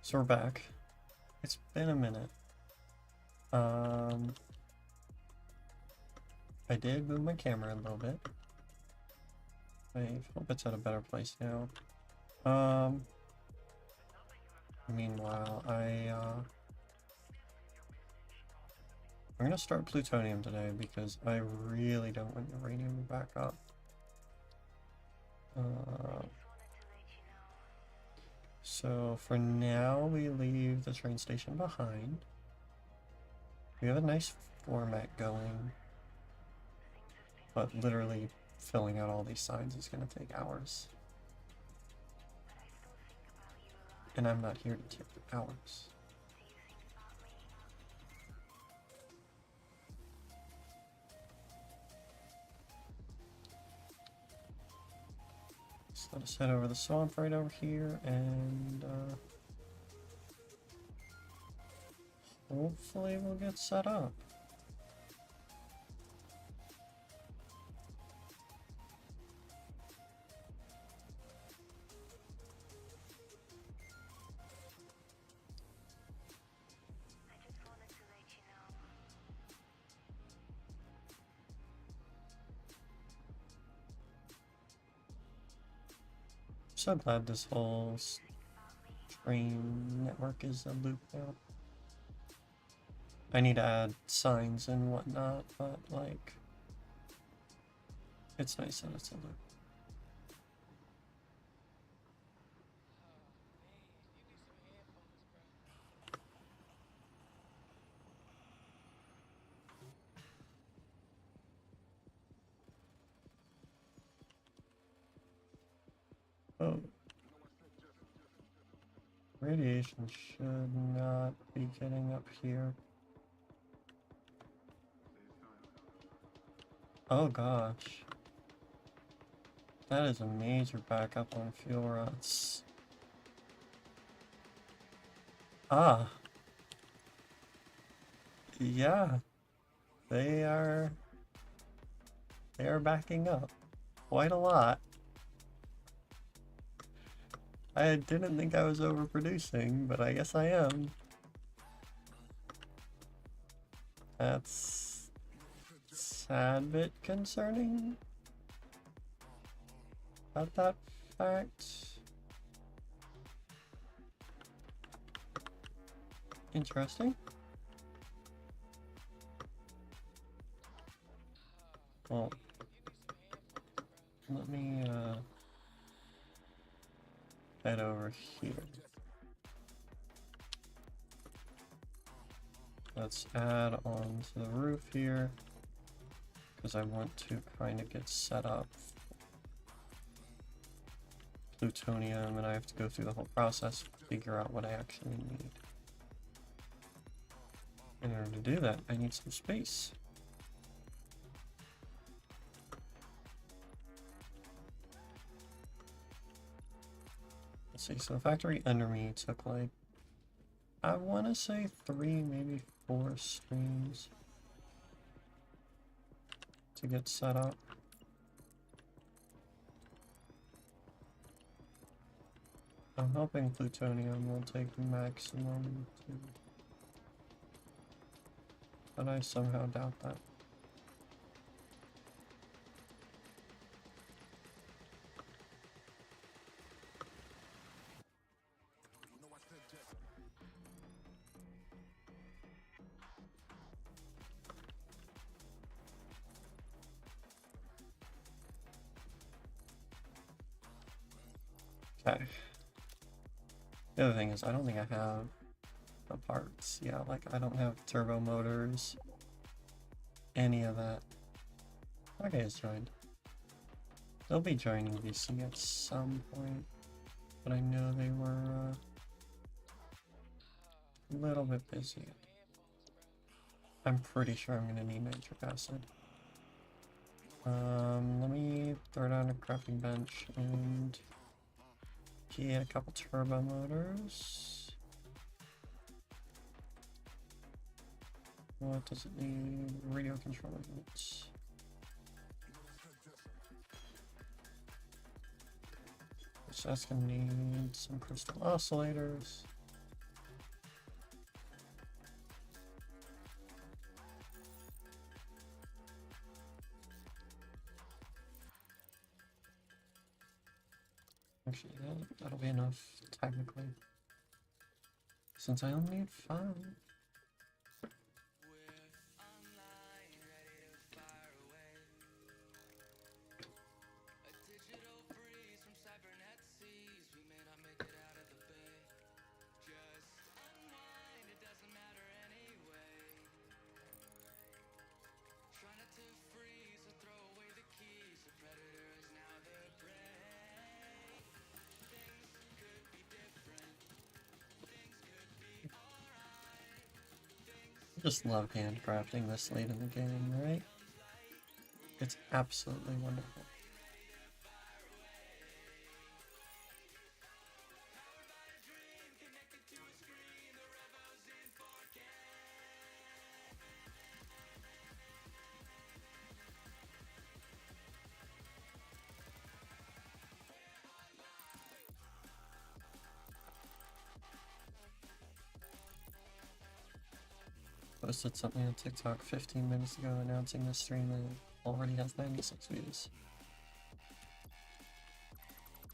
So we're back. It's been a minute. I did move my camera a little bit. I hope it's at a better place now. Meanwhile, I'm gonna start Plutonium today because I really don't want uranium to back up. So for now, we leave the train station behind. We have a nice format going, but literally filling out all these signs is gonna take hours. And I'm not here to take hours. So let us head over the swamp right over here and hopefully we'll get set up. So glad this whole train network is a loop now. I need to add signs and whatnot, but like, it's nice that it's a loop. Oh. Radiation should not be getting up here. Oh gosh. That is a major backup on fuel rods. Ah. Yeah. They are backing up quite a lot. I didn't think I was overproducing, but I guess I am. That's a sad bit concerning about that fact. Interesting. Well, let me head over here. Let's add on to the roof here because I want to kind of get set up plutonium, and I have to go through the whole process to figure out what I actually need. In order to do that, I need some space. Let's see, so the factory under me took like, I want to say 3, maybe 4 streams to get set up. I'm hoping plutonium will take maximum too, but I somehow doubt that. Okay. The other thing is, I don't think I have the parts. Yeah, like I don't have turbo motors, any of that. Okay, it's joined. They'll be joining VC at some point, but I know they were a little bit busy. I'm pretty sure I'm gonna need nitric acid. Let me throw down a crafting bench and get a couple turbo motors. What does it need? Radio controller units. So that's gonna need some crystal oscillators. Actually, that'll be enough, technically. Since I only need 5. Just love handcrafting this late in the game, right? It's absolutely wonderful. Posted something on TikTok 15 minutes ago announcing the stream and already has 96 views.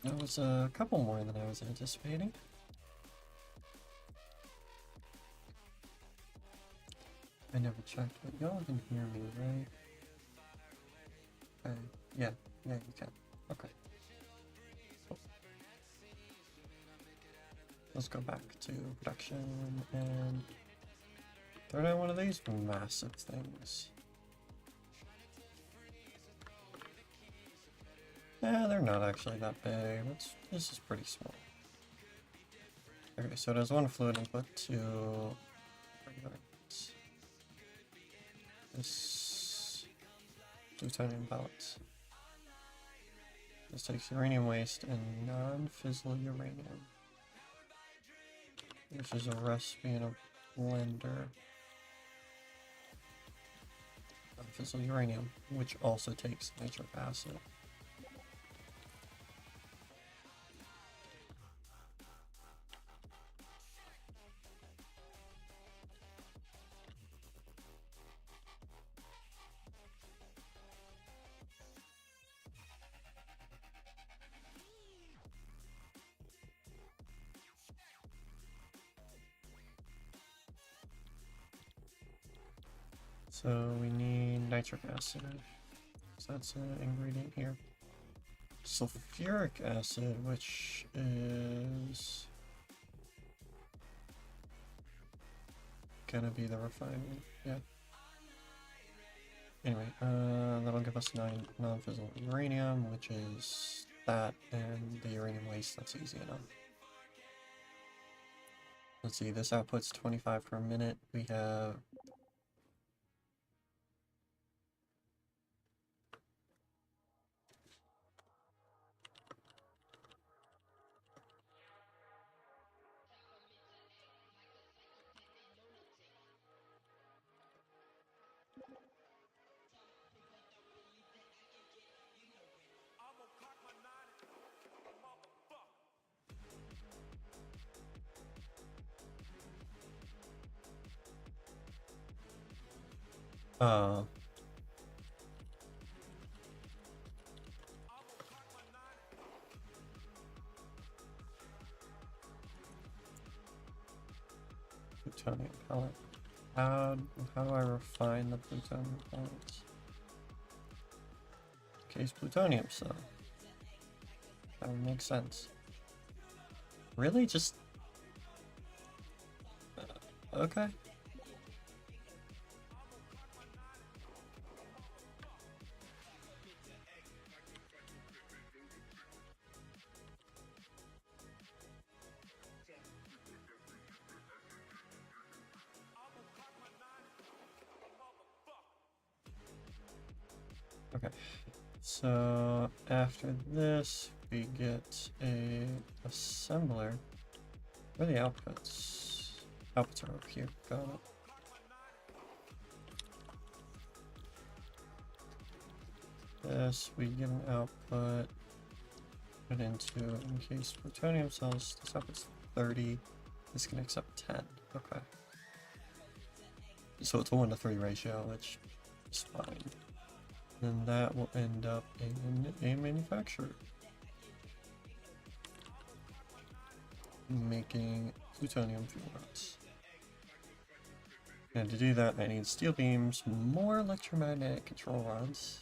That was a couple more than I was anticipating. I never checked, but y'all can hear me, right? Okay. Yeah, you can. Okay. Cool. Let's go back to production and throw down one of these massive things. Yeah, they're not actually that big. This is pretty small. Okay, so it has one fluid input to this plutonium pellets. This takes uranium waste and non-fissile uranium, which is a recipe in a blender. Non-fissile uranium, which also takes nitric acid. So we need nitric acid, so that's an ingredient here. Sulfuric acid, which is gonna be the refinement, yeah. Anyway, that'll give us 9 non-fissile uranium, which is that, and the uranium waste, that's easy enough. Let's see, this output's 25 per minute. We have plutonium pellet. How do I refine the plutonium pellets? Case plutonium, so that would make sense. Really? Just okay. Okay, so after this, we get a assembler. Where are the outputs? Outputs are over here. Got it. This, we get an output. Put into encased plutonium cells. This output's 30. This can accept 10. Okay. So it's a 1-to-3 ratio, which is fine. Then that will end up in a manufacturer. making plutonium fuel rods. And to do that, I need steel beams, more electromagnetic control rods,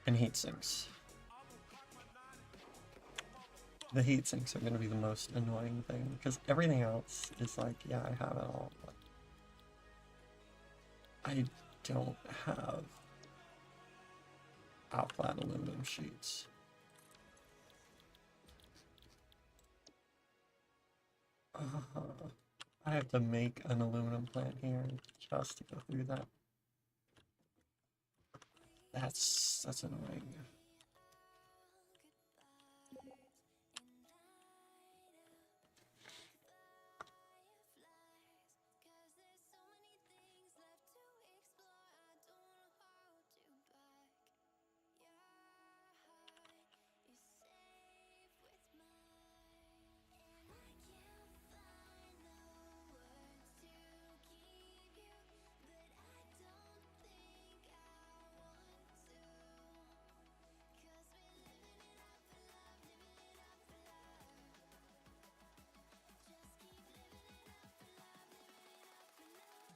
and heat sinks. The heat sinks are going to be the most annoying thing, because everything else is like, yeah, I have it all, but I don't have flat aluminum sheets. I have to make an aluminum plant here just to go through that. That's annoying.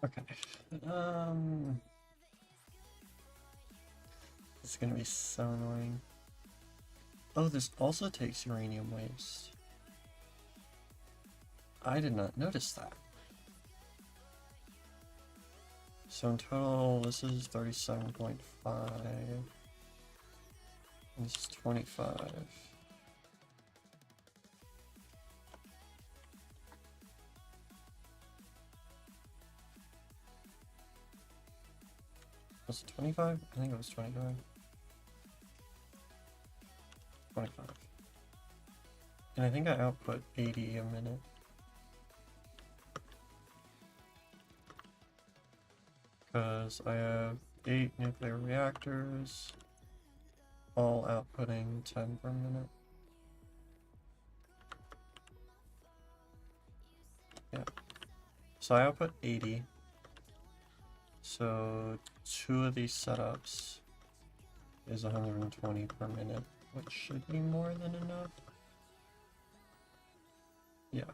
Okay. It's gonna be so annoying. Oh, this also takes uranium waste. I did not notice that. So in total, this is 37.5. And this is 25. Was it 25? I think it was 25. 25. And I think I output 80 a minute. Because I have 8 nuclear reactors, all outputting 10 per minute. Yeah. So I output 80. So 2 of these setups is 120 per minute, which should be more than enough. Yeah.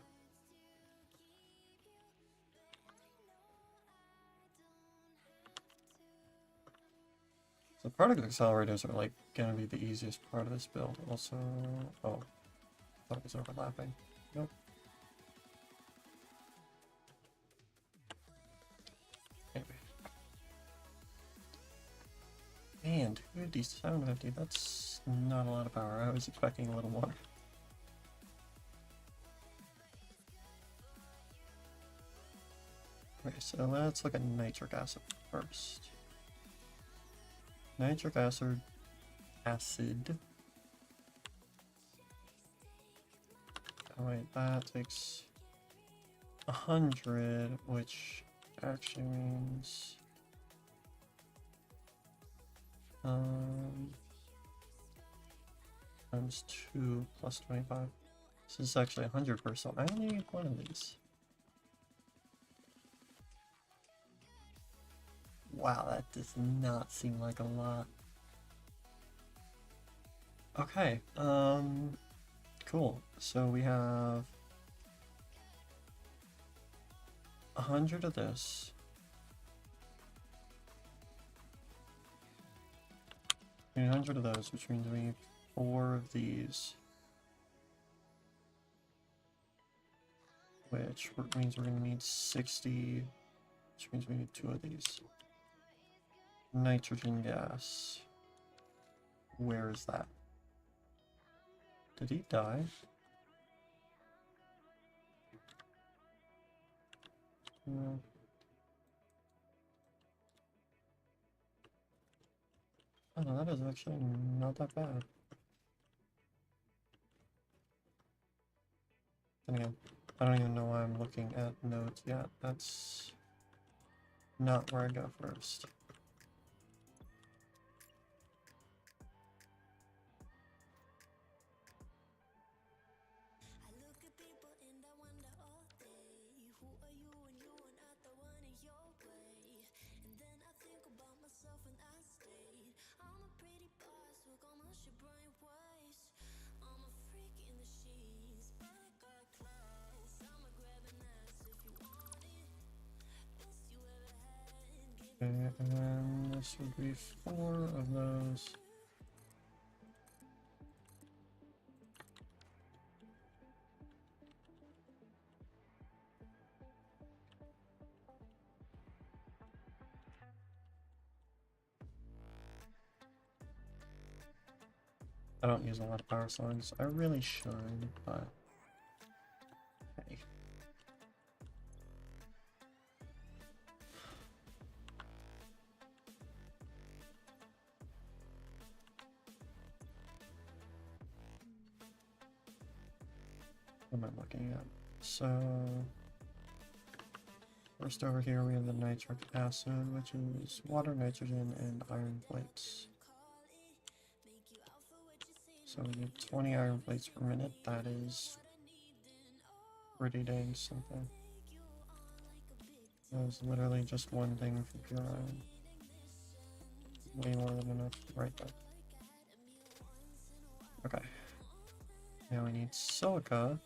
So particle accelerators are like gonna be the easiest part of this build. Also, oh, I thought it was overlapping. Nope. Anyway. And 250, 750, that's not a lot of power. I was expecting a little more. Okay, so let's look at nitric acid first. Nitric acid. Oh wait, that takes 100, which actually means times 2 plus 25. This is actually 100 per cell. I only need one of these. Wow, that does not seem like a lot. Okay, cool. So we have 100 of this. We need 100 of those, which means we need 4 of these. Which means we're going to need 60, which means we need 2 of these. Nitrogen gas. Where is that? Did he die? No. Oh, that is actually not that bad. Then again, I don't even know why I'm looking at nodes yet. That's not where I go first. Okay, and this would be 4 of those. I don't use a lot of power songs. I really should, but hey. What am I looking at? So first over here we have the nitric acid, which is water, nitrogen, and iron plates. So we need 20 iron plates per minute. That is pretty dang something. That was literally just one thing for pure iron. Way more than enough right there. Okay. Now we need silica.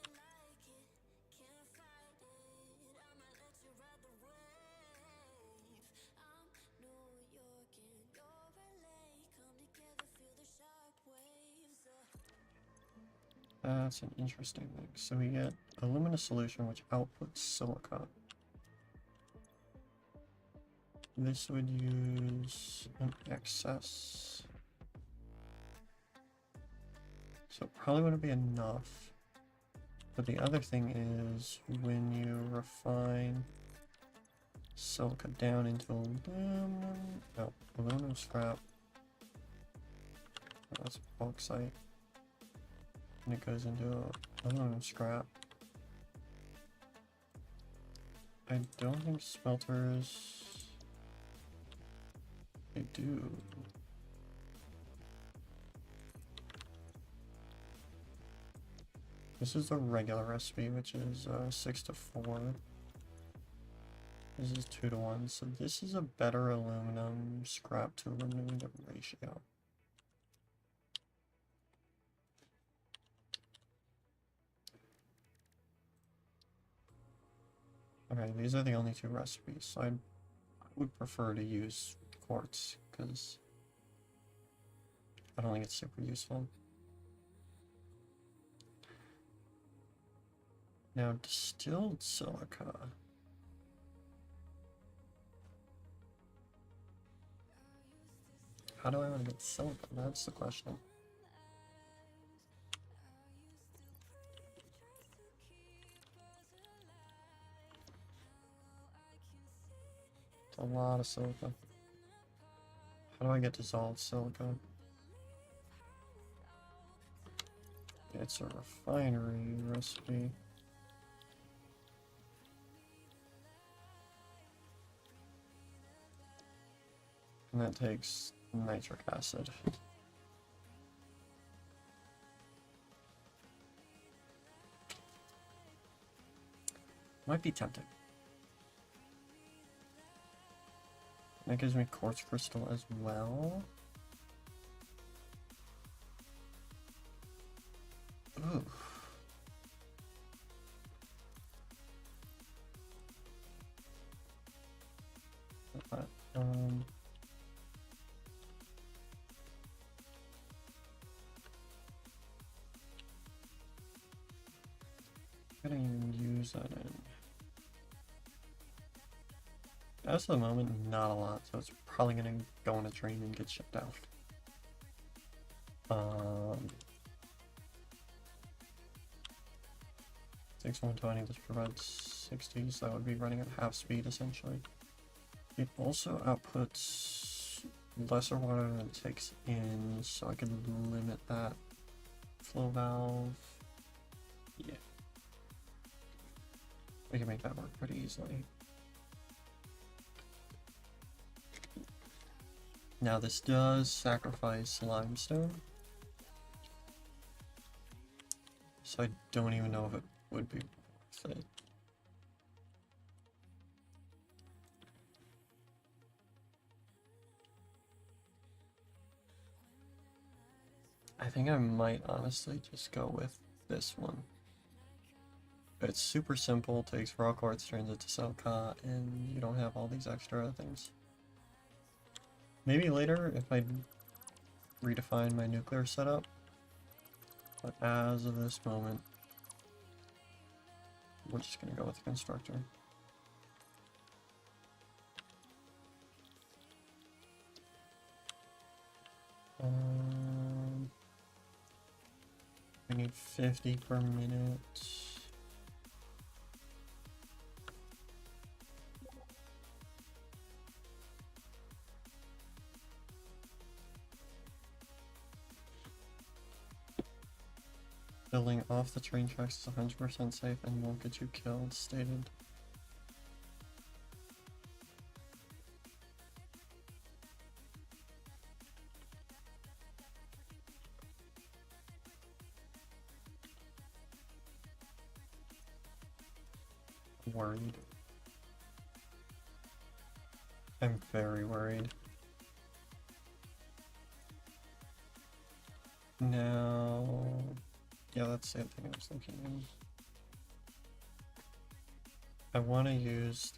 That's an interesting thing. So we get a luminous solution which outputs silica. This would use an excess. So it probably wouldn't be enough. But the other thing is when you refine silica down into aluminum scrap. That's bauxite. And it goes into aluminum scrap. I don't think smelters... They do. This is the regular recipe, which is 6 to 4. This is 2 to 1, so this is a better aluminum scrap to aluminum ratio. Okay, these are the only 2 recipes, so I would prefer to use quartz, because I don't think it's super useful. Now, distilled silica. How do I want to get silica? That's the question. It's a lot of silica. How do I get dissolved silica? It's a refinery recipe. And that takes nitric acid. Might be tempting. That gives me quartz crystal as well. Ooh. I couldn't even use that in. As of the moment, not a lot, so it's probably gonna go in a drain and get shut down. 120, this provides 60, so that would be running at half speed essentially. It also outputs lesser water than it takes in, so I can limit that flow valve. Yeah. We can make that work pretty easily. Now this does sacrifice limestone, so I don't even know if it would be worth it. I think I might honestly just go with this one. It's super simple, takes raw quartz, turns it to silica, and you don't have all these extra things. Maybe later if I redefine my nuclear setup, but as of this moment, we're just gonna go with the constructor. We need 50 per minute. Building off the train tracks is 100% safe and won't get you killed, stated. Worried. I'm very worried. Now, yeah, that's the other thing I was looking in. I want to use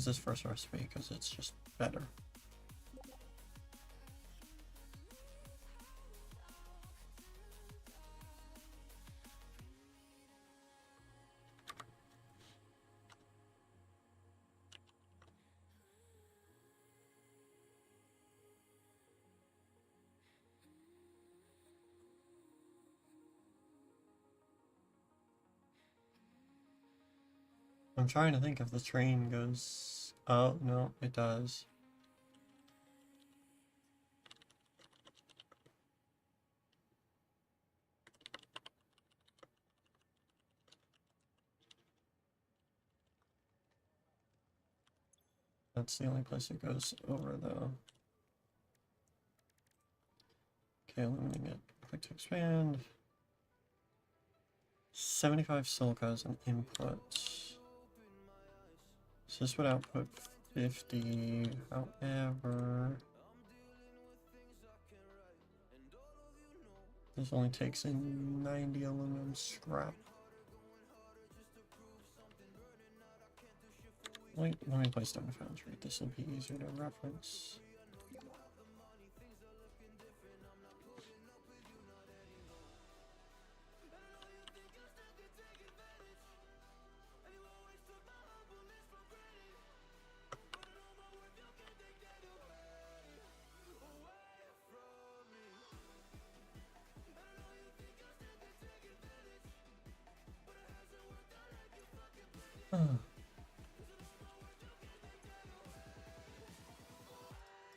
this first recipe because it's just better. I'm trying to think if the train goes... Oh, no, it does. That's the only place it goes over, though. Okay, limiting it. Click to expand. 75 silica as an input. So this would output 50, however... This only takes in 90 aluminum scrap. Wait, let me place down a foundry. This will be easier to reference.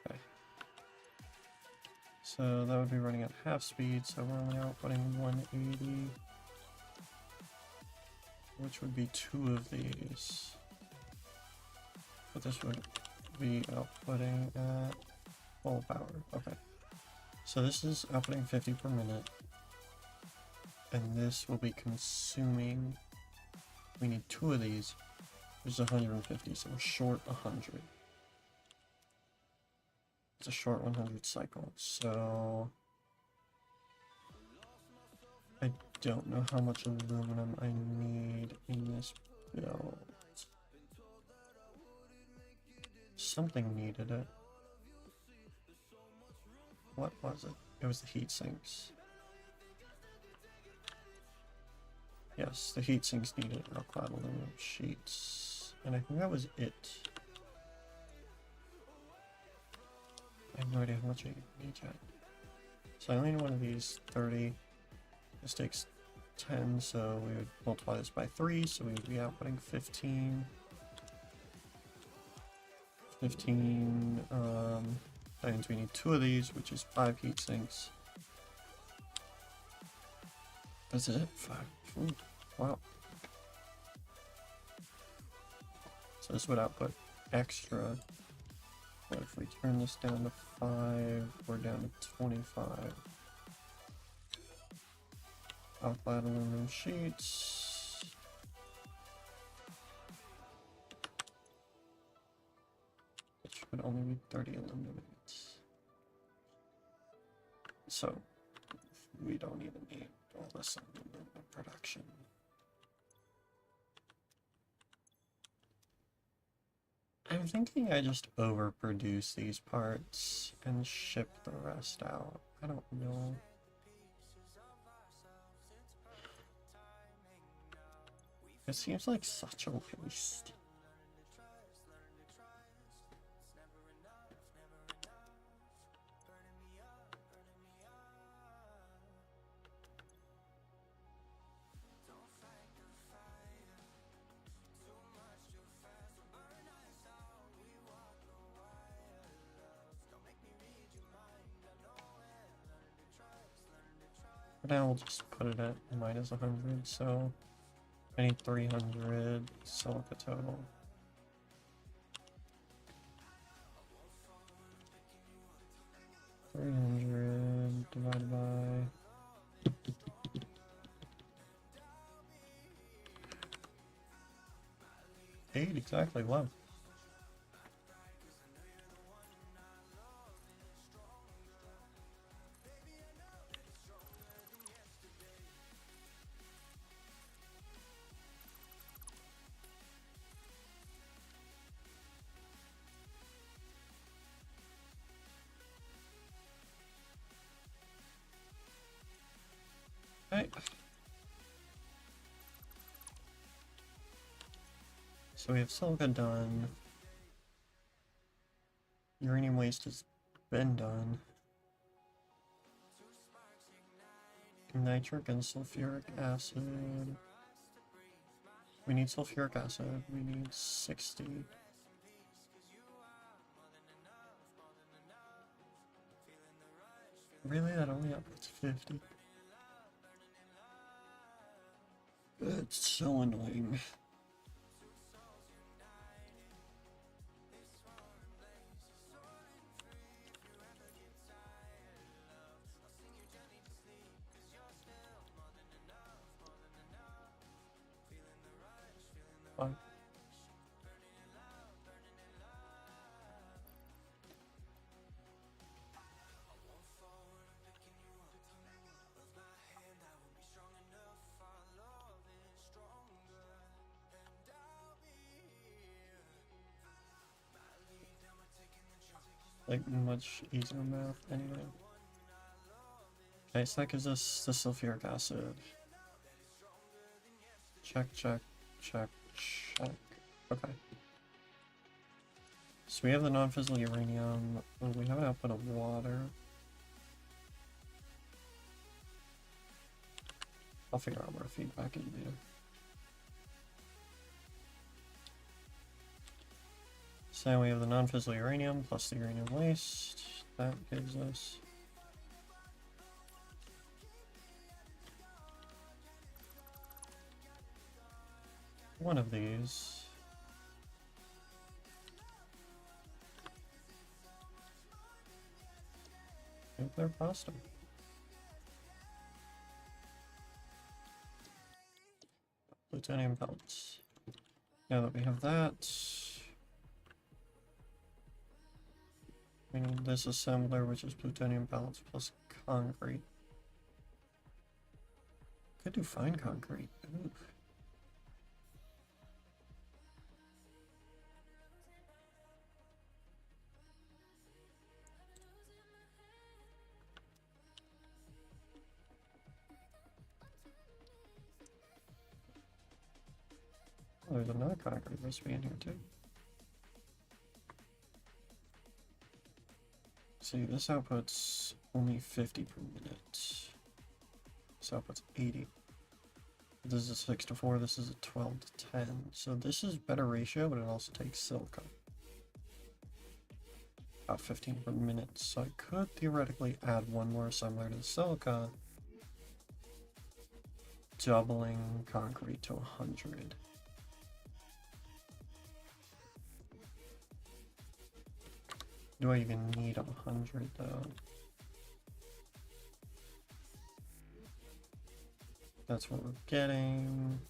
Okay. So that would be running at half speed, so we're only outputting 180. Which would be 2 of these. But this would be outputting at full power. Okay. So this is outputting 50 per minute. And this will be consuming... We need 2 of these, which is 150, so we're short 100. It's a short 100 cycle, so... I don't know how much aluminum I need in this build. Something needed it. What was it? It was the heat sinks. Yes, the heat sinks needed rock-clad aluminum sheets. And I think that was it. I have no idea how much I need yet. So I only need one of these 30. This takes 10, so we would multiply this by 3, so we would be outputting 15. 15, that means we need 2 of these, which is 5 heat sinks. That's it? 5. Ooh, wow. So this would output extra. But if we turn this down to 5, we're down to 25. Outclad aluminum sheets. Which would only be 30 aluminum units. So, we don't even need all this aluminum production. I'm thinking I just overproduce these parts and ship the rest out. I don't know. It seems like such a waste. For now, we'll just put it at minus 100, so I need 300 silica total. $300 divided by 8 exactly. Wow. Okay. So we have silica done. Uranium waste has been done. Nitric and sulfuric acid. We need sulfuric acid. We need 60. Really? That only outputs 50. It's so annoying. Fine. Like, much easier math anyway. Okay, so that gives us the sulfuric acid. Check, check, check, check. Okay. So we have the non-fissile uranium. Oh, we have an output of water. I'll figure out where to feed back in later. So we have the non-fissile uranium plus the uranium waste. That gives us one of these. Nuclear pasta. Plutonium pellets. Now that we have that, we need this assembler, which is plutonium pellets plus concrete. Could do fine concrete. Ooh. Oh, there's another concrete recipe in here too. See, this outputs only 50 per minute. This outputs 80. This is a 6 to 4, this is a 12 to 10. So this is better ratio, but it also takes silica. About 15 per minute. So I could theoretically add one more assembler to the silica, doubling concrete to 100. Do I even need 100 though? That's what we're getting.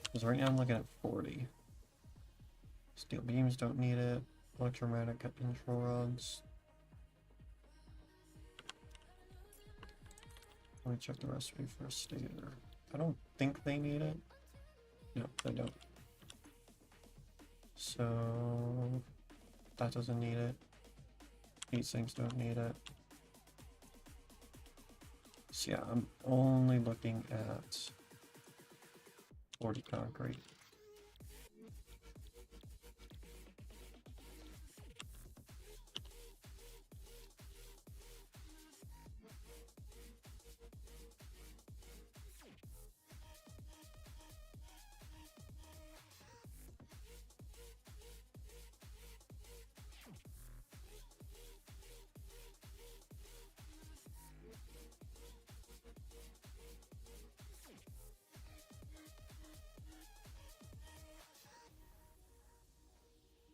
Because right now I'm looking at 40. Steel beams don't need it. Electromagnetic control rods. Let me check the recipe for a stator. I don't think they need it. No, they don't. So that doesn't need it. These things don't need it. So yeah, I'm only looking at 40 concrete.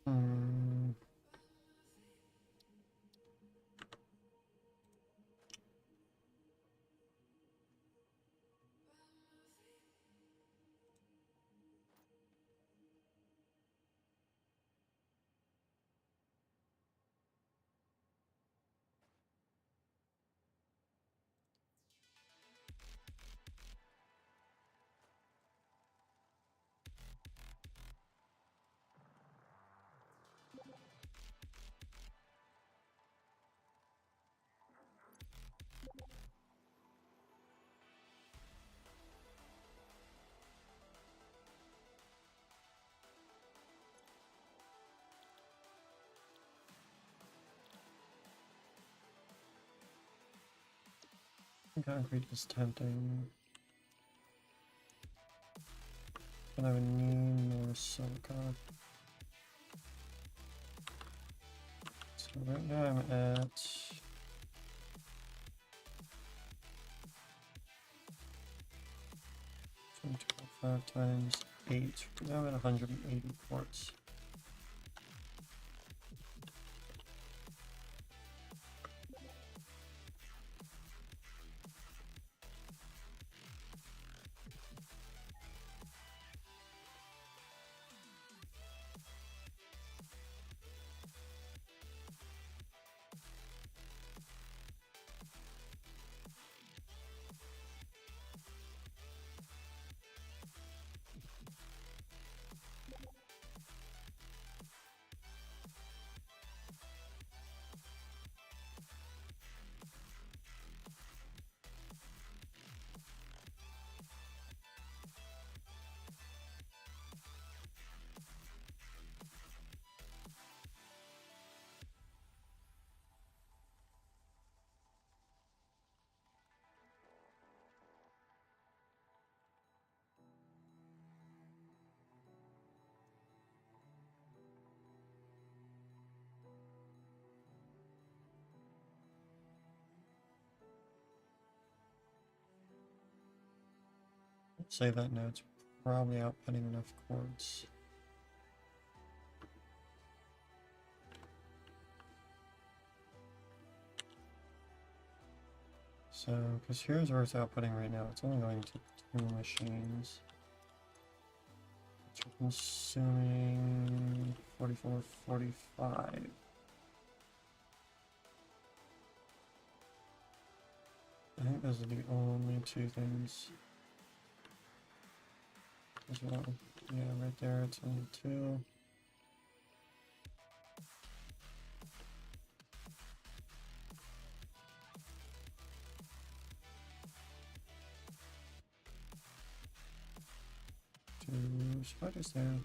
Hmm. Concrete is tempting. But I would need more silicon. So right now I'm at 5 times 8. Now I'm at 180 quartz. Say that now, it's probably outputting enough quartz. So, because here's where it's outputting right now, it's only going to 2 machines. It's consuming 44, 45. I think those are the only 2 things as well. Yeah, right there, it's only 2. Two spiders there.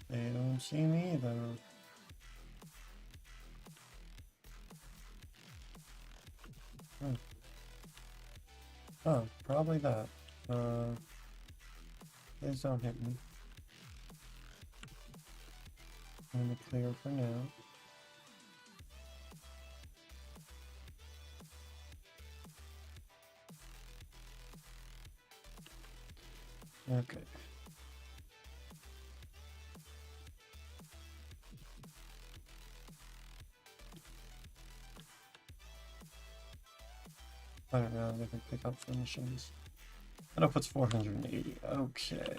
They don't see me though. Oh, oh probably that. Please don't hit me. I'm gonna clear for now. Okay. I don't know, they can pick up the machines. That outputs 480. Okay.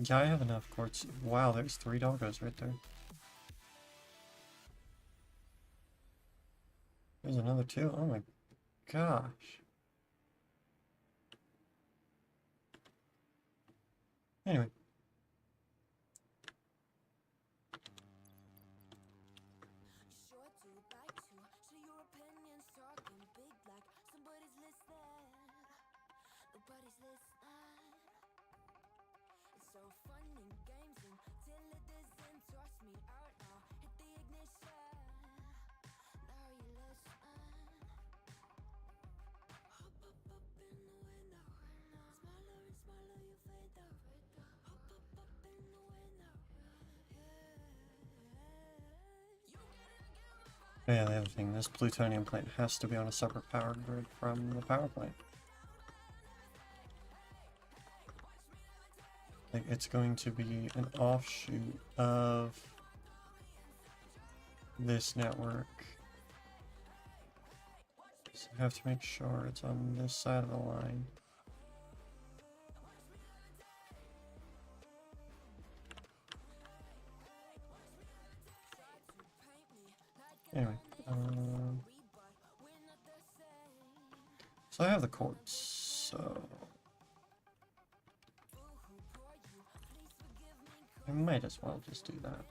Yeah, I have enough quartz. Wow, there's 3 doggos right there. There's another 2. Oh my gosh. Anyway. Yeah, the other thing, this plutonium plant has to be on a separate power grid from the power plant. Like, it's going to be an offshoot of this network. So I have to make sure it's on this side of the line. Anyway, so I have the quartz, so I might as well just do that.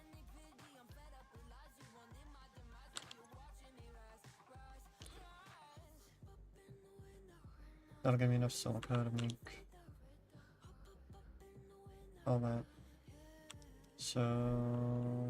That'll give me enough silica to make all that. So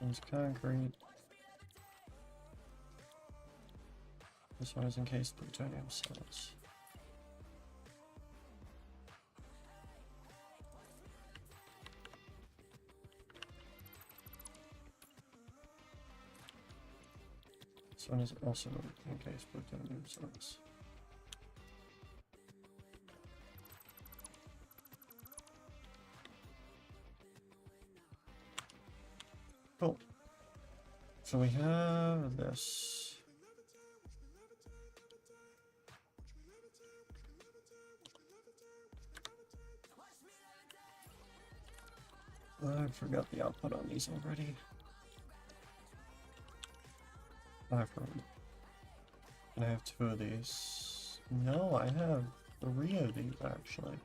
there's concrete. This one is encased plutonium cells. This one is also encased plutonium cells. Cool. So we have this. I forgot the output on these already. 5 from. And I have 2 of these. No, I have 3 of these actually.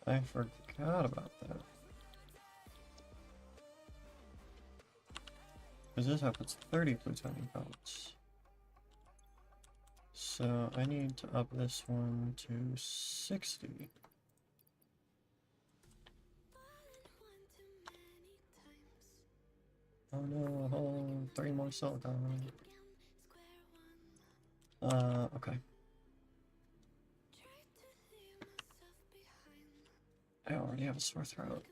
I forgot about that. Because this outputs 30 plutonium pellets. So I need to up this one to 60. Oh no, a whole 3 more silicon. Okay. I already have a sore throat.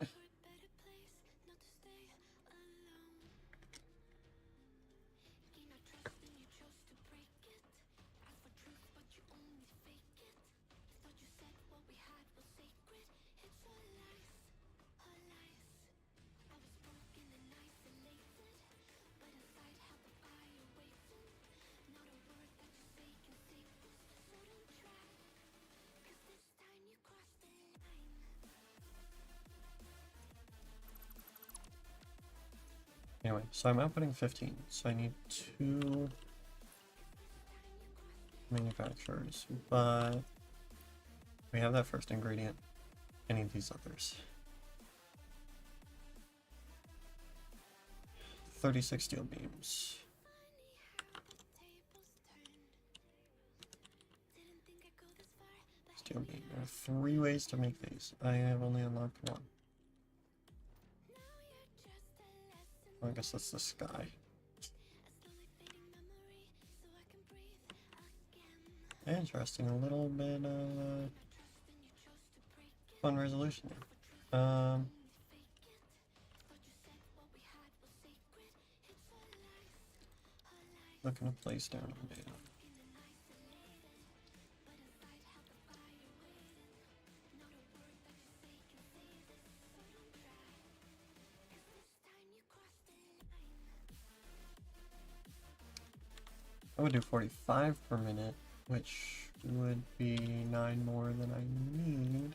Anyway, so I'm outputting 15, so I need 2 manufacturers, but we have that first ingredient. I need these others. 36 steel beams. Steel beam. There are 3 ways to make these. I have only unlocked 1. I guess that's the sky. Interesting, a little bit fun resolution there. Looking to place down on data. I would do 45 per minute, which would be 9 more than I need.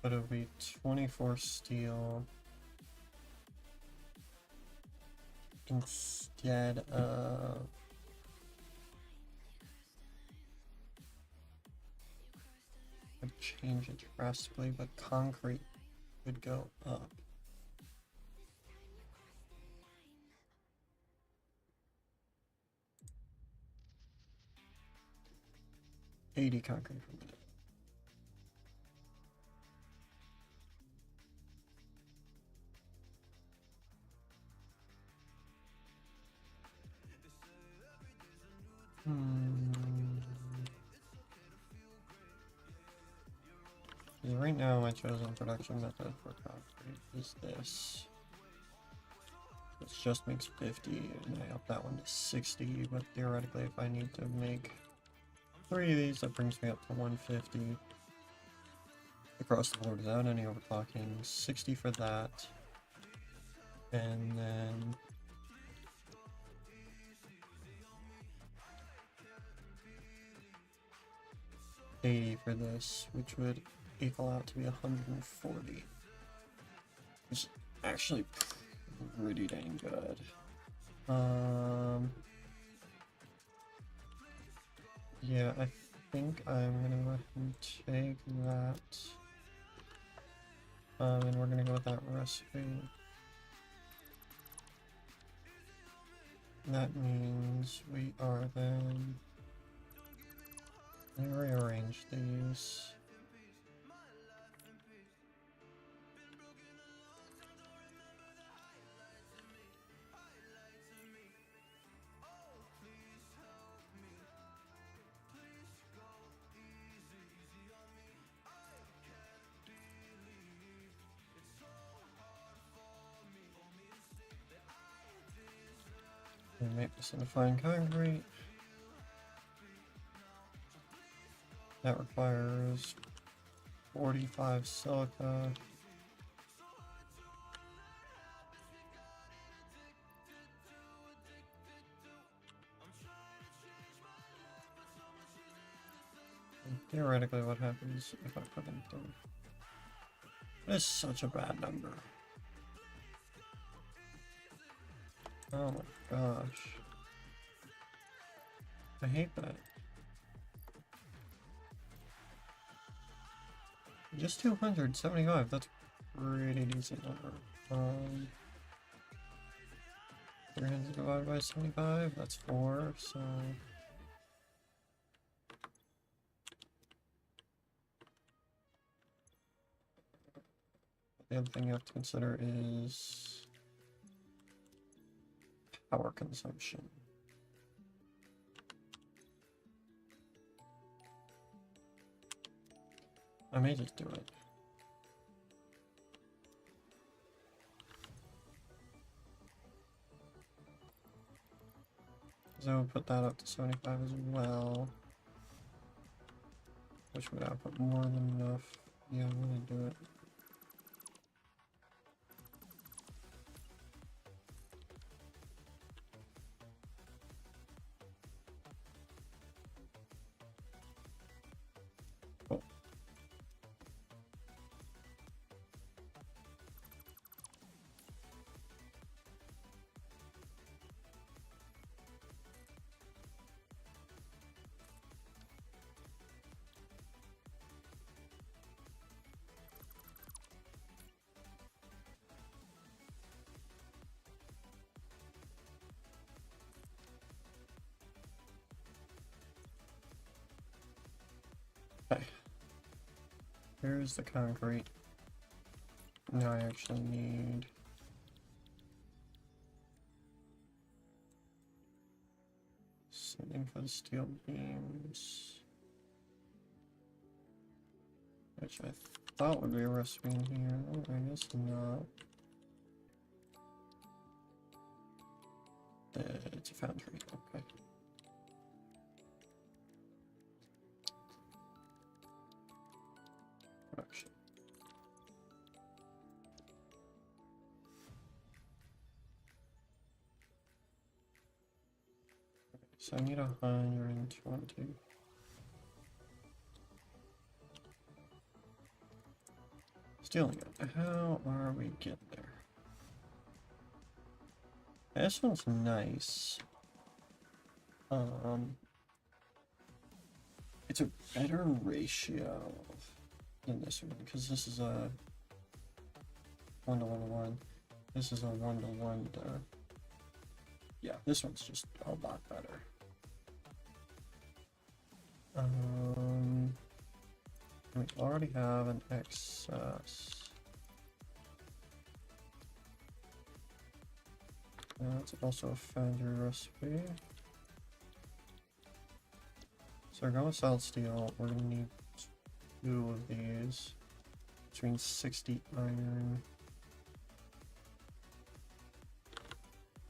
But it would be 24 steel instead of... I'd change it drastically, but concrete would go up. $80 concrete per minute. Right now, my chosen production method for concrete is this. It just makes 50, and I up that one to 60, but theoretically, if I need to make 3 of these, that brings me up to 150 across the board without any overclocking. 60 for that, and then $80 for this, which would equal out to be 140, which is actually pretty dang good. Yeah, I think I'm gonna go ahead and take that. And we're gonna go with that recipe. That means we are then rearrange these. And make this into fine concrete. That requires 45 silica. And theoretically, what happens if I put in 30? That is such a bad number. Oh my gosh. I hate that. Just 275, that's pretty decent number. 300 divided by 75, that's 4, so... The other thing you have to consider is power consumption. I may just do it. So I would put that up to 75 as well. Which would output more than enough. Yeah, I'm gonna do it. Cool. Okay. Here's the concrete. Now I actually need something for the steel beams, which I thought would be a recipe in here. I guess not. It's a foundry. Okay. Production. So I need 120. Stealing it. How are we getting there? This one's nice. It's a better ratio than this one because this is a 1 to 1 to 1. This is a 1 to 1 to. Yeah, this one's just a lot better. We already have an excess. That's also a foundry recipe. So we're going with solid steel. We're gonna need 2 of these, which means 60 iron.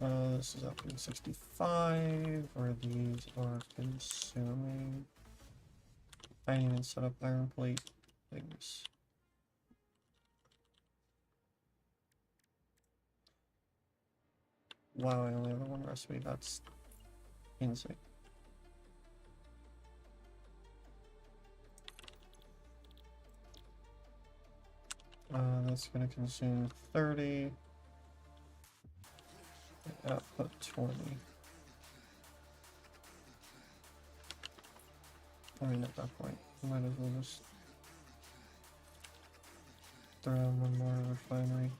This is up in 65, where these are consuming. I didn't even set up iron plate things. Wow, I only have one recipe. That's insane. That's gonna consume 30. Output 20. I mean, at that point, I might as well just throw in one more refinery.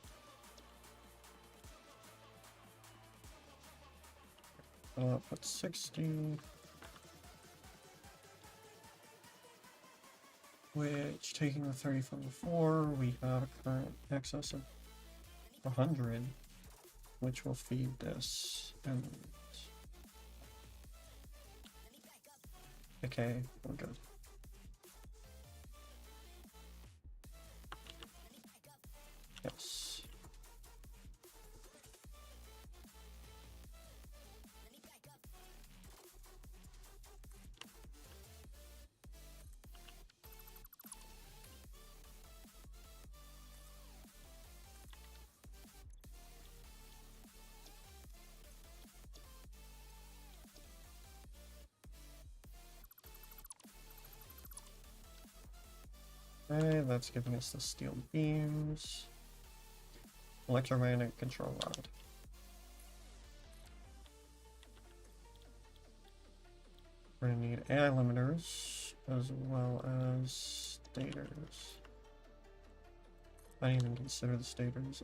Output 60. Which, taking the 30 from before, we have a current excess of 100, which will feed this. And okay, we're good. Yes. Okay, that's giving us the steel beams. Electromagnetic control rod. We're gonna need AI limiters as well as stators. I didn't even consider the stators.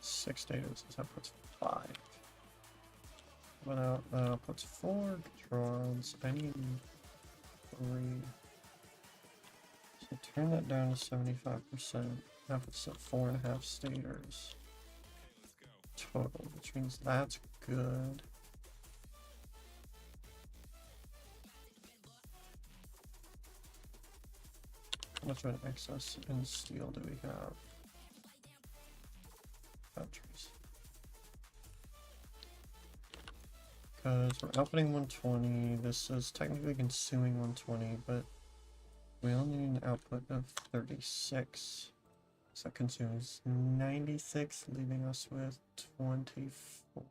6 stators, that puts 5. That puts 4 controls. I need 3. So turn that down to 75%. That puts at 4.5 stators total, which means that's good. How much of an excess in steel do we have? Batteries. Because we're outputting 120, this is technically consuming 120, but we only need an output of 36. So that consumes 96, leaving us with 24.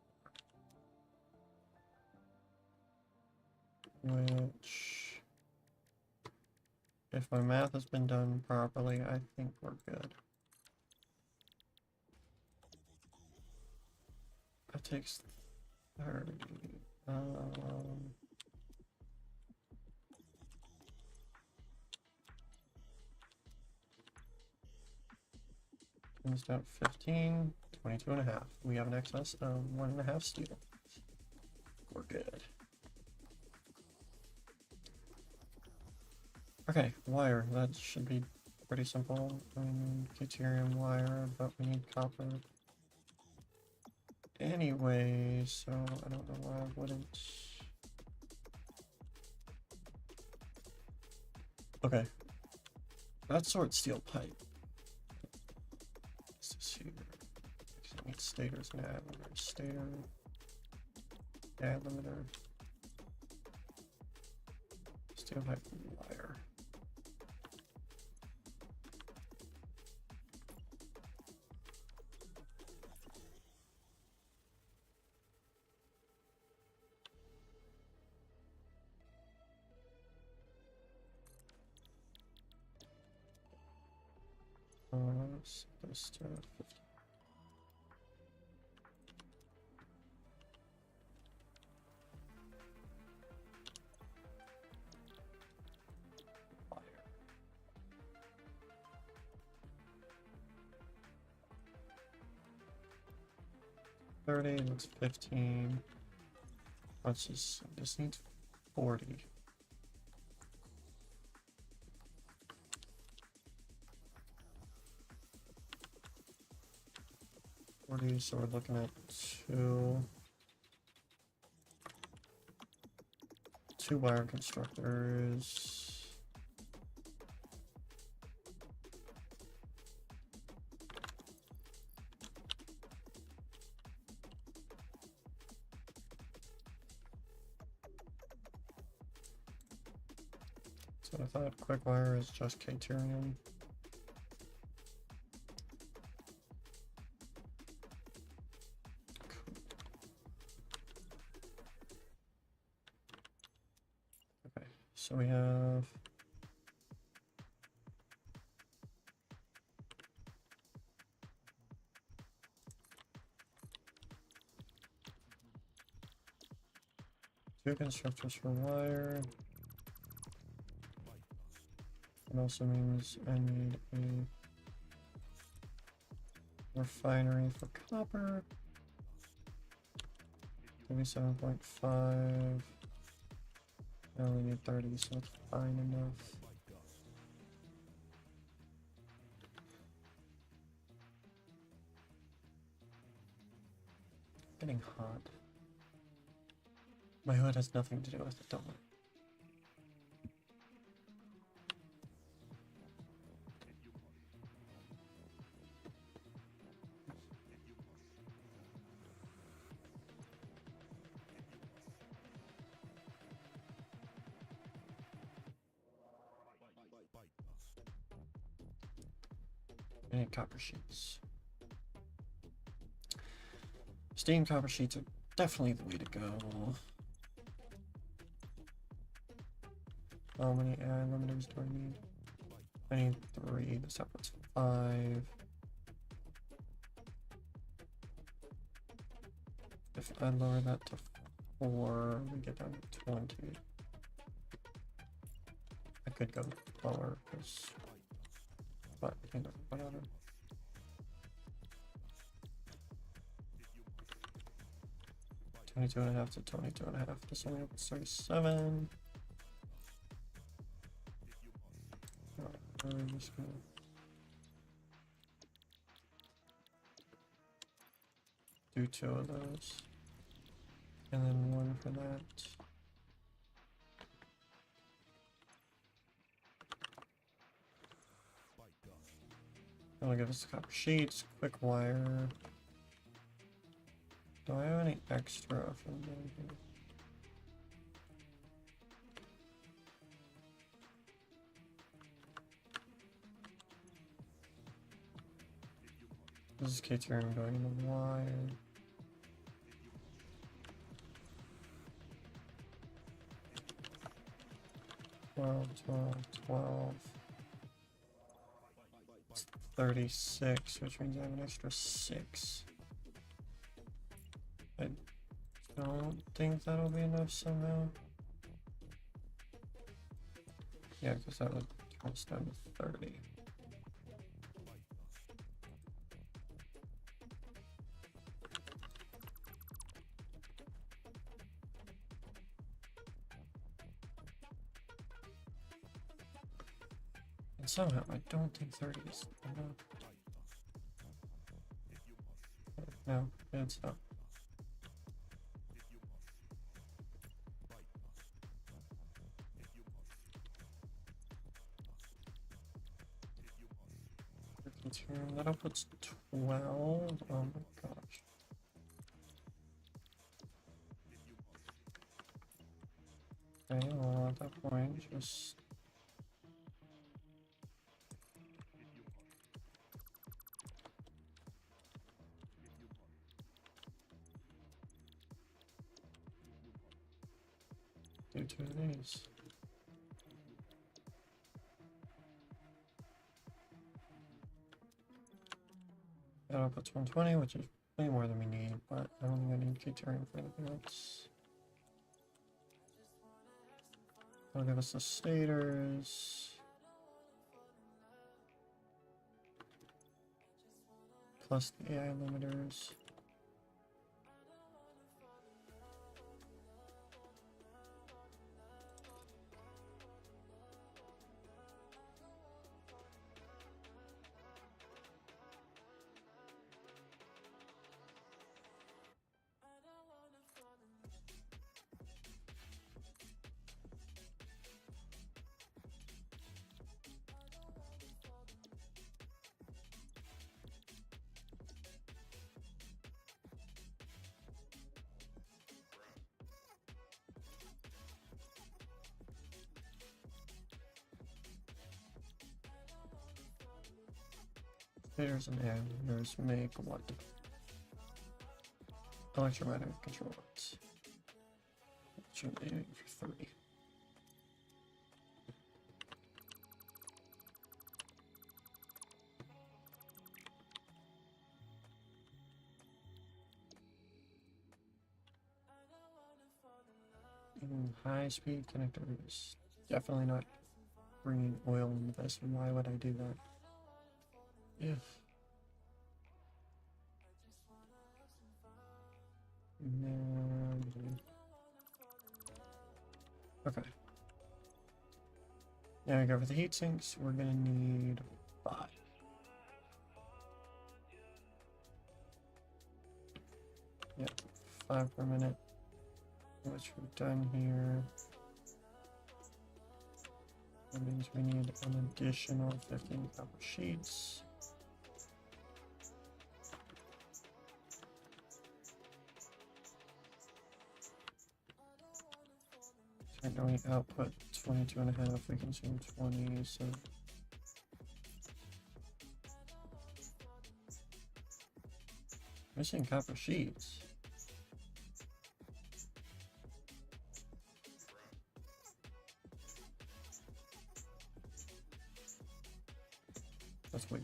Which, if my math has been done properly, I think we're good. That takes 30. Comes down 15, 22.5. We have an excess of 1.5 steel. We're good. Okay, wire. That should be pretty simple. Deuterium wire, but we need copper. Anyway, so I don't know why I wouldn't. Okay. That's sort steel pipe. This is here. I need stators and add limiter. Stator. Add limiter. steel pipe wire. Set this to 50. Wire. 30, that's 15. Let's just, this needs 40. So we're looking at two wire constructors. So I thought quick wire is just Plutonium. So we have two constructors for wire. It also means I need a refinery for copper. 37.5. I only need 30, so it's fine enough. Getting hot. My hood has nothing to do with it, don't worry. I need copper sheets. Steam copper sheets are definitely the way to go. How many AI limiters do I need? I need 3. This outputs 5. If I lower that to 4, we get down to 20. I could go lower, because, but you know, whatever. $22.5 to $22.5. This only opens 37. I'm just gonna do 2 of those, and then 1 for that. That'll give us copper sheets, quick wire. Do I have any extra from here? This is K-turn going in the wire. $12. It's 36, which means I have an extra 6. I don't think that'll be enough somehow. Yeah, because that would turn us down to 30. And somehow I don't think 30 is enough. No, it's not. That outputs 12. Oh my gosh. Okay, well, at that point, just... do 2 of these. That outputs 120, which is way more than we need, but I don't think I need K-Turn for anything else. That'll give us the stators. Plus the AI limiters. Stators and AI limiters make what? Electromagnetic controllers. Aiming for 3. High-speed connectors. Definitely not bringing oil into this. And why would I do that? If okay. Now we go for the heat sinks. We're gonna need 5. Yep, 5 per minute. Which we've done here. That means we need an additional 15 copper sheets. So we're going to output 22.5, we consume 20, so missing copper sheets. That's weird.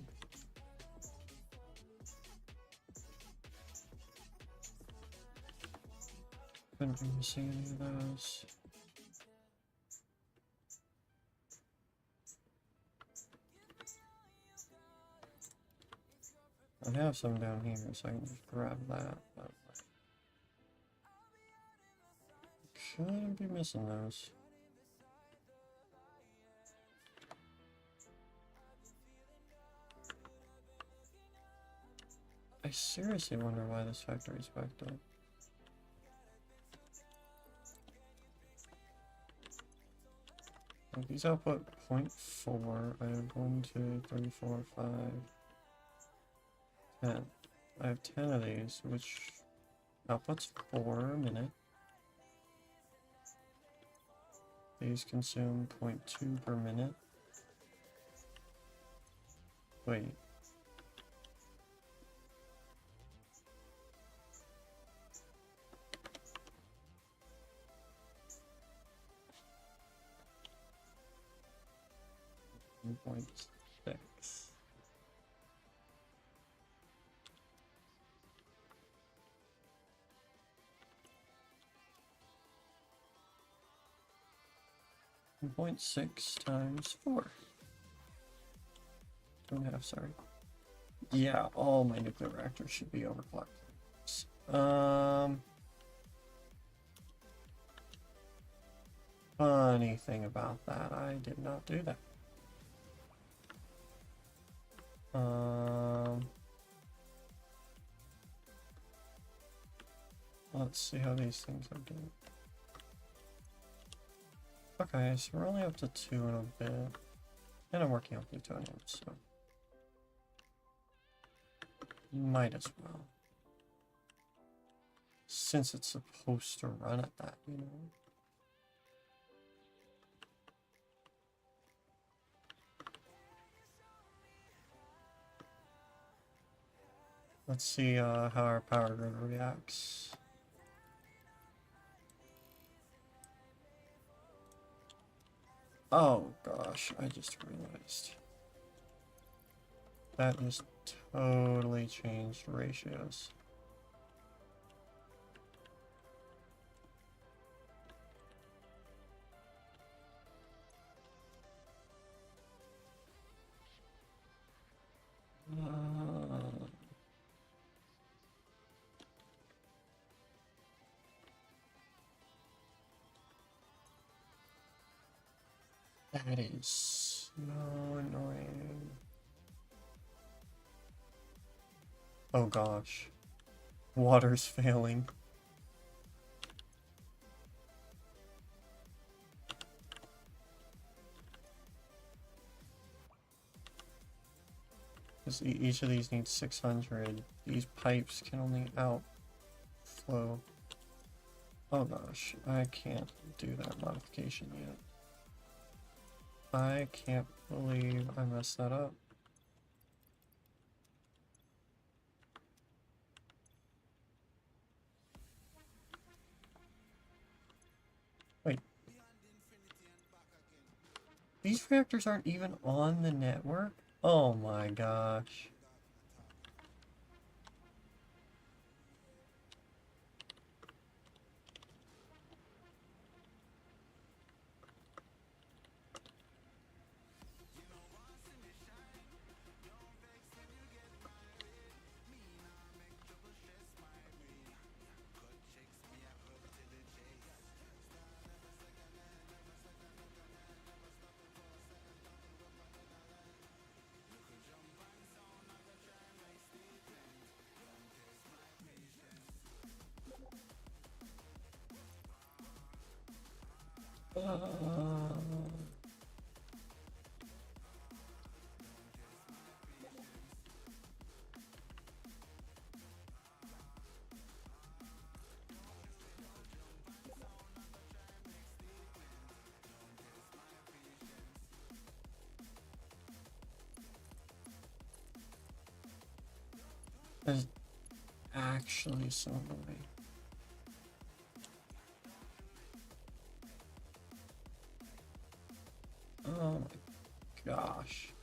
Couldn't be missing any of those. I have some down here, so I can just grab that. But couldn't be missing those. I seriously wonder why this factory is backed up. Like these output 0.4. I have 1, 2, 3, 4, 5, 10. I have 10 of these, which outputs 4 a minute. These consume 0.2 per minute. Wait. Point 6. And 0.6 times 4. 2.5, sorry. Yeah, all my nuclear reactors should be overclocked. Funny thing about that, I did not do that. Let's see how these things are doing. Okay, so we're only up to 2 in a bit. And I'm working on plutonium, so might as well. Since it's supposed to run at that, you know. Let's see how our power grid reacts. Oh gosh, I just realized. That just totally changed ratios. That is so annoying. Oh gosh. Water's failing. Because each of these needs 600. These pipes can only outflow. Oh gosh, I can't do that modification yet. I can't believe I messed that up. Wait. These reactors aren't even on the network? Oh my gosh. That's actually so annoying. Oh my gosh.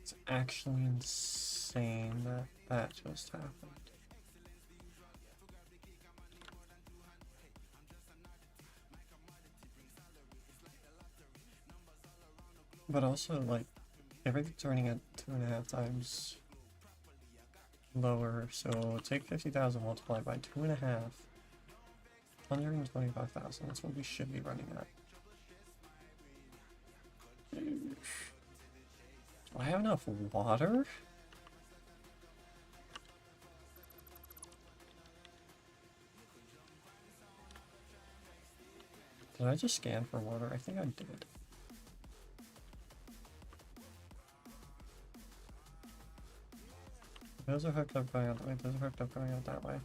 It's actually insane that that just happened. But also, like, everything's running at 2.5 times lower, so take 50,000 multiplied by 2.5. 125,000, that's what we should be running at. Do I have enough water? Did I just scan for water? I think I did. Those are hooked up going out that way, those are hooked up going out that way.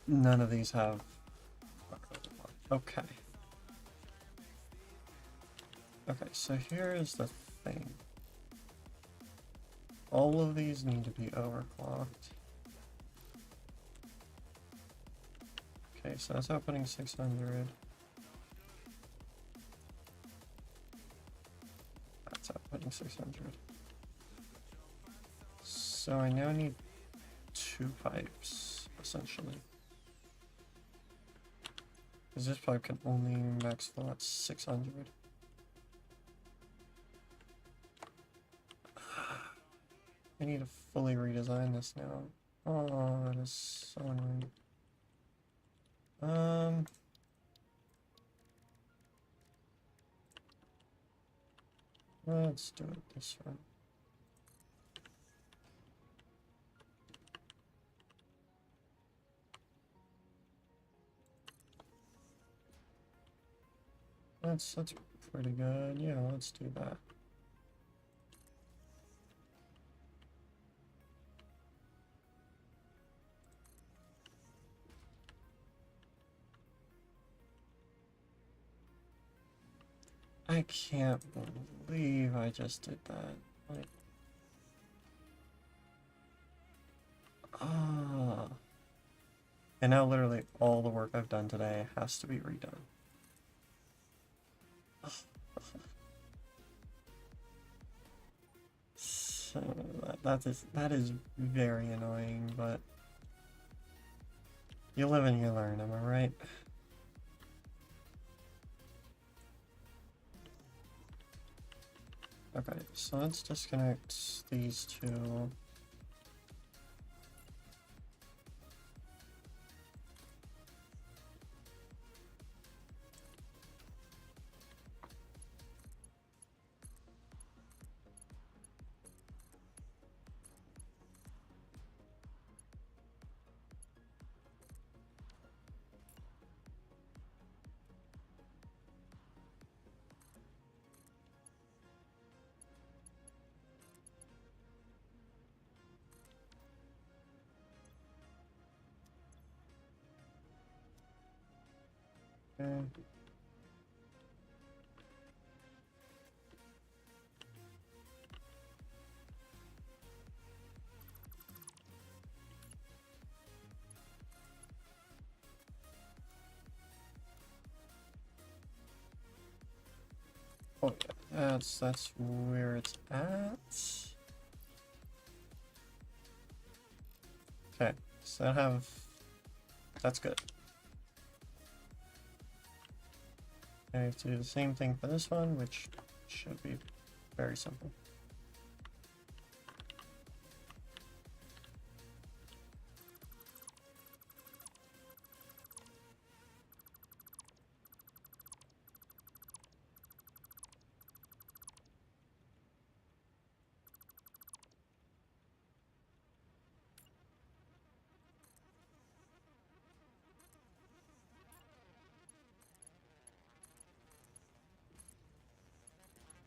None of these have... Okay. Okay, so here's the thing. All of these need to be overclocked. Okay, so that's opening 600. That's outputting 600. So I now need 2 pipes, essentially. Because this pipe can only max flow at 600. I need to fully redesign this now. Oh, that is so annoying. Let's do it this way. That's pretty good. Yeah, let's do that. I can't believe I just did that. Like, ah. And now literally all the work I've done today has to be redone. So that is very annoying, but you live and you learn, am I right? Okay, so let's disconnect these two. Okay. Oh yeah, that's where it's at. Okay, so that's good. I have to do the same thing for this one, which should be very simple.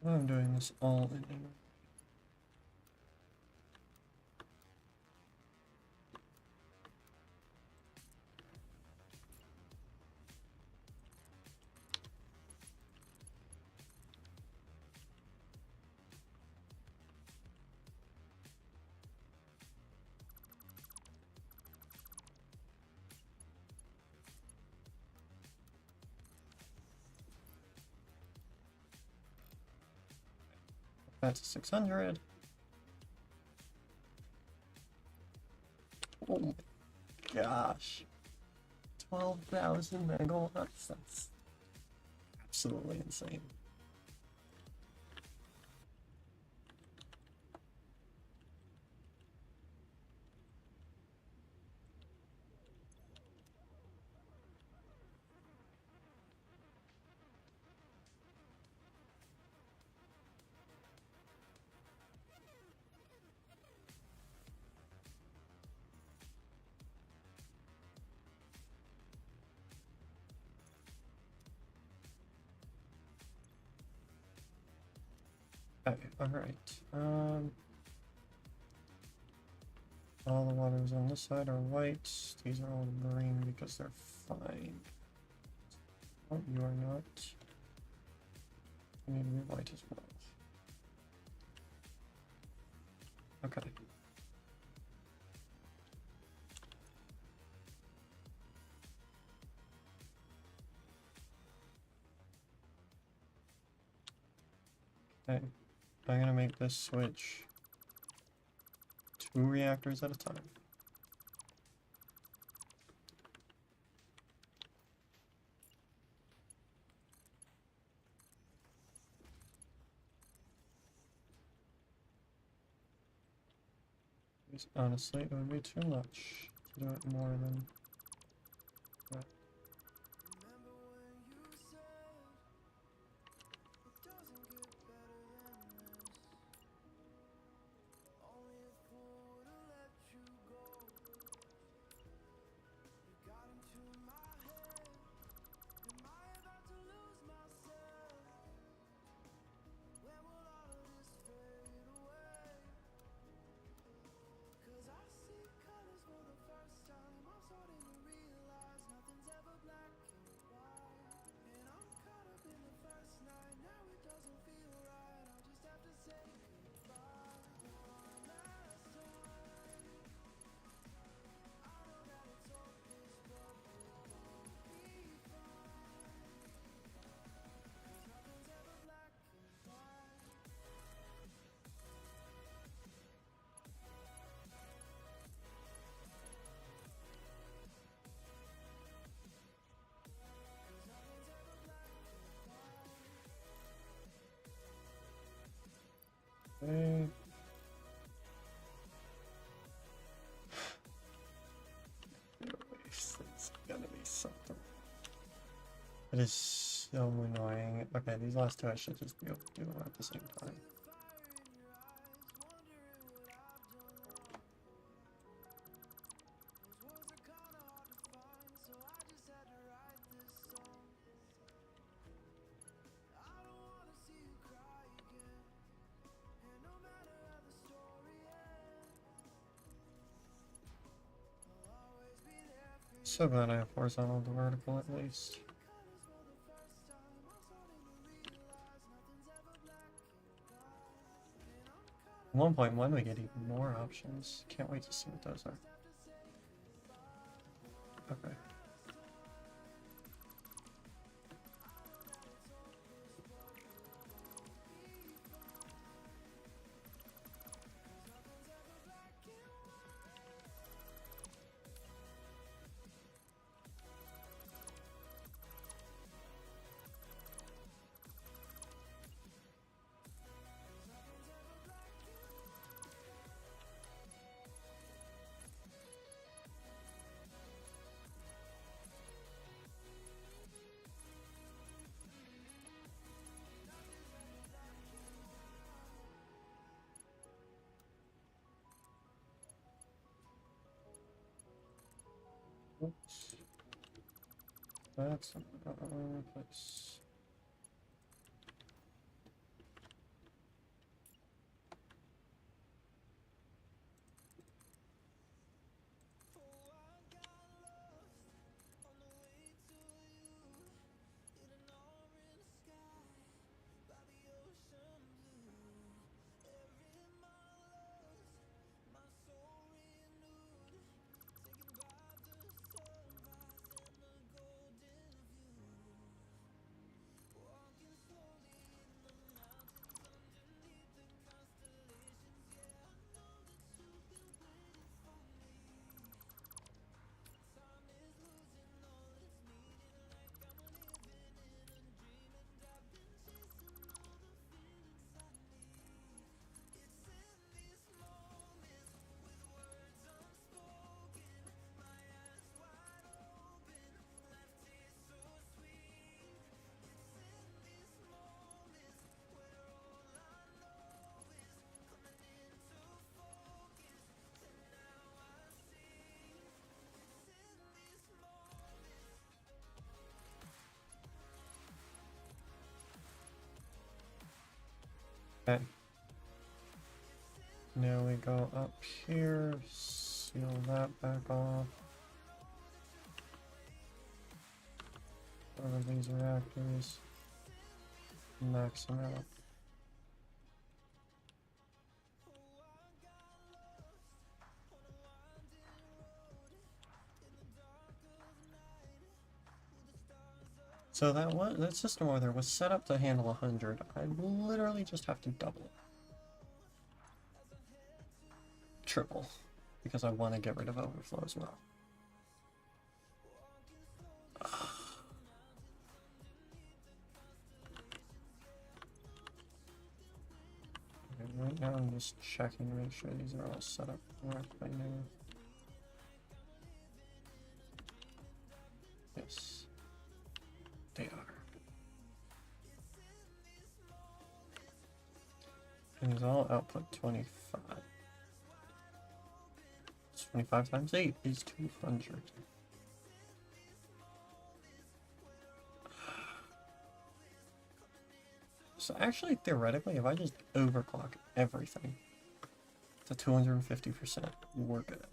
I'm doing this all in. That's 600. Oh my gosh. 12,000 megawatts. That's absolutely insane. Okay, alright. All the waters on this side are white. These are all green because they're fine. Oh, you are not. You need to be white as well. Okay. Okay. I'm gonna make this switch 2 reactors at a time. Because honestly, it would be too much to do it more than that. It is so annoying. Okay, these last two I should just be able to do at the same time. So glad I have horizontal to vertical at least. At 1.1 we get even more options. Can't wait to see what those are. Okay. Oops. That's another place. Okay. Now we go up here, seal that back off. One of these reactors. Max them out. So that system over there was set up to handle 100. I literally just have to double it. Triple. Because I want to get rid of overflow as well. Okay, right now I'm just checking to make sure these are all set up correctly now. Yes. They are. And these all output 25. 25 times 8 is 200. So actually, theoretically, if I just overclock everything to 250%, we're good.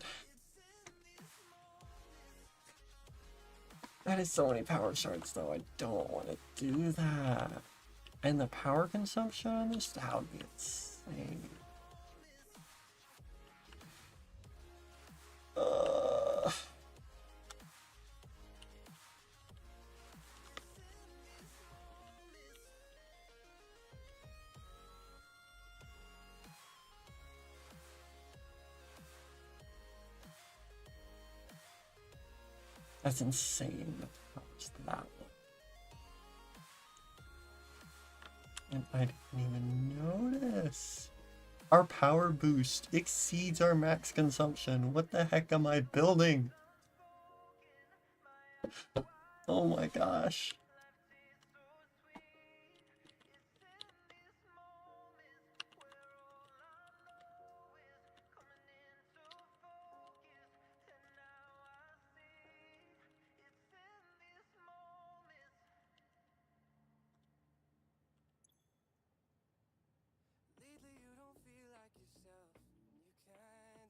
That is so many power shards, though. I don't want to do that. And the power consumption on this, that would be insane. That's insane. How much that one? And I didn't even notice. Our power boost exceeds our max consumption. What the heck am I building? Oh my gosh.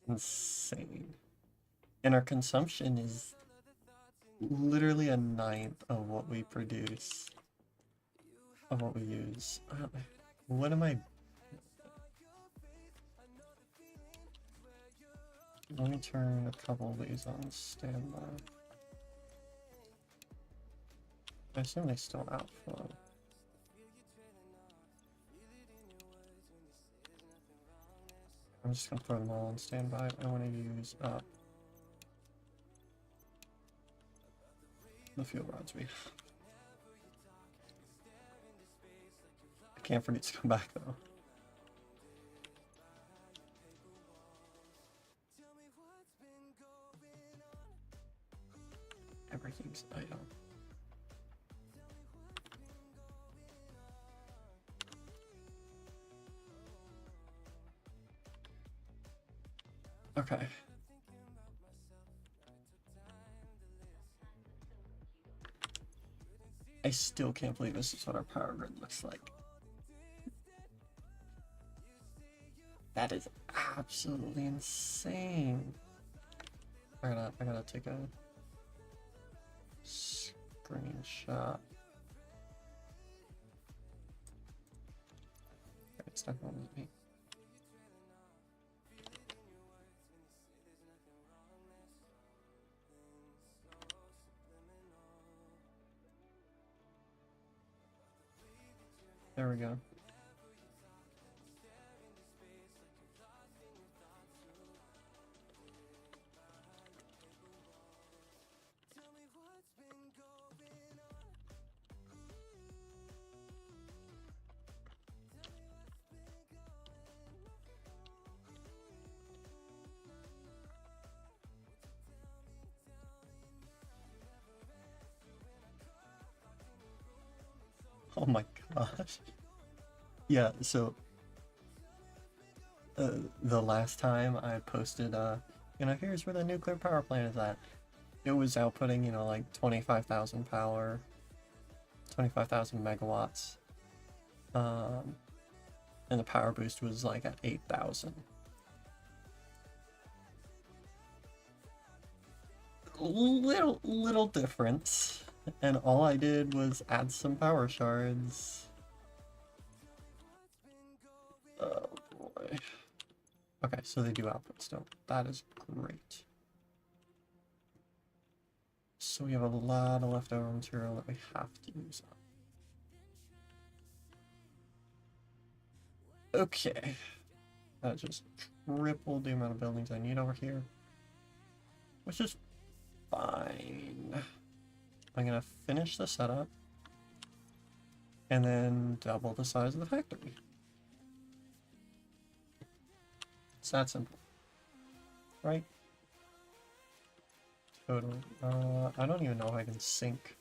insane. And our consumption is literally a ninth of what we produce, of what we use. What am I... Let me turn a couple of these on standby. I assume they still outflow. I'm just gonna put them all on standby. I want to use up the fuel rods we have. I can't forget to come back though. Everything's idle. Okay. I still can't believe this is what our power grid looks like. That is absolutely insane. I gotta take a screenshot. It's not going with me. There we go. Oh my gosh. Yeah, so the last time I posted, here's where the nuclear power plant is at. It was outputting, like 25,000 power, 25,000 megawatts. And the power boost was like at 8,000. Little difference. And all I did was add some power shards. Oh boy. Okay, so they do output still. That is great. So we have a lot of leftover material that we have to use up. Okay. That just tripled the amount of buildings I need over here. Which is fine. I'm gonna finish the setup. And then double the size of the factory. It's that simple. Right? Totally. I don't even know if I can sink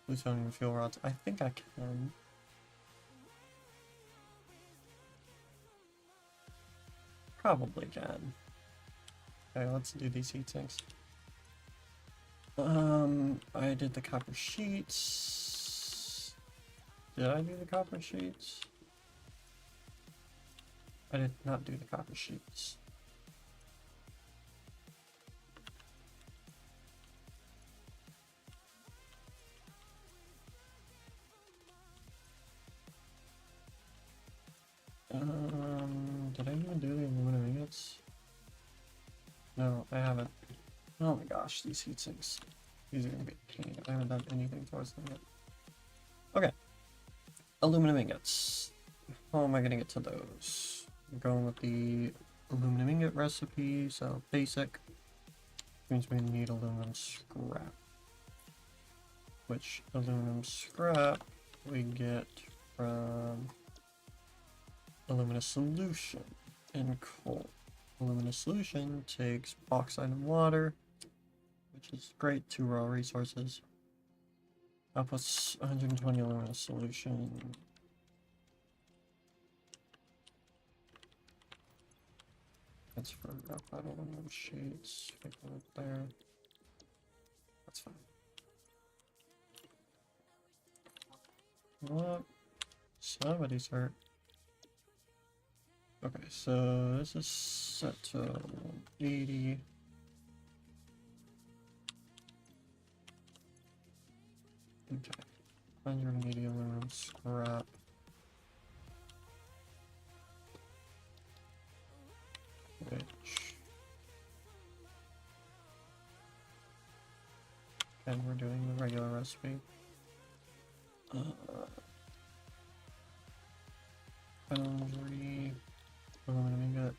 plutonium fuel rods. I think I can. Probably can. Okay, let's do these heat sinks. I did the copper sheets. Did I do the copper sheets? I did not do the copper sheets. Did I even do the aluminum ingots? No, I haven't. Oh my gosh, these heat sinks. These are gonna be a pain. I haven't done anything towards them yet. Okay. Aluminum ingots. How am I gonna get to those? I'm going with the aluminum ingot recipe, so basic. Means we need aluminum scrap. Which aluminum scrap we get from alumina solution and coal. Alumina solution takes bauxite and water, which is great, 2 raw resources. Outputs 120 alumina solution. That's for graphite aluminum sheets. Pick that up there. That's fine. What? Somebody's hurt. Okay, so this is set to 80. Okay, 180 aluminum scrap. Which, and we're doing the regular recipe. Foundry, aluminum ingot.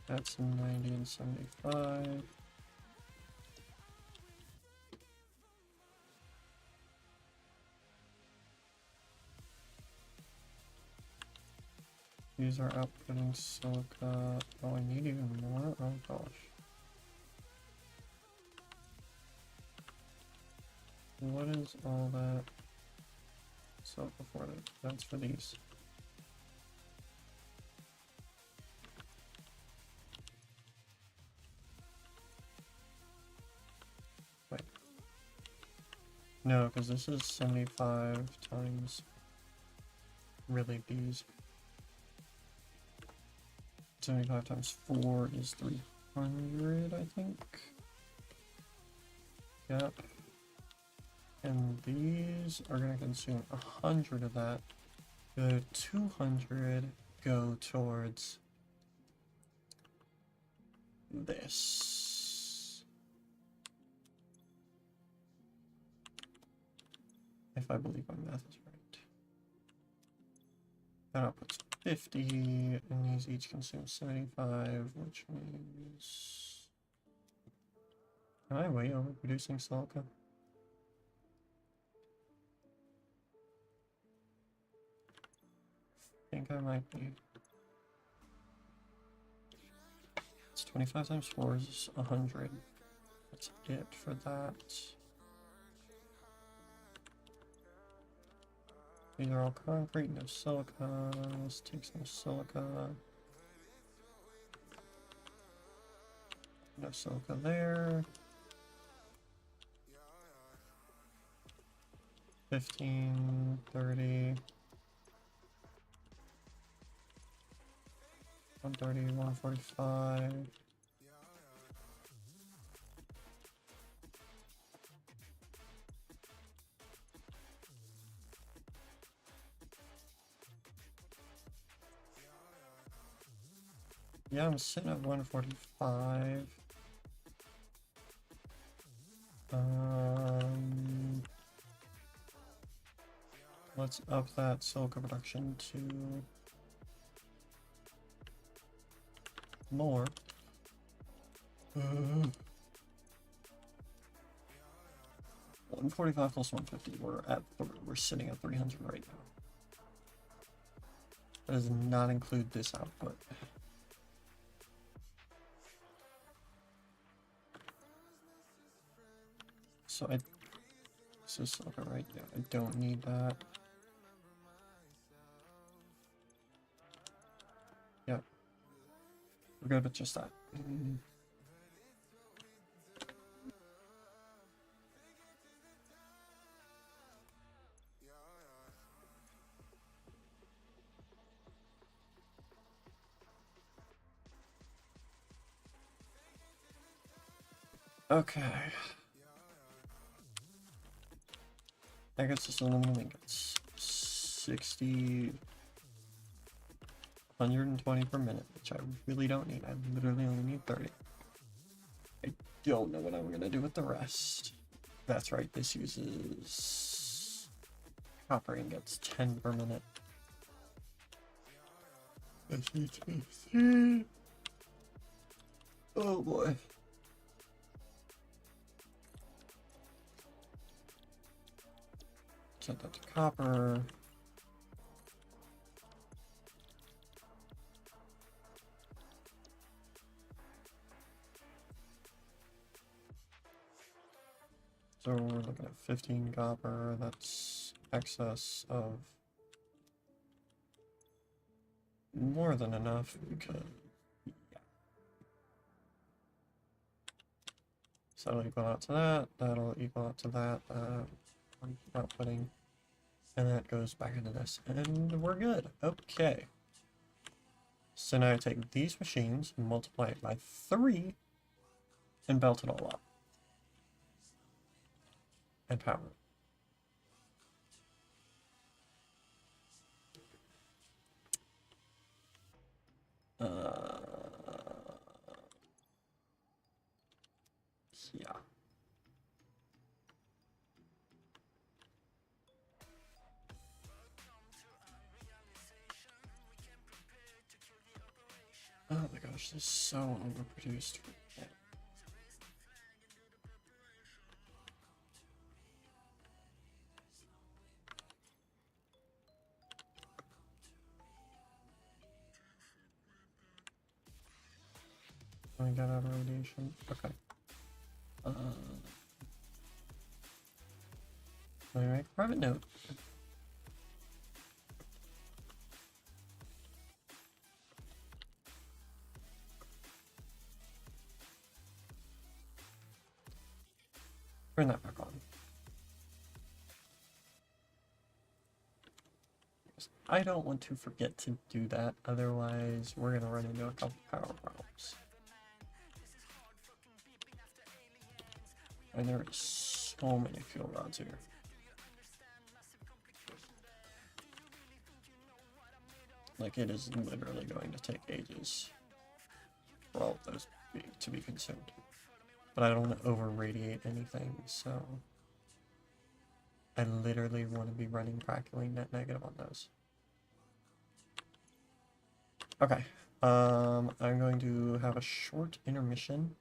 That's 90 and 75. These are outputting silica. Oh, I need even more? Oh gosh. What is all that silica for? That's for these. Wait. No, because this is 75 times really these. 75 times 4 is 300, I think. Yep. And these are going to consume 100 of that. The 200 go towards this. If I believe my math is right. That outputs 50, and these each consume 75, which means... Am I way overproducing silica? I think I might be. It's 25 times 4 is 100. That's it for that. These are all concrete, no silica. Let's take some silica. No silica there. 15, 30. 130, 145. Yeah, I'm sitting at 145. Let's up that silica production to more. 145 plus 150. We're sitting at 300 right now. That does not include this output. So this is silica, right? Yeah, I don't need that. Yeah, we're good with just that. Okay. I guess this aluminum ingots 60, 120 per minute, which I really don't need. I literally only need 30. I don't know what I'm gonna do with the rest. That's right, this uses copper ingots 10 per minute. Oh boy. Set that to copper. So we're looking at 15 copper. That's excess of more than enough because yeah. So that'll equal out to that. That'll equal out to that. Outputting. And that goes back into this. And we're good. Okay. So now I take these machines and multiply it by 3 and belt it all up. And power it. Yeah. Oh my gosh, this is so overproduced. Yeah. I got out of radiation. Okay. Alright, private note. Turn that back on. I don't want to forget to do that, otherwise we're gonna run into a couple power problems. And there are so many fuel rods here. Like, it is literally going to take ages for all of those to be consumed. But I don't want to over-radiate anything, so I literally want to be running practically net negative on those. Okay, I'm going to have a short intermission.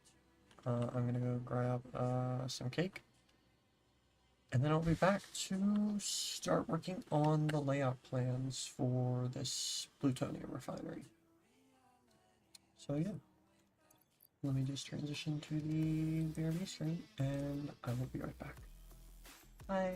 I'm gonna go grab some cake. And then I'll be back to start working on the layout plans for this plutonium refinery. So yeah, let me just transition to the BRB screen and I will be right back. Bye.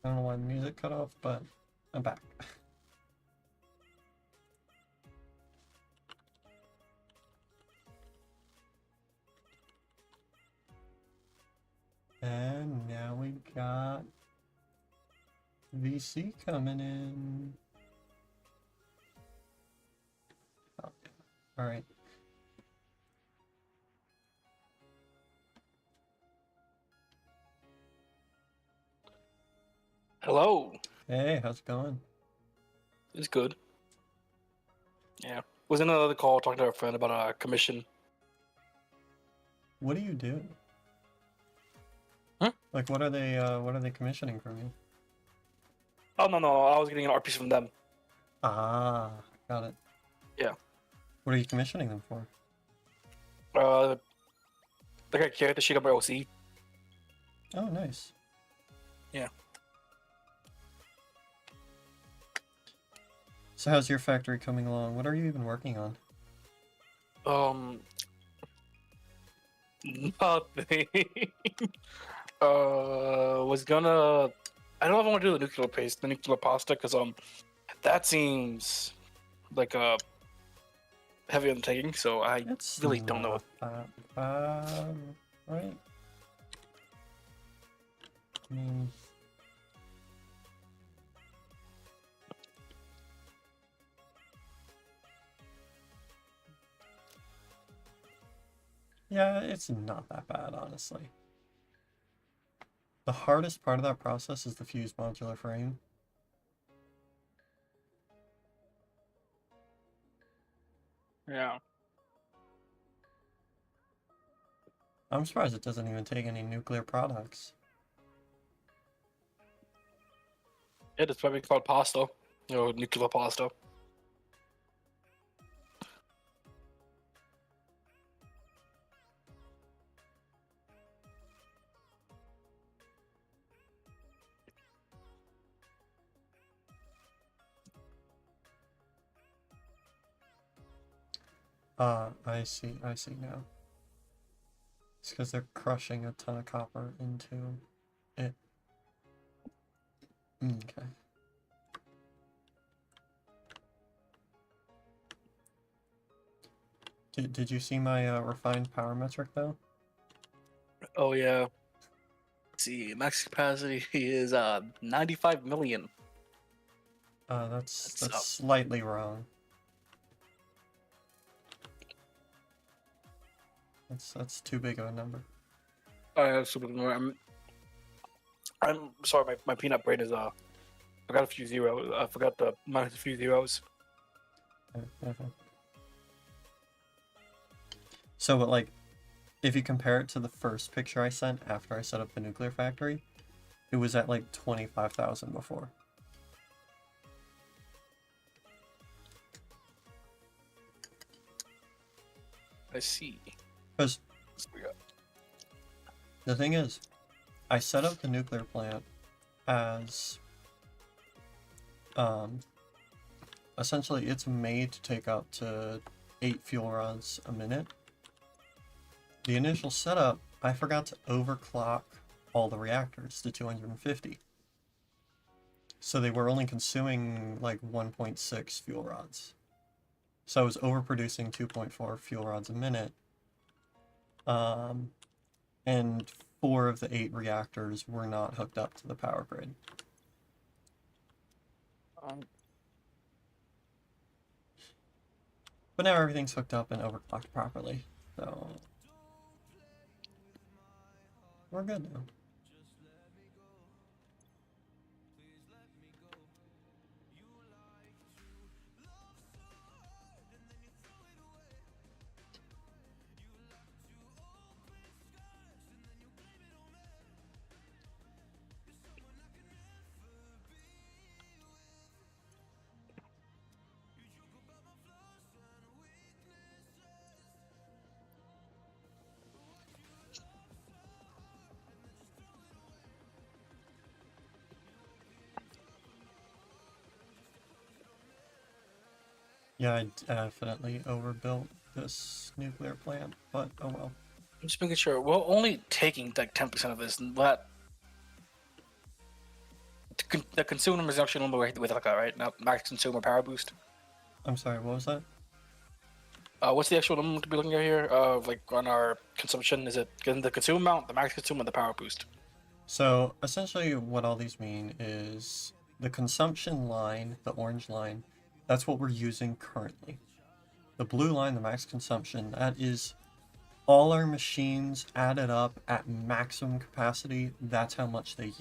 I don't know why the music cut off, but I'm back. And now we got VC coming in. Oh, all right. Hello. Hey, how's it going? It's good. Yeah. Was in another call talking to a friend about a commission. What do you do? Huh? Like, what are they commissioning from you? Oh no, I was getting an art piece from them. Ah, got it. Yeah. What are you commissioning them for? Like a character sheet of my OC. Oh, nice. Yeah. So how's your factory coming along? What are you even working on? Nothing. Was gonna. I don't know if I want to do the nuclear pasta, because that seems like a heavy undertaking. So I really don't know. That bad, right? I mean, yeah, it's not that bad, honestly. The hardest part of that process is the fused modular frame. Yeah. I'm surprised it doesn't even take any nuclear products. It's probably called pasta. Nuclear pasta. I see now. It's because they're crushing a ton of copper into it. Okay. Did you see my refined power metric though? Oh yeah. Let's see, max capacity is 95 million. That's slightly wrong. That's too big of a number. I'm sorry, my peanut brain is I forgot a few zeros. I forgot the minus a few zeros. So, but like, if you compare it to the first picture I sent after I set up the nuclear factory, it was at like 25,000 before. I see. Because the thing is, I set up the nuclear plant as essentially it's made to take up to 8 fuel rods a minute. The initial setup, I forgot to overclock all the reactors to 250. So they were only consuming like 1.6 fuel rods. So I was overproducing 2.4 fuel rods a minute. And 4 of the 8 reactors were not hooked up to the power grid. But now everything's hooked up and overclocked properly, so we're good now. Yeah, I definitely overbuilt this nuclear plant, but oh well. I'm just making sure. We're only taking like 10% of this, and that. The consumer is actually number with like a right now max consumer power boost. I'm sorry, what was that? What's the actual number to be looking at here? Like on our consumption, is it the consume amount, the max consume, and the power boost? So essentially what all these mean is the consumption line, the orange line, that's what we're using currently. The blue line, the max consumption, that is all our machines added up at maximum capacity. That's how much they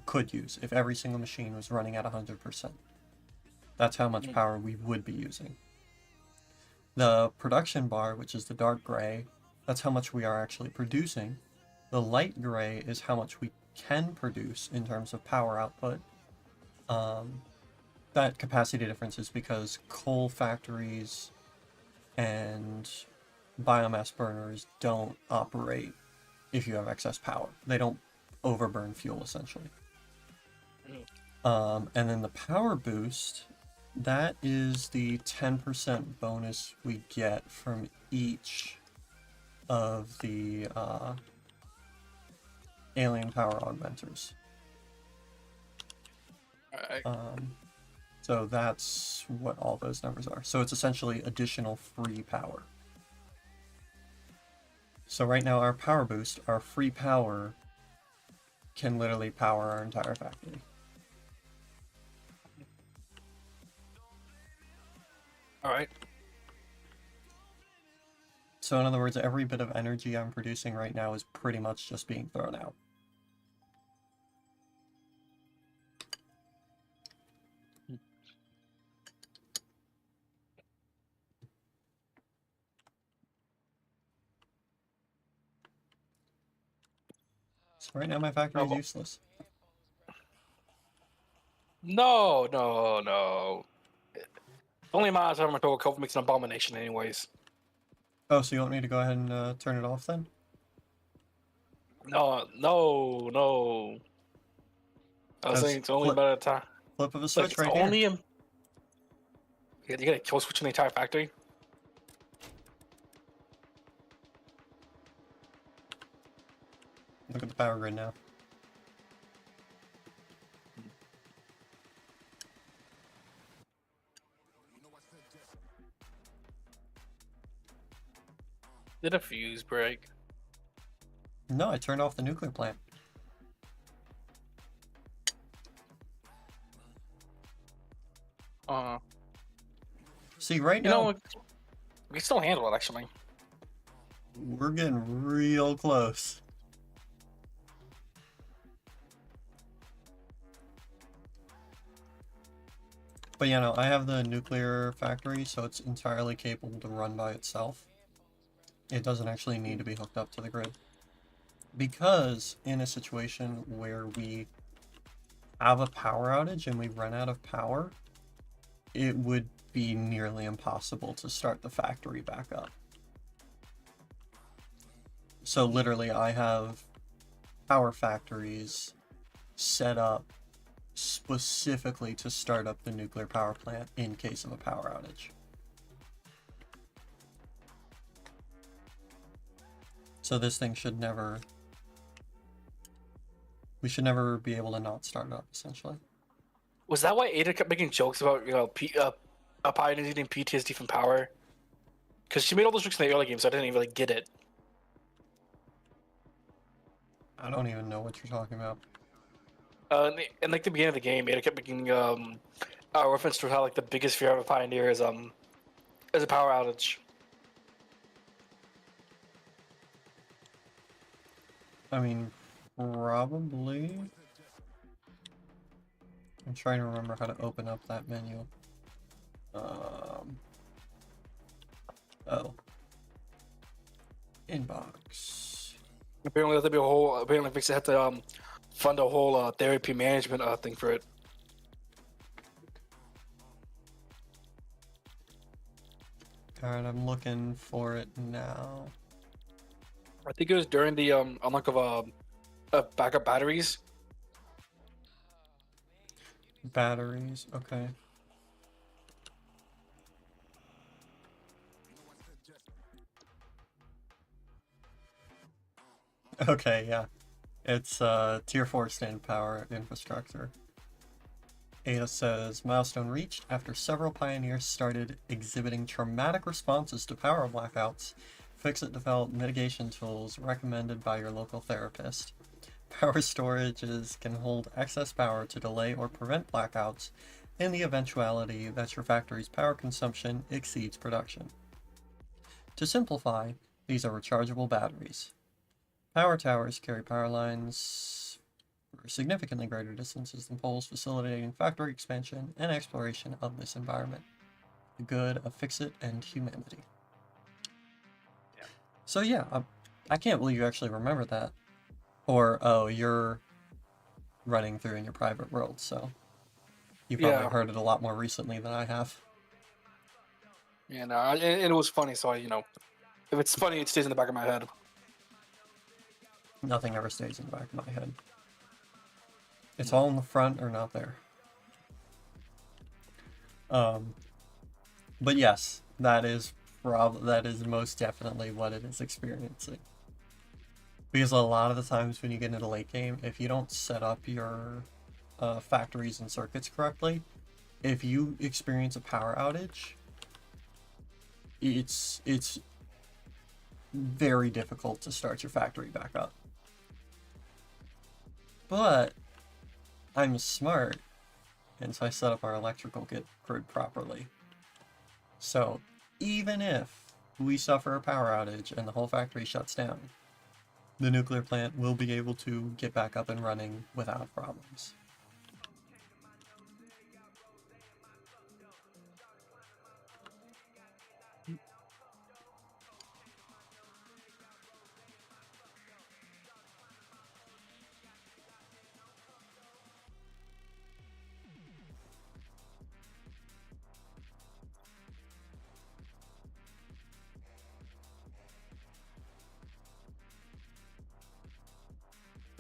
could use, if every single machine was running at 100%. That's how much power we would be using. The production bar, which is the dark gray, that's how much we are actually producing. The light gray is how much we can produce in terms of power output. That capacity difference is because coal factories and biomass burners don't operate if you have excess power. They don't overburn fuel, essentially. And then the power boost, that is the 10% bonus we get from each of the alien power augmenters. Alright. So that's what all those numbers are. So it's essentially additional free power. So right now our power boost, our free power, can literally power our entire factory. Alright. So in other words, every bit of energy I'm producing right now is pretty much just being thrown out. So right now my factory is useless. No. Only my total cover makes an abomination anyways. Oh, so you want me to go ahead and turn it off then? No. I was saying it's only about a time. Flip of a switch right here. here. You got a kill switch in the entire factory. Look at the power grid now. Did a fuse break? No, I turned off the nuclear plant. See, right now... we can still handle it, actually. We're getting real close. But you know, I have the nuclear factory, so it's entirely capable to run by itself. It doesn't actually need to be hooked up to the grid. Because in a situation where we have a power outage and we run out of power, it would be nearly impossible to start the factory back up. So literally, I have power factories set up specifically to start up the nuclear power plant in case of a power outage. So this thing should never... We should never be able to not start it up, essentially. Was that why Ada kept making jokes about, Pioneers needing PTSD from power? Because she made all those jokes in the early game, so I didn't even really get it. I don't even know what you're talking about. In like the beginning of the game, Ada kept making a reference to how like the biggest fear of a Pioneer is a power outage. I mean, probably. I'm trying to remember how to open up that menu. Oh. Inbox. Apparently, there'll be a whole. Apparently, Vixen had to fund a whole therapy management thing for it. Alright, I'm looking for it now. I think it was during the unlock of backup batteries. Batteries, okay. Okay, yeah. It's tier 4 standard power infrastructure. Ada says, milestone reached after several pioneers started exhibiting traumatic responses to power blackouts. Fix-It developed mitigation tools recommended by your local therapist. Power storages can hold excess power to delay or prevent blackouts in the eventuality that your factory's power consumption exceeds production. To simplify, these are rechargeable batteries. Power towers carry power lines for significantly greater distances than poles, facilitating factory expansion and exploration of this environment. The good of Fix-It and humanity. Yeah. So yeah, I can't believe you actually remember that. Or, oh, you're running through in your private world, so you probably heard it a lot more recently than I have. Yeah, no, and it was funny, so if it's funny, it stays in the back of my head. Nothing ever stays in the back of my head. It's all in the front or not there. But yes, that is most definitely what it is experiencing. Because a lot of the times when you get into late game, if you don't set up your factories and circuits correctly, if you experience a power outage, it's very difficult to start your factory back up. But I'm smart, and so I set up our electrical grid properly. So even if we suffer a power outage and the whole factory shuts down, the nuclear plant will be able to get back up and running without problems.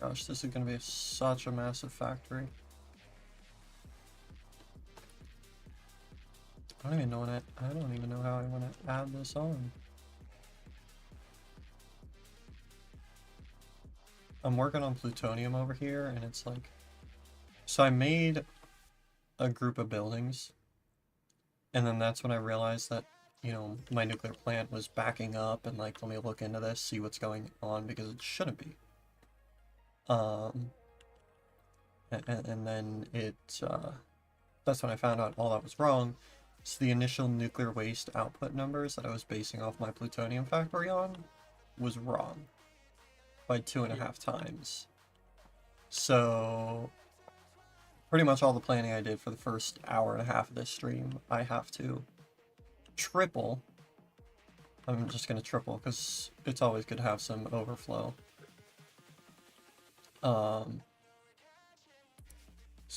Gosh, this is going to be such a massive factory. I don't even know how I want to add this on. I'm working on plutonium over here, and it's like, so I made a group of buildings, and then that's when I realized that, you know, my nuclear plant was backing up, and like, let me look into this, see what's going on, because it shouldn't be. And then that's when I found out all that was wrong. So the initial nuclear waste output numbers that I was basing off my plutonium factory on was wrong by 2.5 times. So pretty much all the planning I did for the first hour and a half of this stream, I have to triple. I'm just going to triple because it's always good to have some overflow. So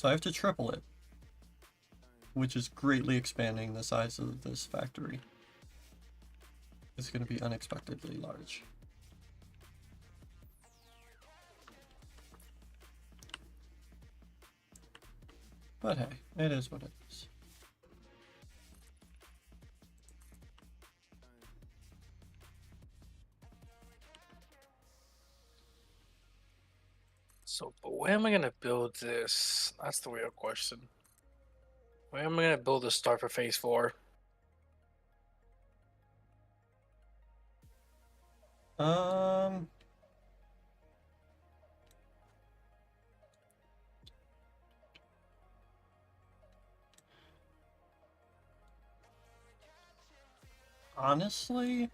I have to triple it, which is greatly expanding the size of this factory. It's going to be unexpectedly large. But hey, it is what it is. So, but where am I gonna build this? That's the real question. Where am I gonna build a start for phase 4? Honestly,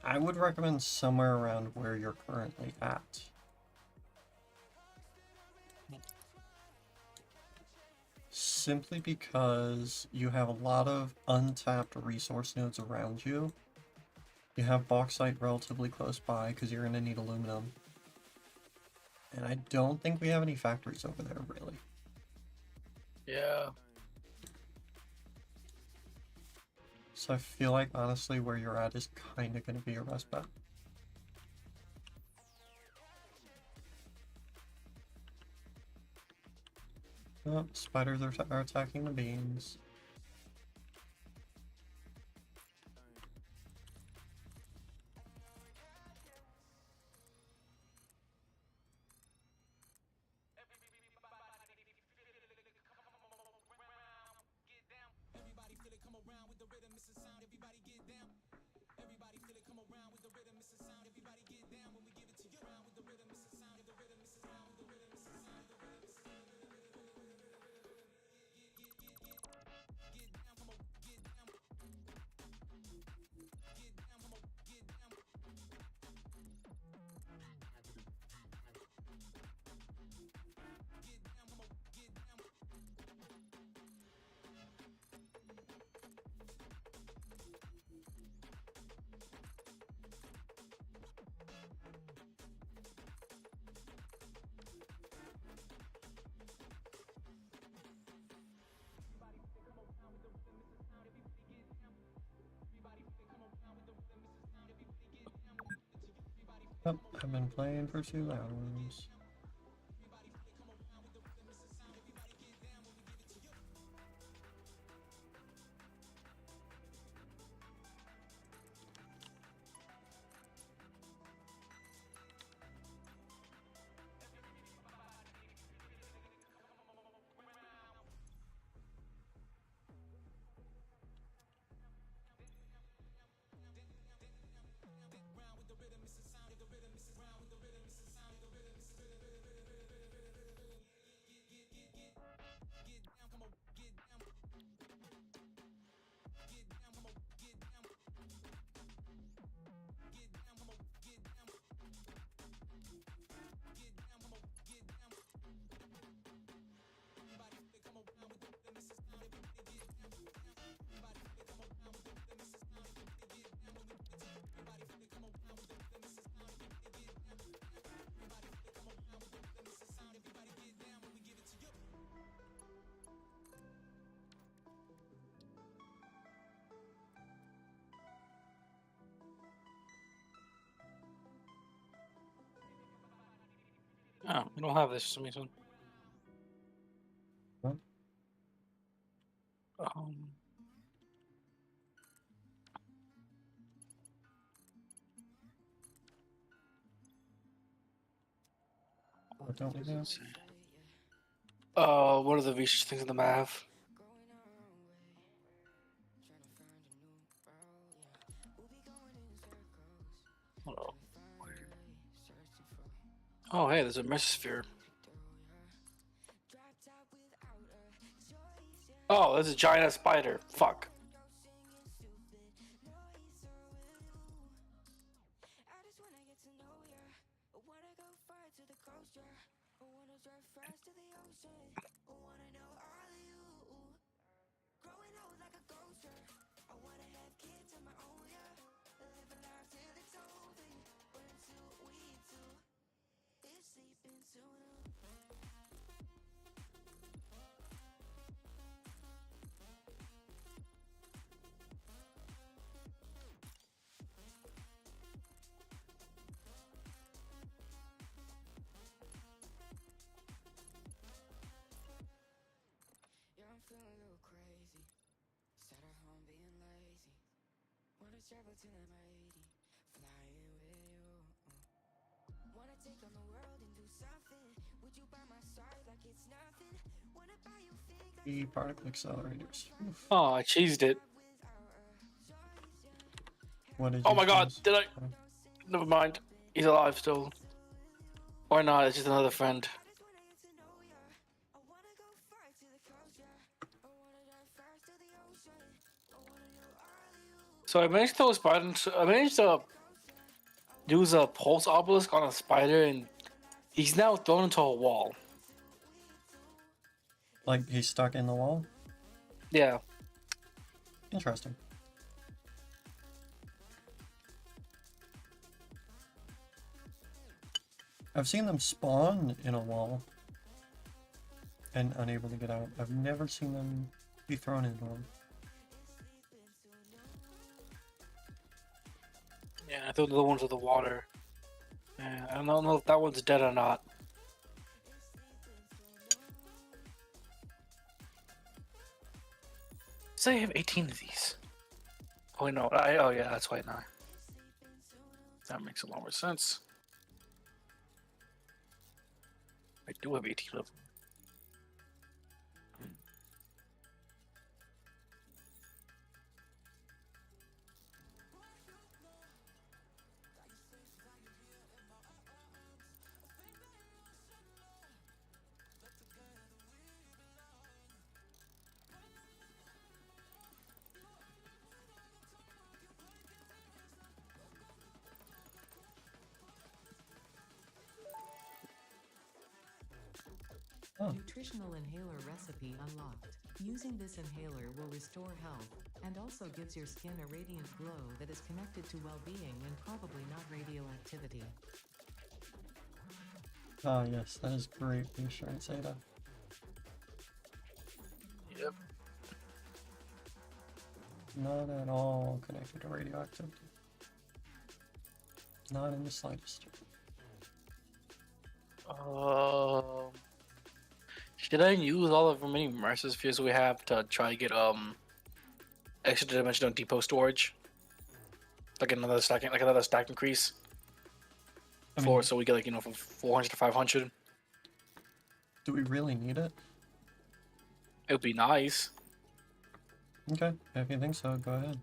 I would recommend somewhere around where you're currently at. Simply because you have a lot of untapped resource nodes around you. You have bauxite relatively close by because you're going to need aluminum. And I don't think we have any factories over there, really. Yeah. So I feel like, honestly, where you're at is kind of going to be your best bet. Oh, spiders are attacking the beams. Oh, I've been playing for 2 hours. Oh, we don't have this for some reason. Huh? What don't we have? What are the research things in the map have? Oh, hey, there's a mesosphere. Oh, there's a giant spider. Fuck. The particle accelerators. Oof. Oh, I cheesed it. What did Oh you my god, choose? did I? Never mind. He's alive still. Or not, it's just another friend. So I managed to throw a spider I managed to use a pulse obelisk on a spider, and he's now thrown into a wall. Like he's stuck in the wall? Yeah. Interesting. I've seen them spawn in a wall and unable to get out. I've never seen them be thrown into one. Yeah, I threw the other one to the water. Yeah, I don't know if that one's dead or not. So I have 18 of these. Oh no, oh yeah, that's why now. That makes a lot more sense. I do have 18 of them. Oh. Nutritional inhaler recipe unlocked. Using this inhaler will restore health, and also gives your skin a radiant glow that is connected to well-being and probably not radioactivity. Ah, yes, that is great insurance, Ada. Yep. Not at all connected to radioactivity. Not in the slightest. Should I use all of the many Mercer spheres we have to try to get extra dimensional depot storage? Like another stack increase? I mean, So we get like, from 400 to 500. do we really need it? It would be nice. Okay, if you think so, go ahead.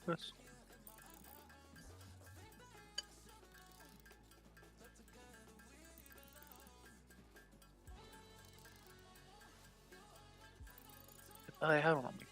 Yes. I have one on me.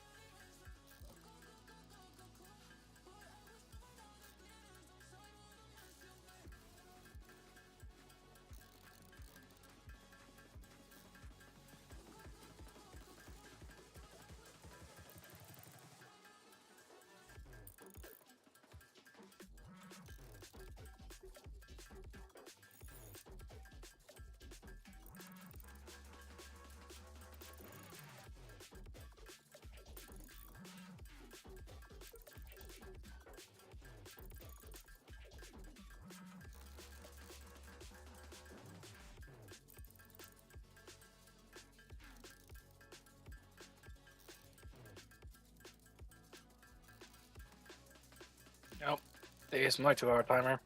Nope. There's my 2-hour timer.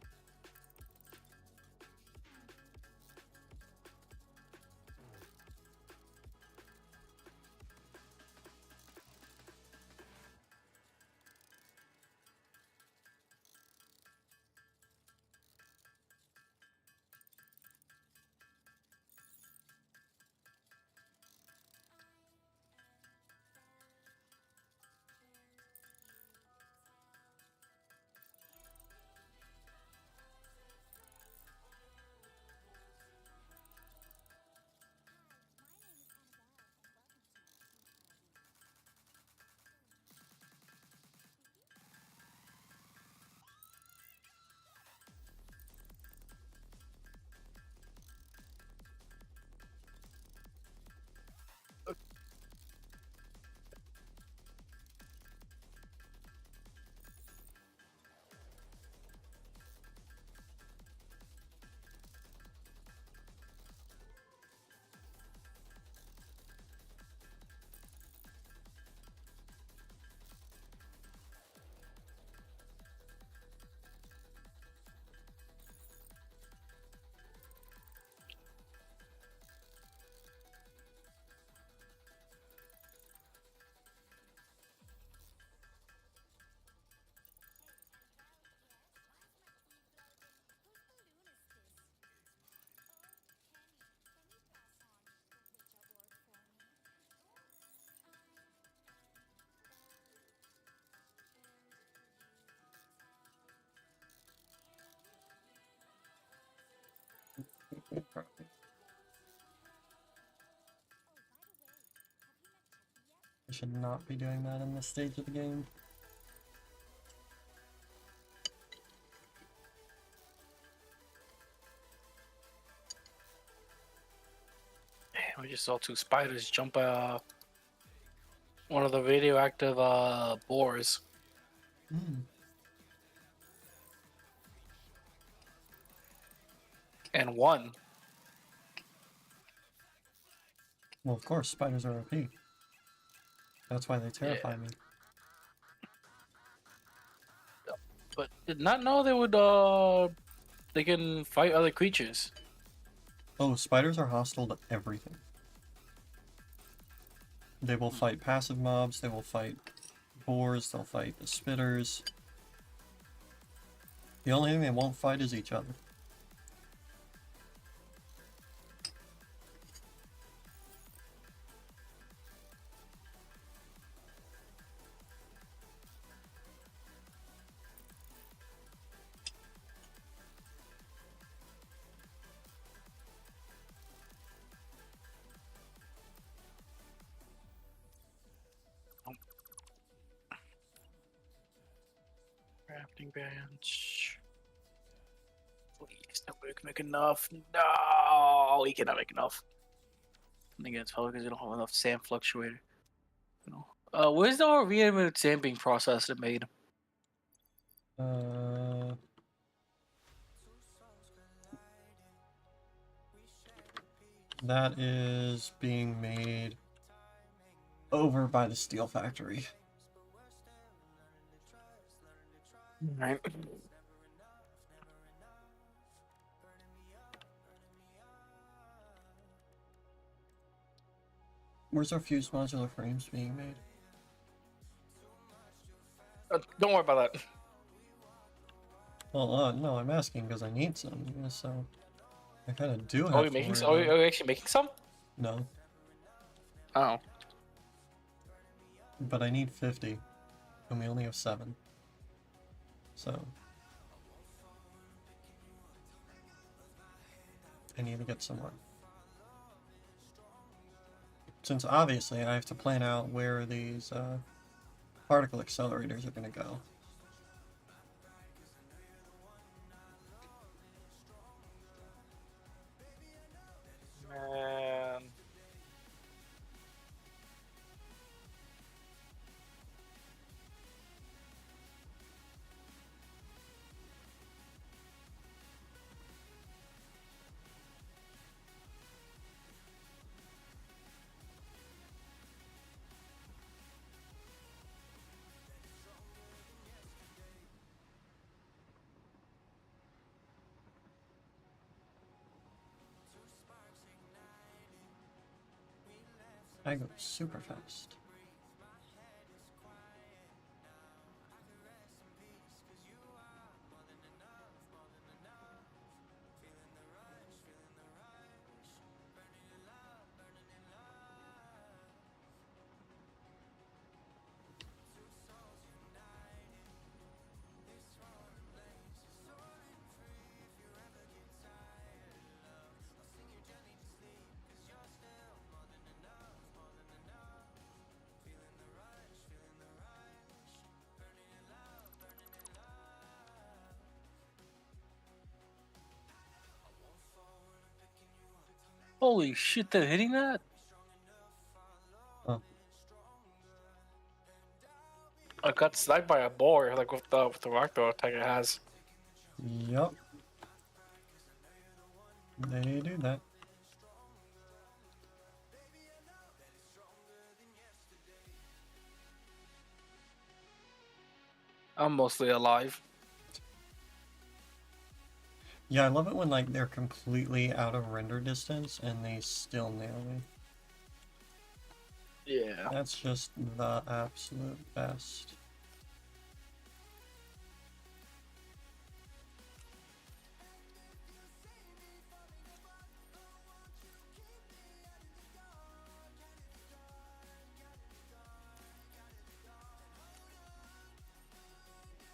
I should not be doing that in this stage of the game. Damn, we just saw 2 spiders jump one of the radioactive boars. And one. Well, of course, spiders are OP. That's why they terrify me. But did not know they can fight other creatures. Oh, spiders are hostile to everything. They will fight passive mobs, they will fight boars, they'll fight the spitters. The only thing they won't fight is each other. Marketing bench. Please, nobody can make enough. No, we cannot make enough. I think it's probably because we don't have enough sand fluctuator. Where's the reanimated sand being processed and made? That is being made over by the steel factory. Right. Where's our fused modular frames being made? Don't worry about that. Well, no, I'm asking because I need some, so I kind of do have Are we to making? worry Are we actually making some? No, Oh. but I need 50, and we only have 7. So I need to get some more. Since obviously I have to plan out where these particle accelerators are going to go. Man. I go super fast. Holy shit! They're hitting that. Oh, I got sniped by a boar, like with the rock throw attack it has. yep. They do that. I'm mostly alive. Yeah, I love it when like they're completely out of render distance and they still nail me. Yeah. That's just the absolute best.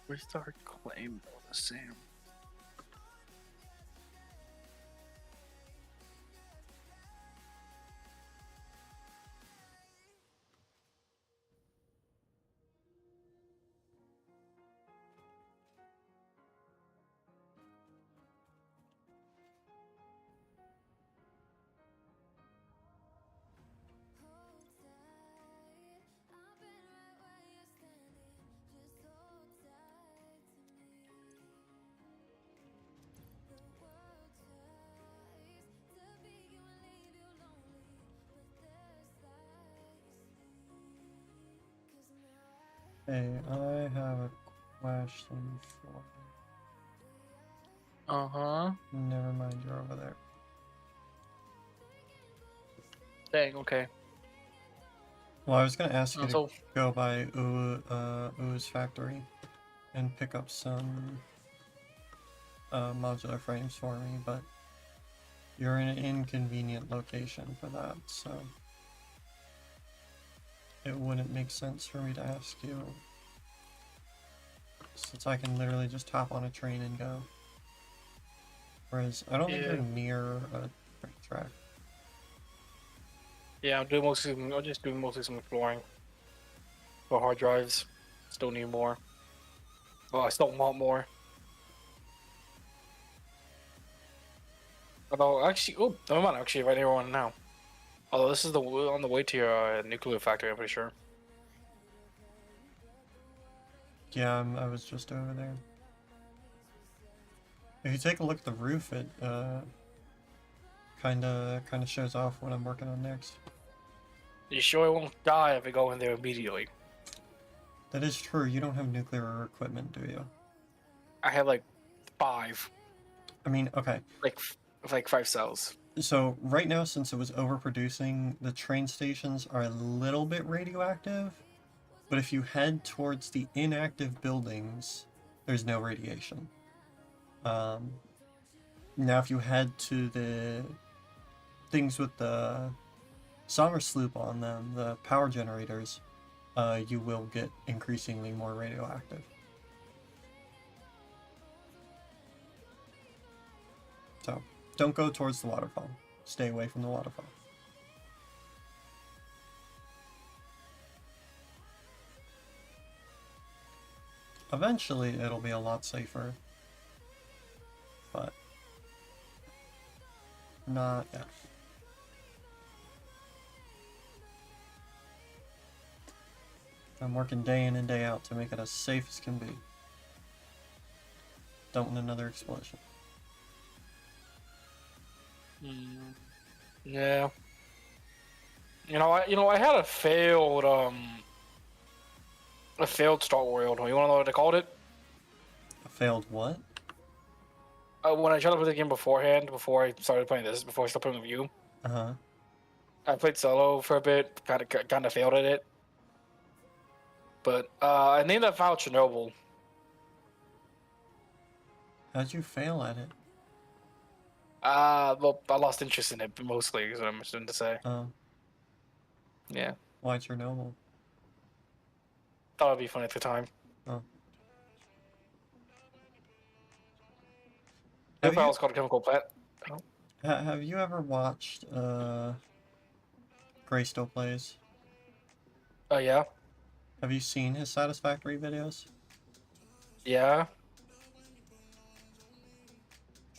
Restart claim the same. Hey, I have a question for Uh-huh. you. Never mind, you're over there. Dang, okay. Well, I was gonna ask you to So, go by Oo's factory and pick up some modular frames for me, but you're in an inconvenient location for that, so it wouldn't make sense for me to ask you, since I can literally just hop on a train and go. Whereas I don't think yeah. you're near a train track. Yeah, I'm just doing mostly some exploring. For hard drives. Still need more. Oh, I still want more. Although, actually, oh, never mind. Actually, right here one now. Although this is on the way to your nuclear factory, I'm pretty sure. Yeah, I was just over there. If you take a look at the roof, it kinda shows off what I'm working on next. You sure I won't die if I go in there immediately? That is true. You don't have nuclear equipment, do you? I have like 5, I mean, okay. like 5 cells. So right now, since it was overproducing, the train stations are a little bit radioactive. But if you head towards the inactive buildings, there's no radiation. Now, if you head to the things with the summer sloop on them, the power generators, you will get increasingly more radioactive. So, don't go towards the waterfall. Stay away from the waterfall. Eventually, it'll be a lot safer. But not yet. I'm working day in and day out to make it as safe as can be. Don't want another explosion. Yeah. I had a failed Star World. You wanna know what they called it? A failed what? When I tried to play the game beforehand, before I started playing this, before I started playing with you, Uh-huh. I played solo for a bit, kind of failed at it. But I named that file Chernobyl. How'd you fail at it? Well, I lost interest in it mostly, is what I'm trying to say. Yeah, Why Chernobyl? thought it'd be fun at the time. Oh. The Have file you, is called a chemical plant. have you ever watched, Gray Still Plays? Oh yeah, Have you seen his Satisfactory videos? yeah.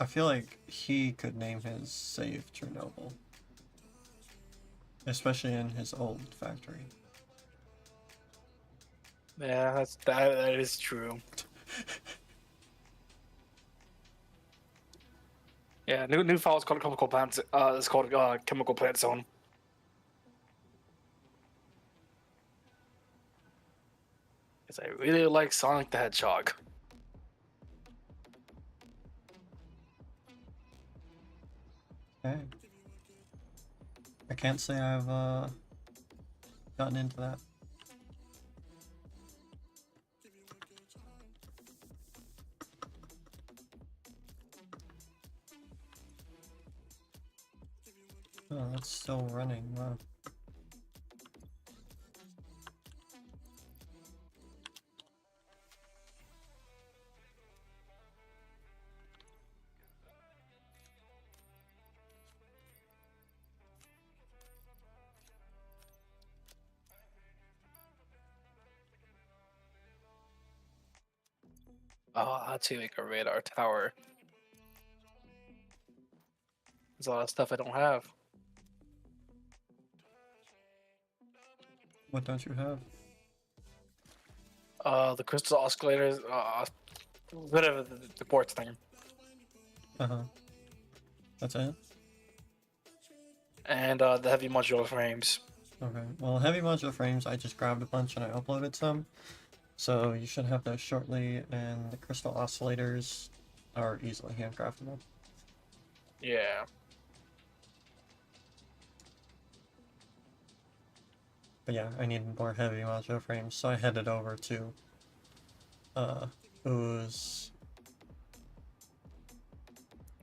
I feel like he could name his save Chernobyl. Especially in his old factory. Yeah, that is true. Yeah, new file is called chemical plant. It's called chemical plant zone. Because I really like Sonic the Hedgehog. Okay. I can't say I've gotten into that. Oh, that's still running. Wow. Oh, I'd say like a radar tower. There's a lot of stuff I don't have. What don't you have? The crystal oscillators, whatever the quartz thing, Uh-huh. That's it? and the heavy modular frames. Okay. Well, heavy modular frames, I just grabbed a bunch and I uploaded some. So you should have those shortly, and the crystal oscillators are easily handcraftable. Yeah. But yeah, I needed more heavy modular frames, so I headed over to Oo's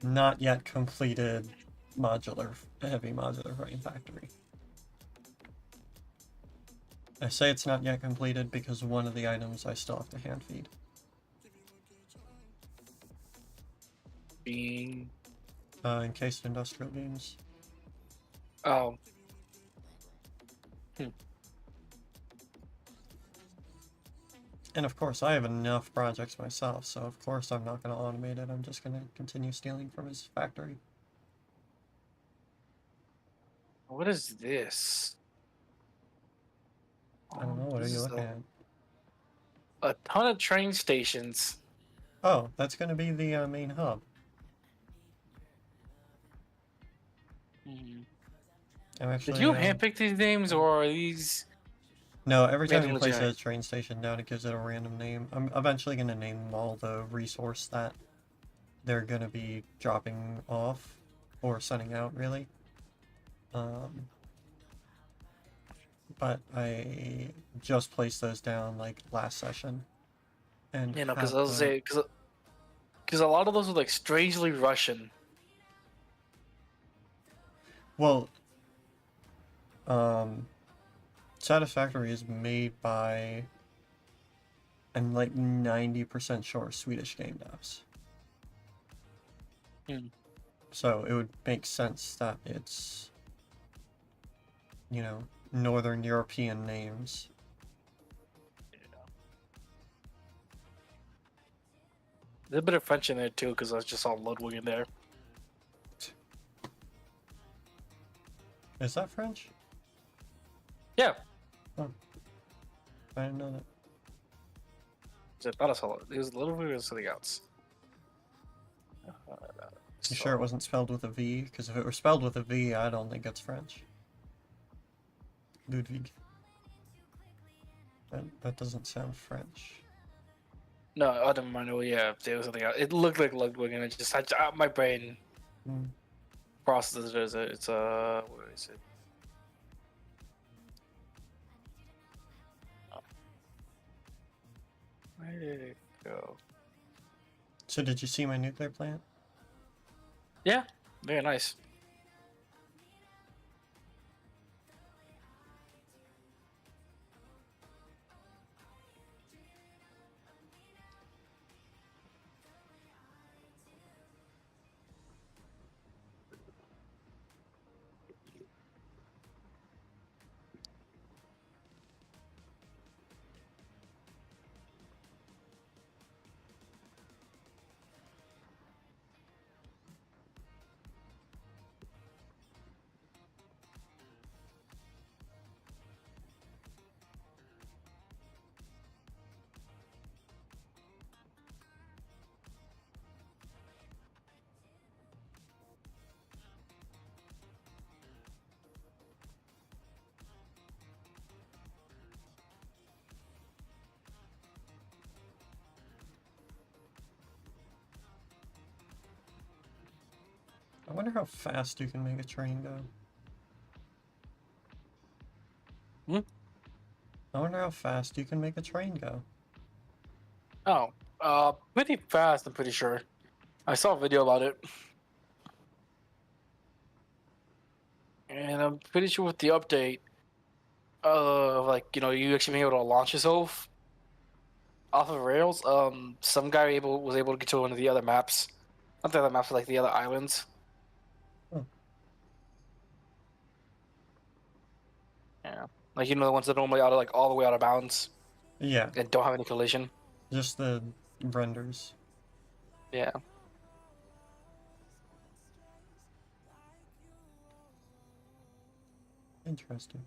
not yet completed heavy modular frame factory. I say it's not yet completed because one of the items I still have to hand feed. Being. Encased industrial beams. Oh. And of course, I have enough projects myself, so of course I'm not going to automate it. I'm just going to continue stealing from his factory. What is this? I don't know, what are This you is looking at? a ton of train stations. Oh, that's going to be the main hub. Hmm. I'm Did actually, you handpick these names, or are these no, every time you randomly place a generated? train station down, it gives it a random name. I'm eventually going to name them all the resource that they're going to be dropping off, or sending out, really. But I just placed those down, like, last session. And You know, because have, I was saying, because a lot of those are like strangely Russian. well, um, Satisfactory is made by, I'm like 90% sure, Swedish game devs. Hmm. So it would make sense that it's, you know, Northern European names. There's a bit of French in there too, because I was just saw Ludwig in there. Is that French? Yeah, Oh, I didn't know that. I thought I saw it. It was Ludwig or something else. You sure it wasn't spelled with a V? Because if it were spelled with a V, I don't think it's French. Ludwig. That doesn't sound French. No, I don't mind. Oh yeah, there was something else. It looked like Ludwig, and it just my brain Hmm. processes it as it's where is it? Oh. Where did it go? So did you see my nuclear plant? Yeah, very nice. I wonder how fast you can make a train go. Hmm? I wonder how fast you can make a train go. Oh, pretty fast. I'm pretty sure. I saw a video about it, and I'm pretty sure with the update, like you actually being able to launch yourself off of rails. Some guy was able to get to one of the other maps, not the other maps, but like the other islands. Oh. Yeah, like the ones that are normally out of like all the way out of bounds Yeah, and don't have any collision. just the renders. Yeah. Interesting.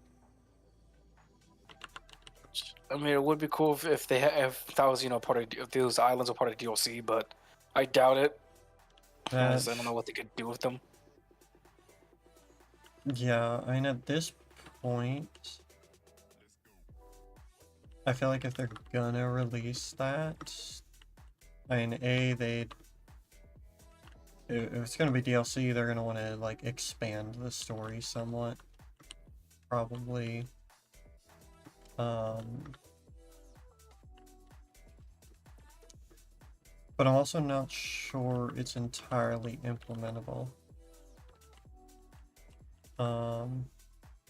I mean, it would be cool if if that was part of if those islands were part of DLC, but I doubt it. That, As I don't know what they could do with them. yeah, I mean, at this point, I feel like if they're gonna release that, I mean, if it's gonna be DLC, they're gonna want to, like, expand the story somewhat. Probably. But I'm also not sure it's entirely implementable.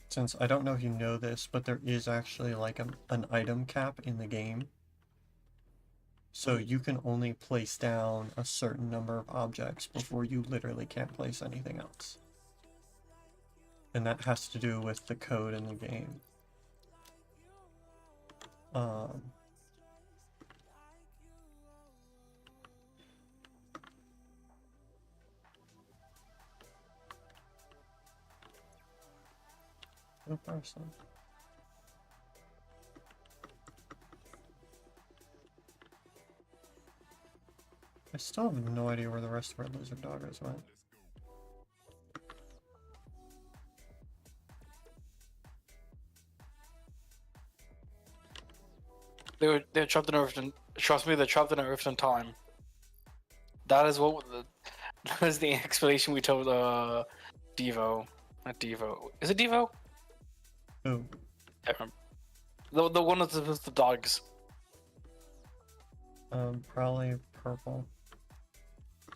Since I don't know if you know this, but there is actually like an item cap in the game. So you can only place down a certain number of objects before you literally can't place anything else. And that has to do with the code in the game. No person. I still have no idea where the rest of our lizard doggos went. They're trapped in a rift. Trust me, they're trapped in a rift in time. That is what. That is the explanation we told Devo. Not Devo. Is it Devo? Ooh. I can't remember. The one with the dogs. Probably purple.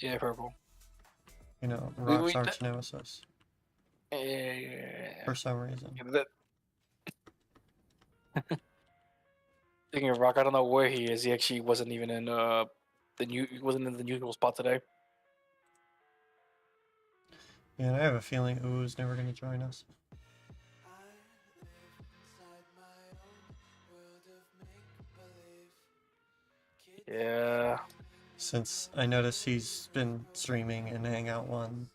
Yeah, purple. You know, We- Rock's we- arch nemesis. Yeah. For some reason. Speaking of Rock, I don't know where he is. He actually wasn't even in he wasn't in the usual spot today. Yeah, I have a feeling Oo's never gonna join us. Yeah. Since I noticed he's been streaming and Hangout one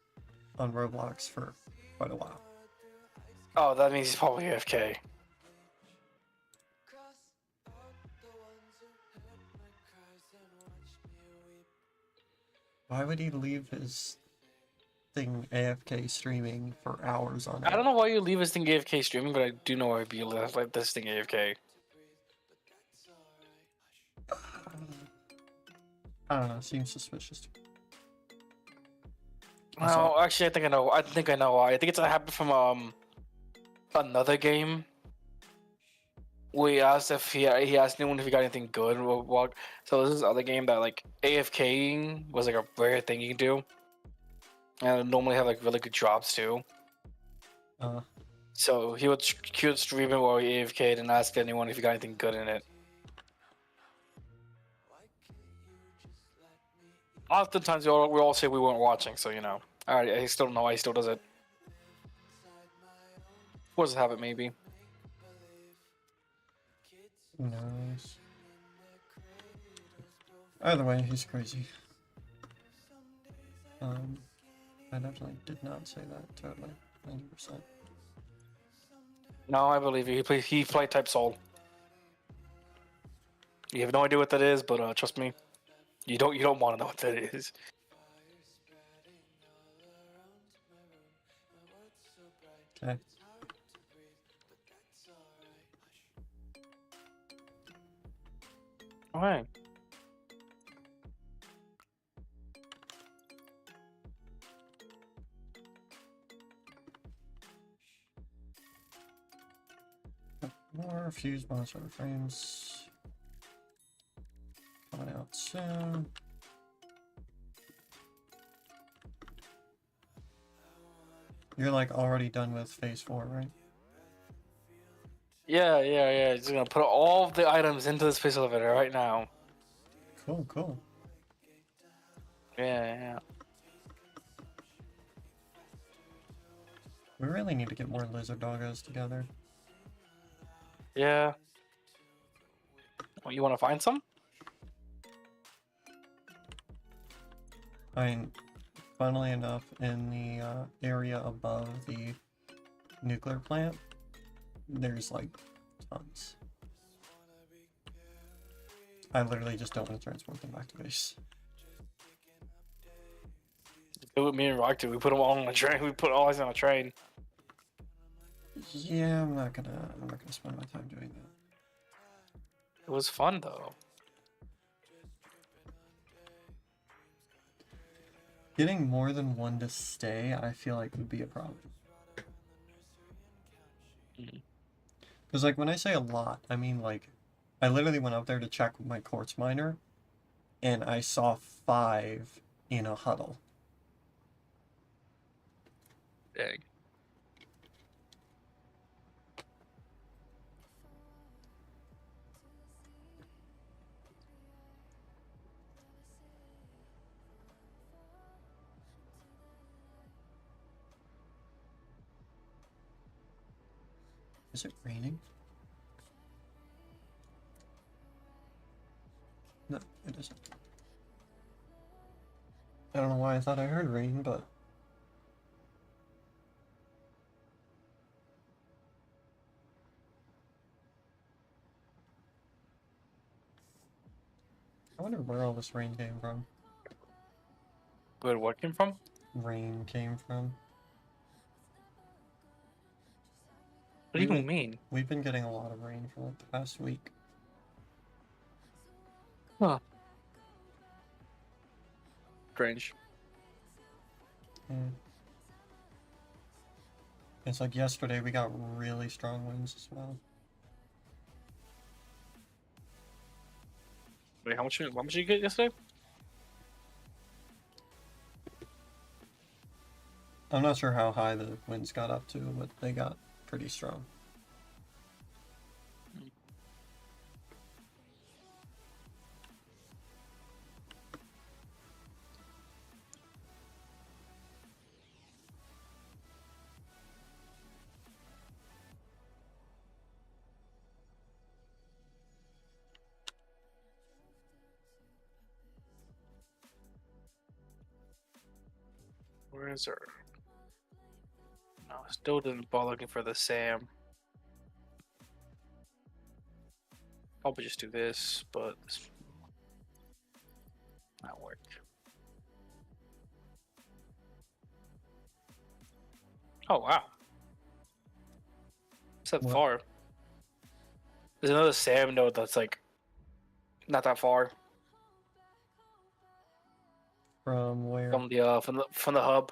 on Roblox for quite a while. Oh, that means he's probably AFK. Why would he leave his thing AFK streaming for hours on I don't end? know why you leave this thing AFK streaming, but I do know why you'd be left like this thing AFK. I don't know, seems suspicious to me. No, actually, I think I know. I think I know why. I think it's happened from another game. We asked if he asked anyone if he got anything good. So this is other game that like AFKing was like a rare thing you can do, and it normally have like really good drops too. So he would stream it while he AFK'd and ask anyone if he got anything good in it. Oftentimes we all say we weren't watching, so you know. I still don't know why he still does it. Was a habit maybe. Who knows? Either way, he's crazy. I definitely did not say that totally, 90%. No, I believe you. He played type soul. You have no idea what that is, but trust me, you don't want to know what that is. Okay. Alright. More fuse monster frames coming out soon. You're like already done with phase 4, right? Yeah. Just gonna put all the items into the space elevator right now. Cool, cool. Yeah. We really need to get more lizard doggos together. Yeah. Well, you want to find some? I mean, funnily enough, in the area above the nuclear plant, there's like tons. I literally just don't want to transport them back to base. Do what me and Rock do. We put them all on a train. We put all these on a train. Yeah, I'm not gonna spend my time doing that. It was fun though. Getting more than one to stay, I feel like would be a problem. Because like when I say a lot, I mean like I literally went up there to check my quartz miner and I saw 5 in a huddle. Dang. Is it raining? No, it isn't. I don't know why I thought I heard rain, but wonder where all this rain came from. Where what came from? Rain came from. What do you even mean? We've been getting a lot of rain for like the past week. Huh. Strange. Yeah. It's like yesterday we got really strong winds as well. Wait, how much did you get yesterday? I'm not sure how high the winds got up to, but they got pretty strong. Where is her? No, still didn't bother looking for the Sam. Probably just do this, but this not work. Oh wow. It's that What? far. There's another Sam node that's like not that far From where? from the hub.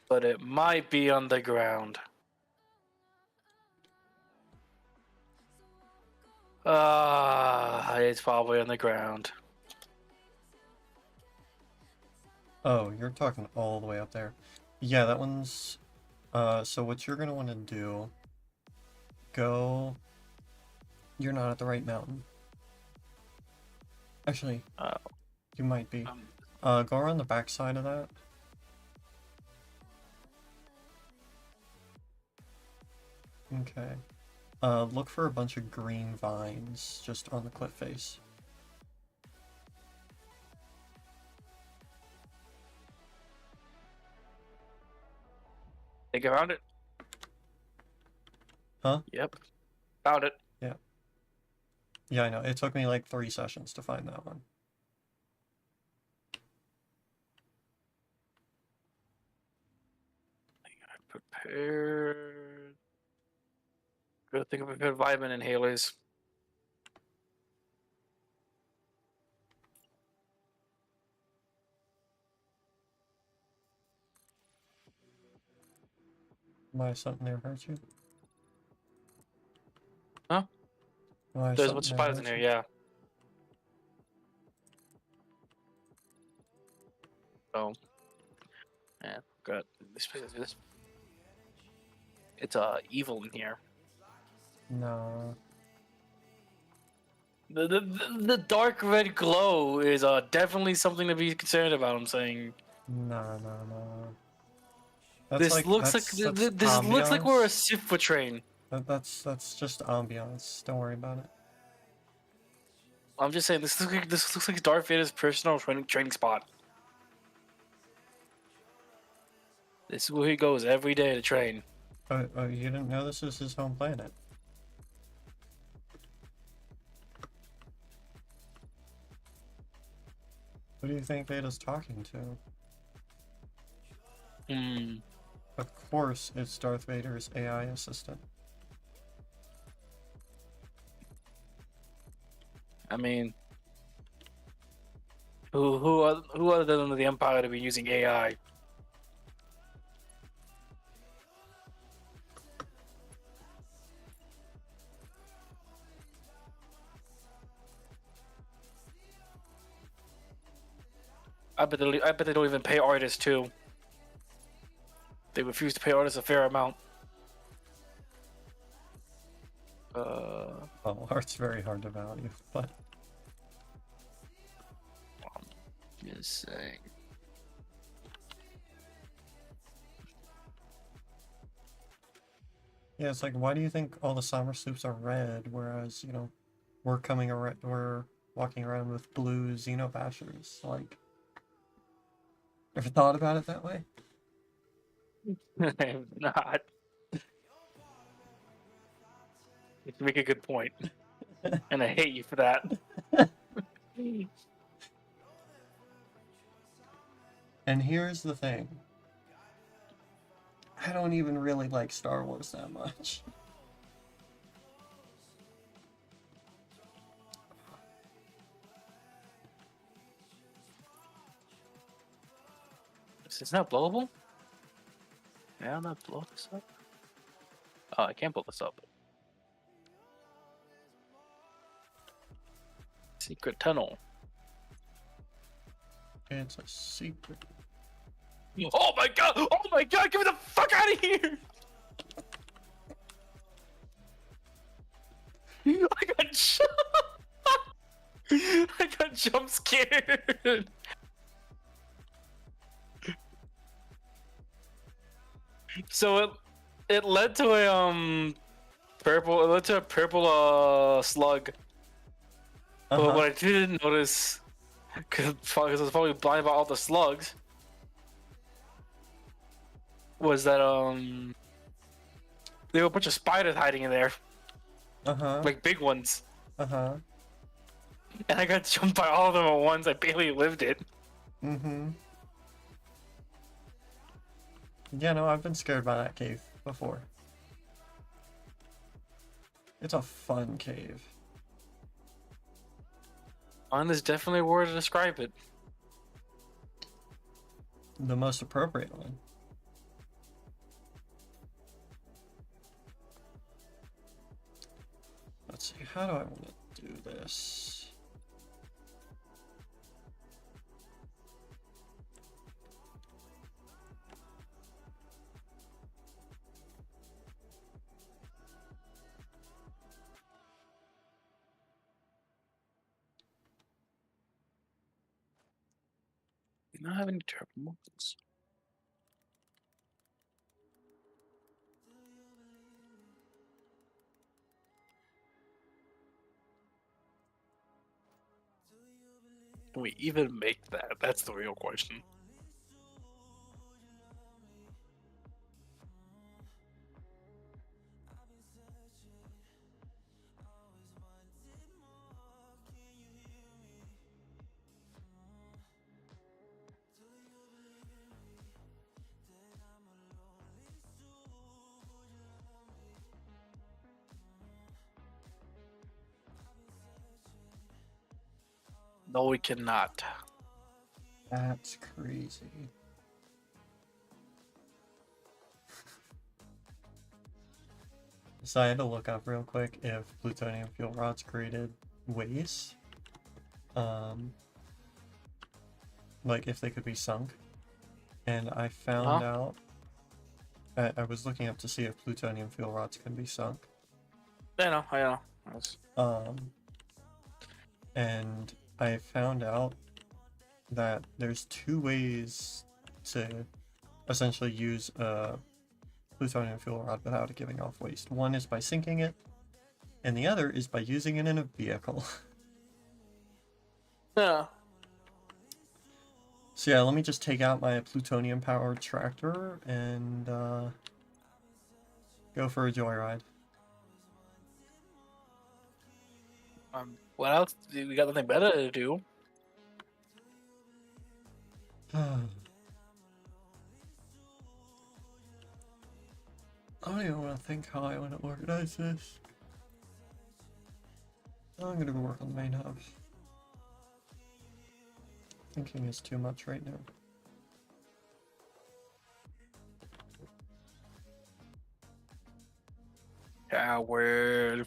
But it might be on the ground. It's probably on the ground. Oh, you're talking all the way up there. Yeah, that one's... so what you're gonna want to do... Go... You're not at the right mountain. Actually, you might be. Go around the back side of that. Okay. Look for a bunch of green vines just on the cliff face. Think I found it? Huh? Yep. Found it. Yeah. Yeah, I know. It took me like 3 sessions to find that one. Prepared. Good thing I prepared vitamin inhalers. Why something there hurt you? Huh? Why There's something what's there spiders in hurt here, you? yeah. So, yeah, got this. It's evil in here. No. The dark red glow is definitely something to be concerned about. I'm saying No. this looks that's this looks like we're a ambiance. Sifa train. That's just ambiance. Don't worry about it. I'm just saying this looks like Darth Vader's personal training spot. This is where he goes every day to train. Oh, you didn't know this is his home planet? Who do you think Vader's talking to? Hmm. Of course, it's Darth Vader's AI assistant. I mean, who other than the Empire to be using AI? I bet they don't even pay artists too. They refuse to pay artists a fair amount. Well, art's very hard to value, but Just saying. yeah, it's like, why do you think all the summer soups are red, whereas, you know, we're walking around with blue Xenobashers? Like, ever thought about it that way? I'm not. You make a good point. And I hate you for that. And here's the thing. I don't even really like Star Wars that much. Is this not blowable? Yeah, I'm not blow this up. Oh, I can't blow this up. Secret tunnel. It's a secret. Oh my god! Oh my god! Get me the fuck out of here! I got I got jump scared. So it led to a purple. It led to a purple slug. But what I didn't notice, because I was probably blind about all the slugs, was that there were a bunch of spiders hiding in there, like big ones. And I got jumped by all of them at once. I barely lived it. Yeah, no, I've been scared by that cave before. It's a fun cave. Fun is definitely a word to describe it. The most appropriate one. Let's see, how do I want to do this? Do you not have any turbo moves? Can we even make that? That's the real question. No, we cannot. That's crazy. So I had to look up real quick if plutonium fuel rods created waste. Like if they could be sunk. And I found out, I was looking up to see if plutonium fuel rods can be sunk. I know. And I found out that there's two ways to essentially use a plutonium fuel rod without it giving off waste. One is by sinking it, and the other is by using it in a vehicle. Yeah. So yeah, let me just take out my plutonium powered tractor and go for a joyride. What else? We got nothing better to do. I don't even want to think how I want to organize this. I'm gonna go work on the main hub. Thinking is too much right now. Coward.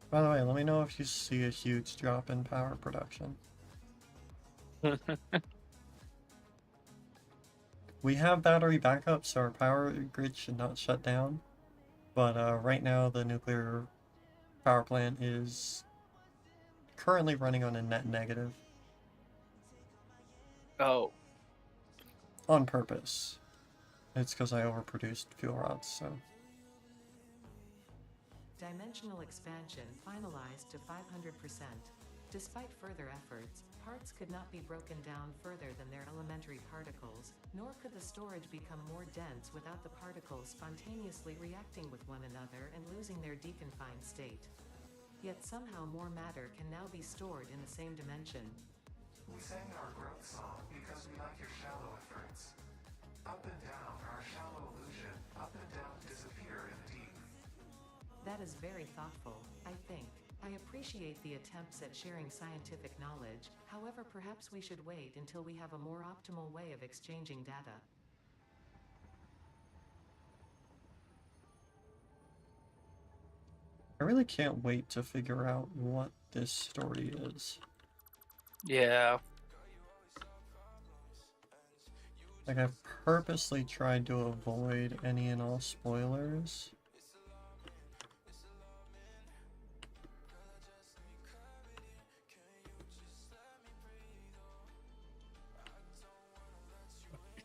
By the way, let me know if you see a huge drop in power production. We have battery backup, so our power grid should not shut down. But right now, the nuclear power plant is currently running on a net negative. Oh. On purpose. It's because I overproduced fuel rods, so. Dimensional expansion finalized to 500%. Despite further efforts, parts could not be broken down further than their elementary particles, nor could the storage become more dense without the particles spontaneously reacting with one another and losing their deconfined state. Yet somehow more matter can now be stored in the same dimension. We sang our growth song because we like your shallow efforts. Up and down, our shallow illusion. Up and down, disappear in the deep. That is very thoughtful, I think. I appreciate the attempts at sharing scientific knowledge, however perhaps we should wait until we have a more optimal way of exchanging data. I really can't wait to figure out what this story is. Yeah. Like, I've purposely tried to avoid any and all spoilers.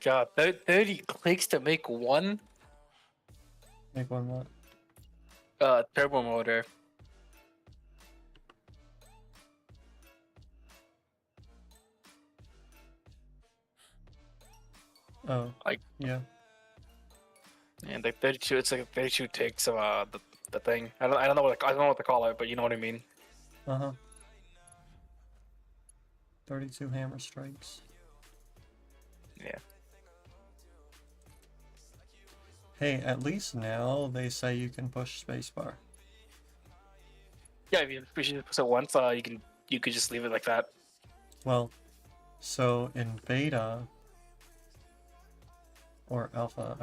God, 30 clicks to make one Make one what? turbo motor. Oh, Like- yeah. And like 32, it's like 32 ticks of the thing. I don't know what I don't know what to call it, but you know what I mean. Uh-huh. 32 hammer strikes. Yeah. Hey, at least now they say you can push spacebar. Yeah, if you push it once, you could just leave it like that. Well, so in beta or alpha,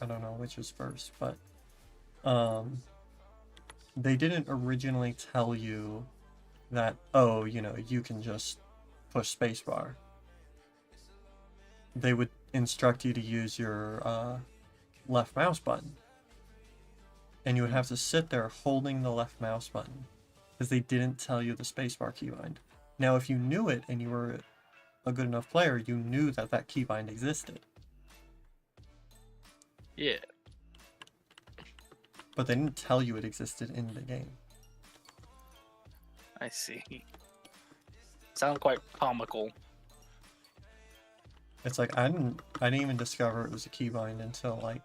I don't know which is first, but they didn't originally tell you that, oh, you know, you can just push spacebar. They would instruct you to use your left mouse button. And you would have to sit there holding the left mouse button because they didn't tell you the spacebar keybind. Now, if you knew it and you were a good enough player, you knew that that keybind existed. Yeah. But they didn't tell you it existed in the game. I see. Sound quite comical. It's like I didn't even discover it was a keybind until like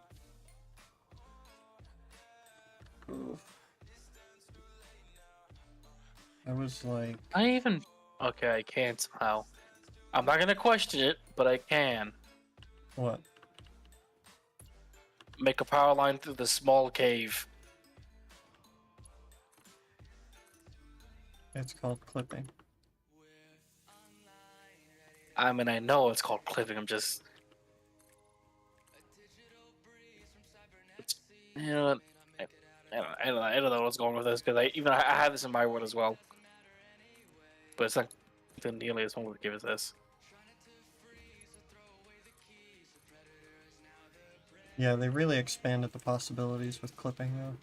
I was like, Okay, I can somehow. I'm not gonna question it, but I can what? make a power line through the small cave. It's called clipping. I mean, I know it's called clipping. I'm just, you know, what? I don't know what's going with this because I have this in my world as well, but it's not nearly as one would give it this. Yeah, they really expanded the possibilities with clipping though.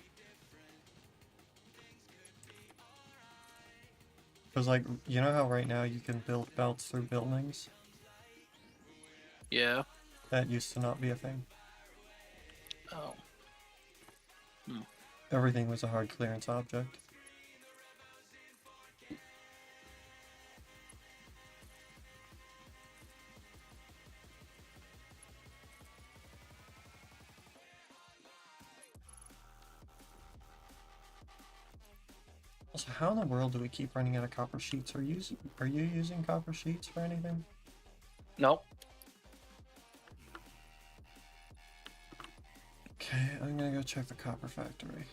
Because like, you know how right now you can build belts through buildings? Yeah. That used to not be a thing. Oh. Everything was a hard clearance object. Also, how in the world do we keep running out of copper sheets? Are you using copper sheets for anything? Nope. Okay, I'm gonna go check the copper factory.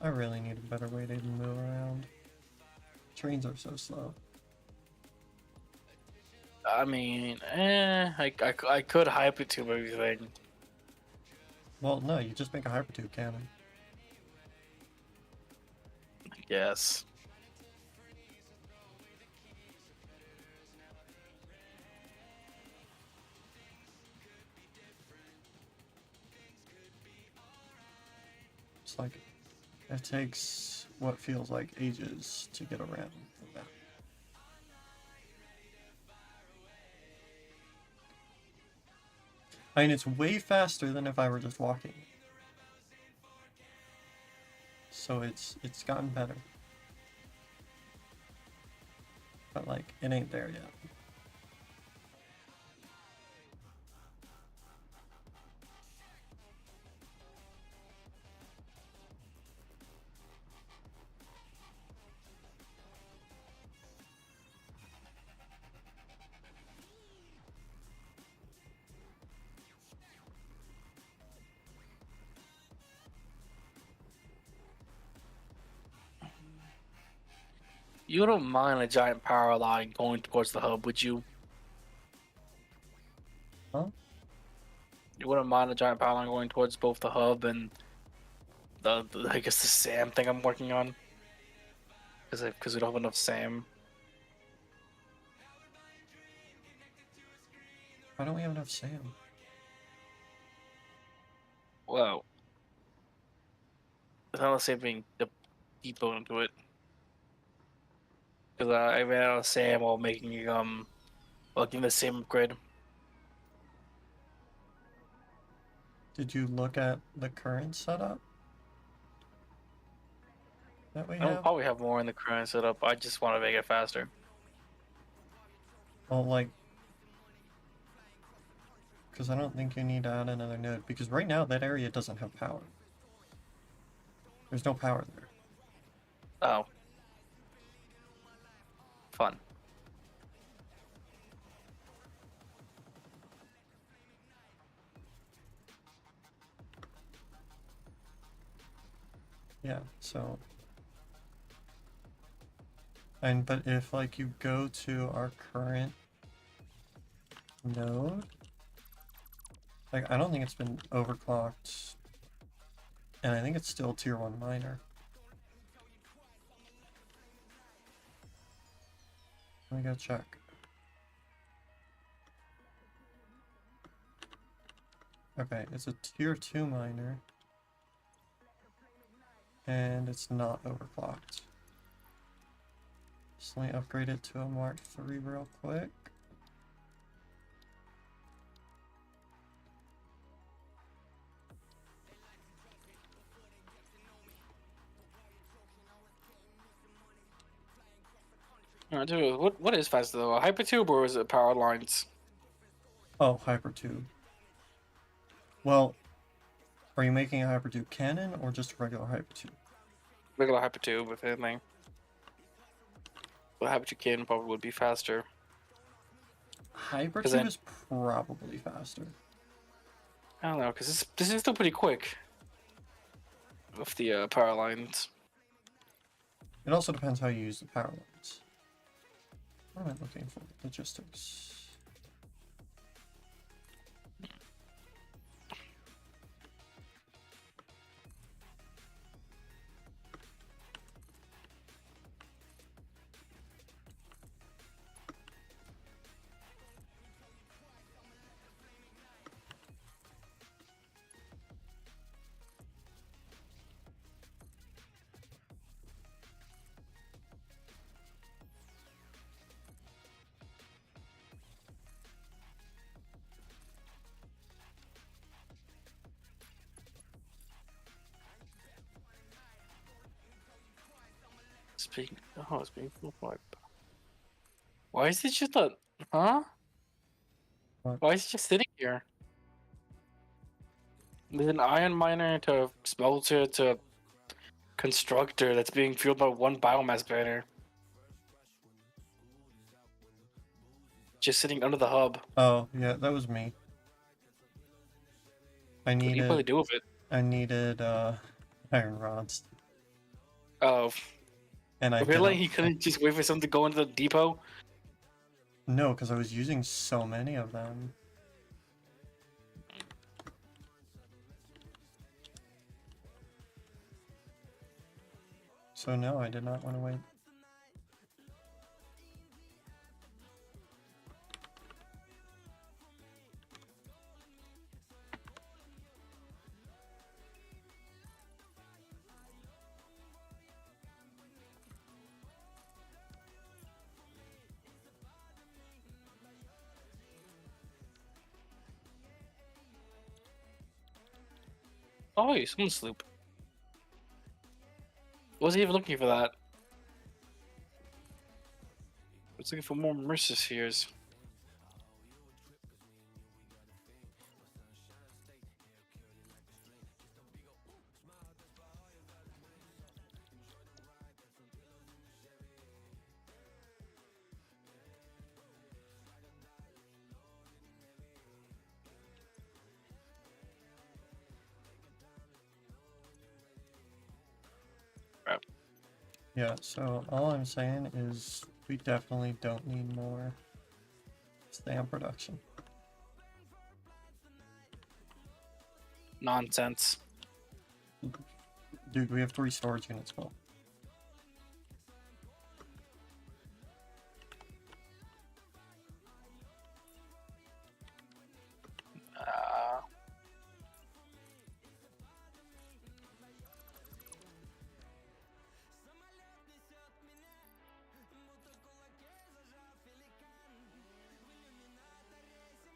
I really need a better way to move around. Trains are so slow. I mean, I could hypertube everything. Well, no, you just make a hypertube cannon. I guess. It's like, it takes what feels like ages to get around the map. I mean, it's way faster than if I were just walking. so it's gotten better. But like, it ain't there yet. You don't mind a giant power line going towards the hub, would you? Huh? You wouldn't mind a giant power line going towards both the hub and the I guess the SAM thing I'm working on. Because we don't have enough SAM. Why don't we have enough SAM? Well, it's not the same being depot into it. Because I ran out of SAM while making giving the same upgrade. Did you look at the current setup that we I don't have? probably have more in the current setup. I just want to make it faster. Well, like, because I don't think you need to add another node, because right now that area doesn't have power. There's no power there. Oh. Fun. Yeah, so... but if, like, you go to our current node, like, I don't think it's been overclocked, and I think it's still tier 1 miner. Let me go check. Okay, it's a tier 2 miner, and it's not overclocked. So let me upgrade it to a Mark III real quick. Dude, what is faster though? A hypertube or is it power lines? Oh, hypertube. Well, are you making a hypertube cannon or just a regular hypertube? Regular hypertube, if anything. But hypertube cannon probably would be faster. Hypertube then- is probably faster. I don't know, because this is still pretty quick. With the power lines. It also depends how you use the power lines. What am I looking for? Logistics. It's being full pipe. Why is it just a huh? What? Why is it just sitting here? There's an iron miner to smelter to constructor that's being fueled by one biomass banner. Just sitting under the hub. Oh, yeah, that was me. What do you probably do with it? I needed, iron rods. Oh, And I really? didn't- He couldn't just wait for something to go into the depot? No, because I was using so many of them. So no, I did not want to wait. Oh, someone's sloop. Wasn't even looking for that. I was looking for more Mercer spheres. Yeah, so all I'm saying is we definitely don't need more stamp production. Nonsense. Dude, we have 3 storage units full.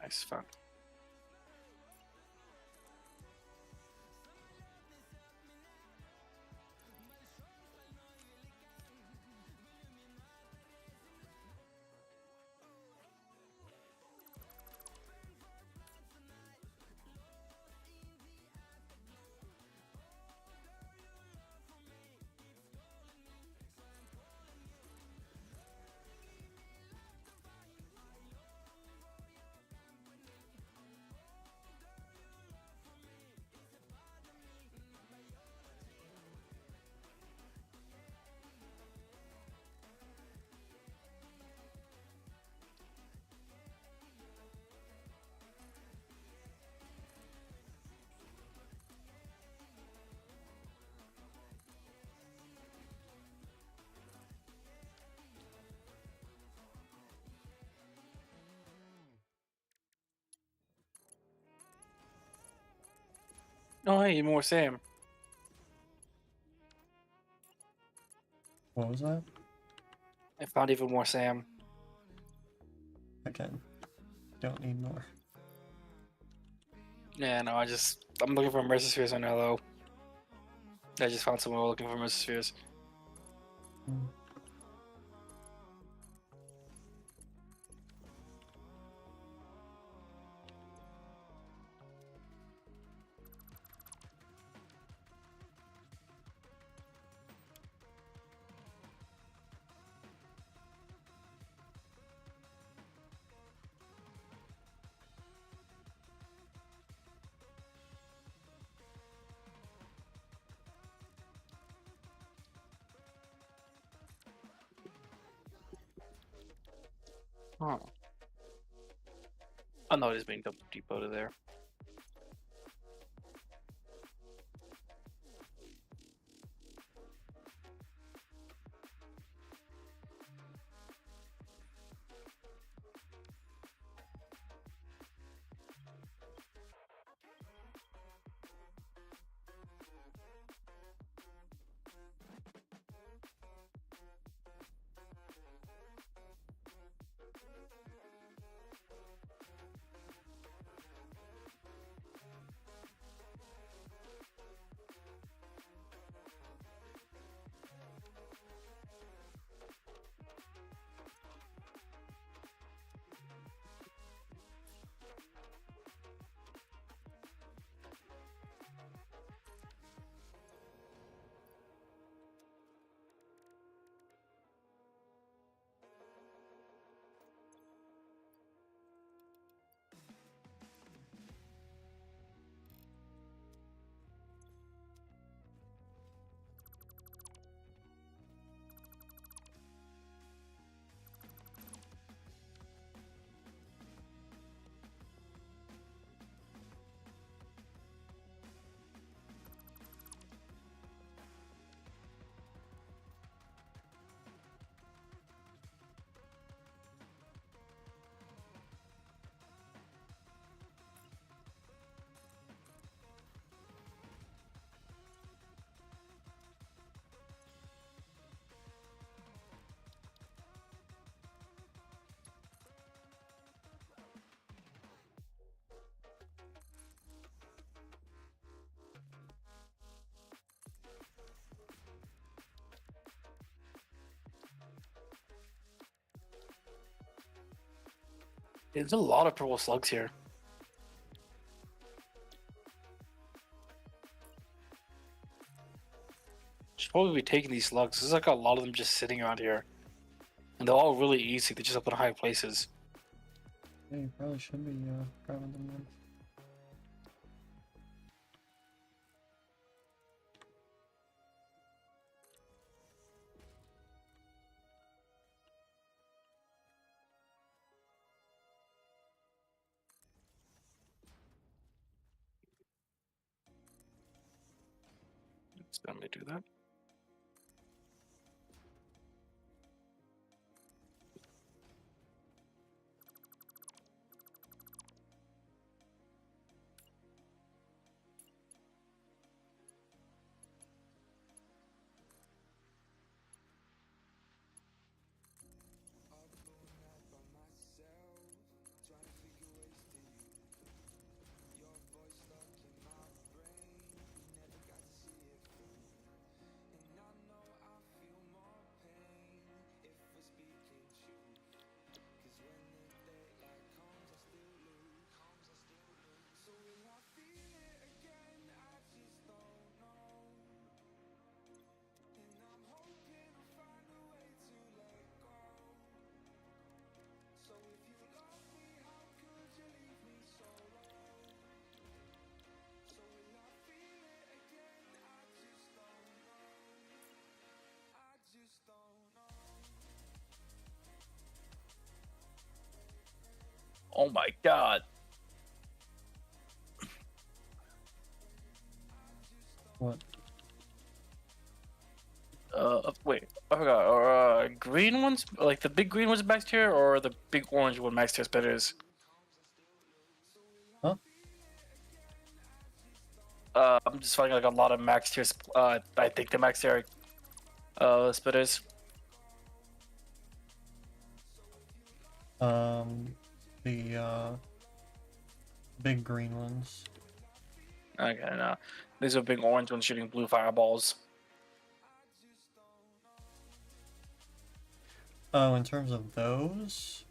Nice, fun. Oh, hey, more Sam. What was that? I found even more Sam. Again, don't need more. Yeah, no, I'm looking for Mercer spheres right now, though. I just found someone looking for Mercer spheres. Hmm. Huh. Oh no, it is being depoted there. There's a lot of purple slugs here. Should probably be taking these slugs. There's like a lot of them just sitting around here. And they're all really easy. They're just up in high places. Yeah, you probably should be grabbing them then. Let me do that. Oh my god. What? Wait, I forgot. Are green ones, like the big green ones, max tier, or the big orange one max tier spitters? Huh? I'm just finding like a lot of max tier. I think the max tier spitters. The big green ones. Okay, no. These are big orange ones shooting blue fireballs. Oh, in terms of those,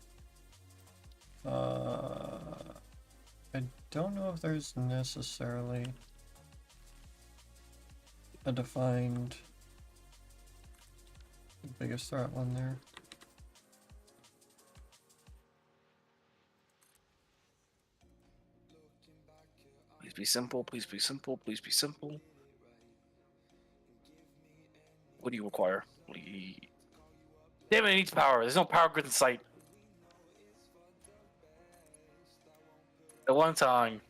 I don't know if there's necessarily a defined biggest threat one there. Please be simple, please be simple, please be simple. What do you require? Damn it, it needs power. There's no power grid in sight. At one time.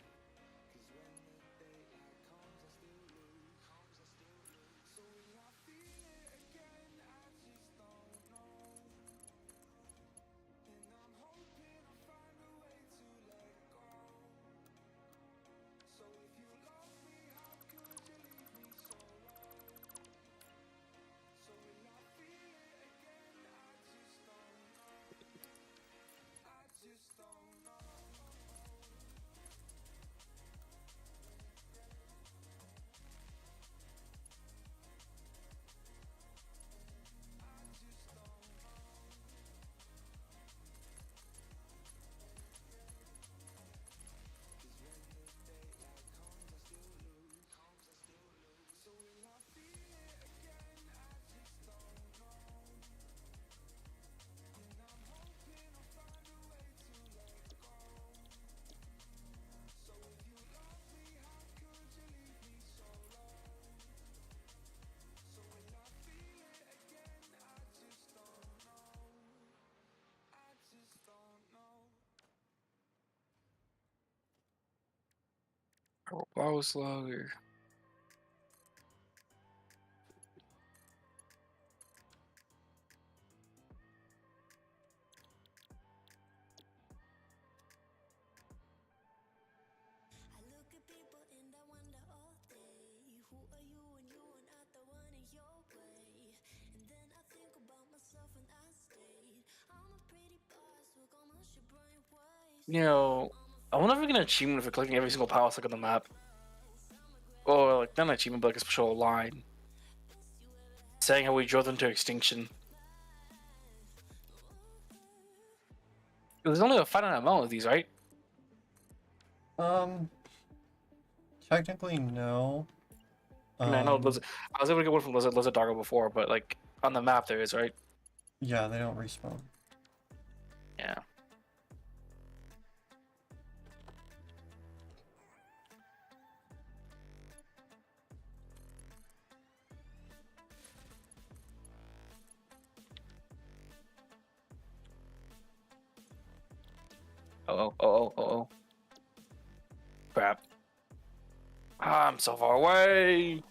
Power slugger. You know, I wonder if we get an achievement for clicking every single power slug on the map. Or, like, not an achievement, but like a special line. Saying how we drove them to extinction. There's only a finite amount of these, right? Um, technically no. I mean, I know Um, I was able to get one from Lizard Doggo before, but like on the map there is, right? yeah, they don't respawn. Yeah. Oh. Crap. Ah, I'm so far away.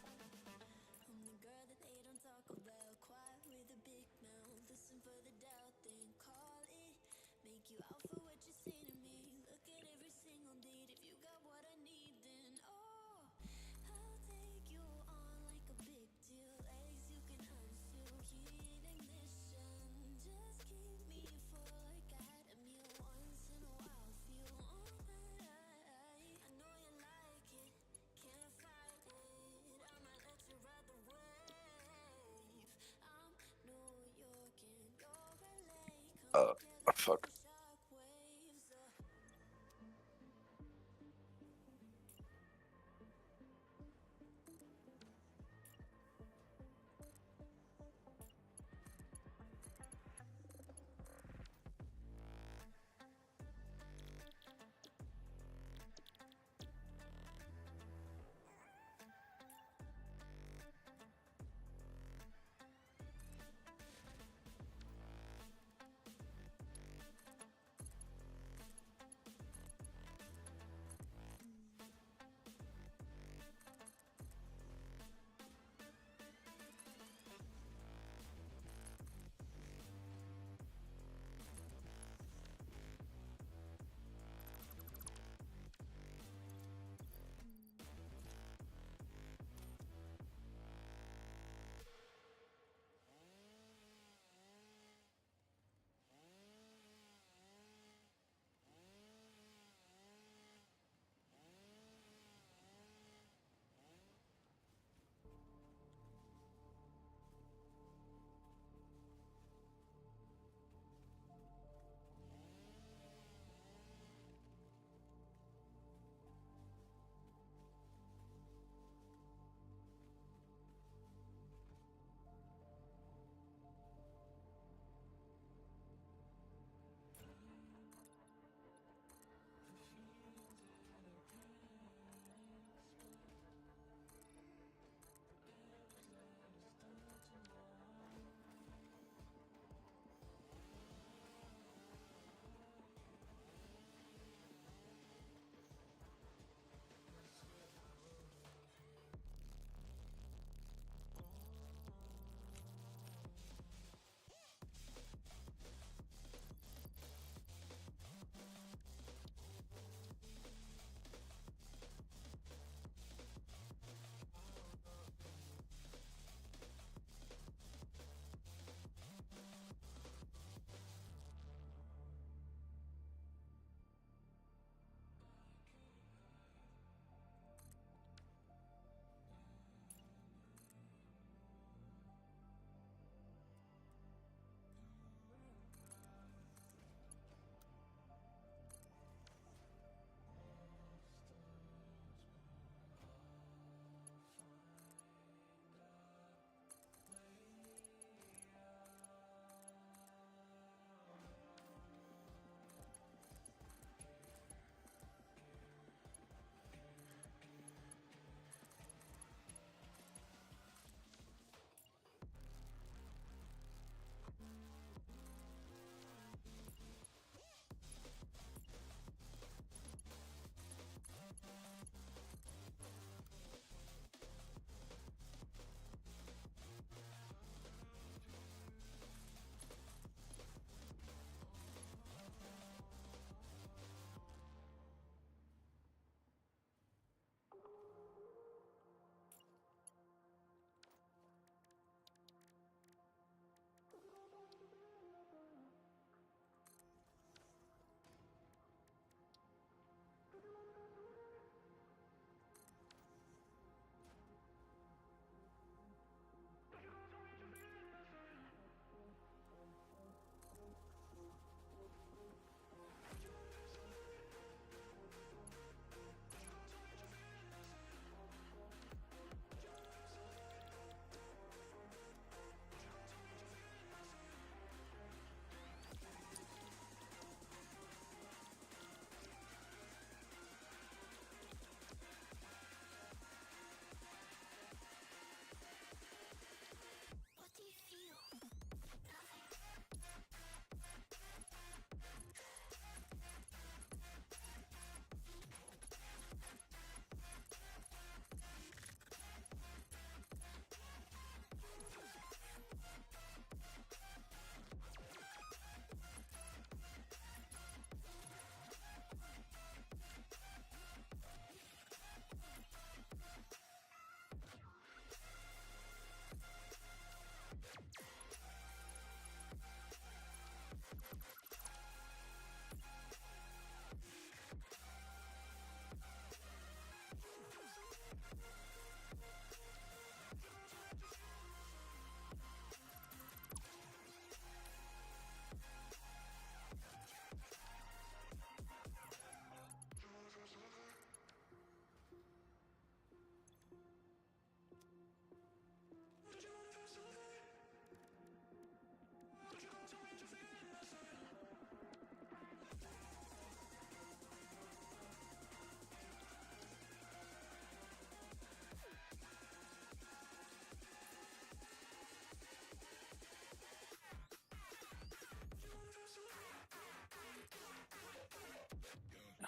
Oh, fuck.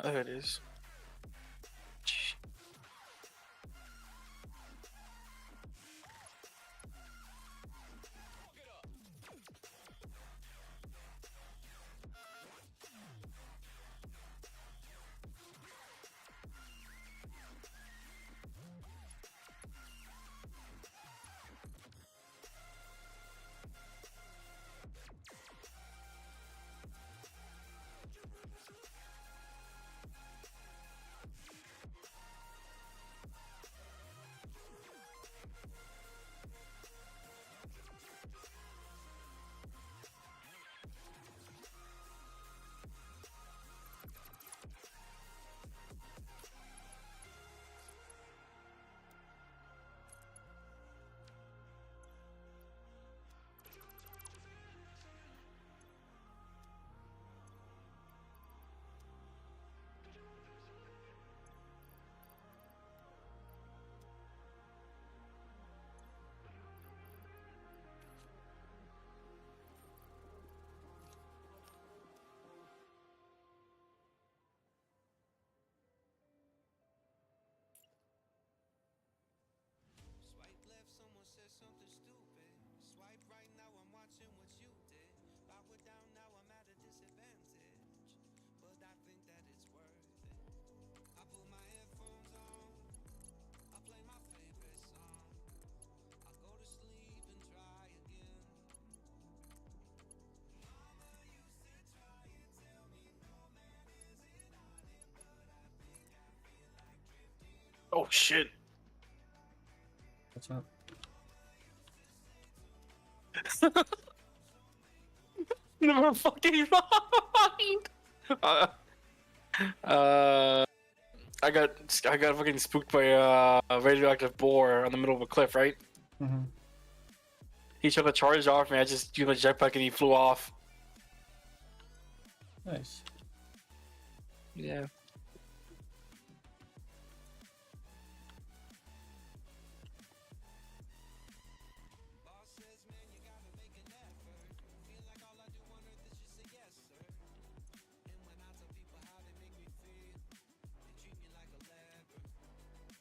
There it is. Swipe left, someone said something stupid. Swipe right, now I'm watching what you did. Power down, now I'm at a disadvantage. But I think that it's worth it. I put my headphones on. I play my favorite song. I go to sleep and try again. Mama used to try and tell me no man isn't on it, but I think I feel like drifting. Oh shit. What's up? Never fucking mind. Uh, I got fucking spooked by a radioactive boar on the middle of a cliff, right? Mm-hmm. He tried to charge off me. I just used my jetpack and he flew off. Nice. Yeah. Boss says, man, you gotta make an effort. Feel like all I do on earth is just say yes, sir. And when I tell people how they make me feel, they treat me like a leper.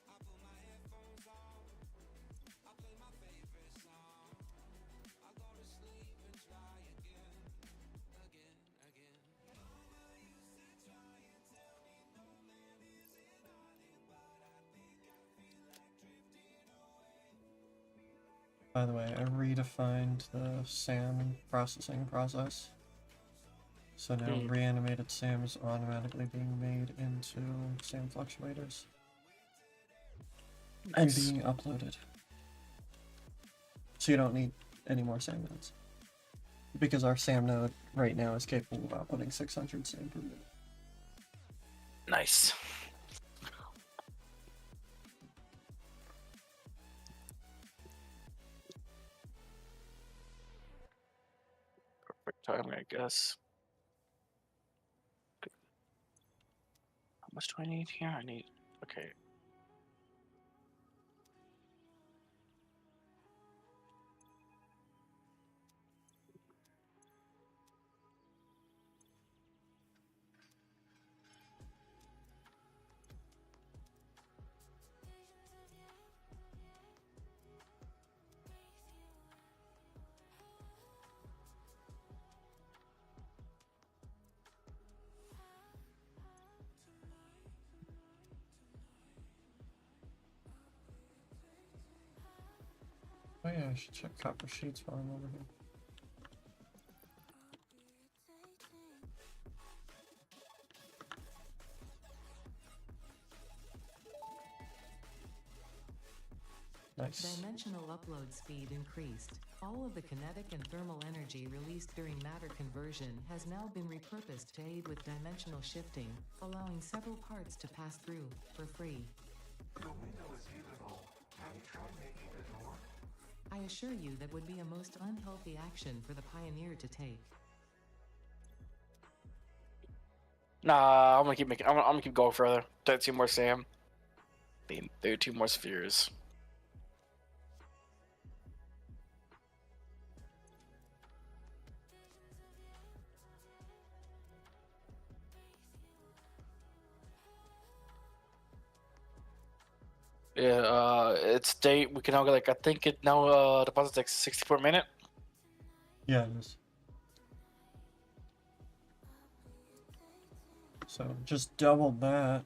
I put my headphones on. I play my favorite song. I go to sleep and try again, again, again. Mama used to try and tell me no man isn't on it, but I think I feel like drifting away. By the way, I redefined the SAM processing process. So now reanimated SAM is automatically being made into SAM fluctuators. And Nice. being uploaded. So you don't need any more SAM nodes. Because our SAM node right now is capable of outputting 600 SAM per minute. Nice. Perfect timing, I guess. How much do I need here? I need. Okay. Oh yeah, I should check copper sheets while I'm over here. Nice. Dimensional upload speed increased. All of the kinetic and thermal energy released during matter conversion has now been repurposed to aid with dimensional shifting, allowing several parts to pass through for free. The window is beautiful. Have you tried making the door? I assure you that would be a most unhealthy action for the pioneer to take. Nah, I'm gonna keep making. I'm gonna keep going further. 2 more Sam. There are 2 more spheres. Yeah, it's date. We can now get like I think it now deposits like 60 per minute. Yeah, it is. So just double that.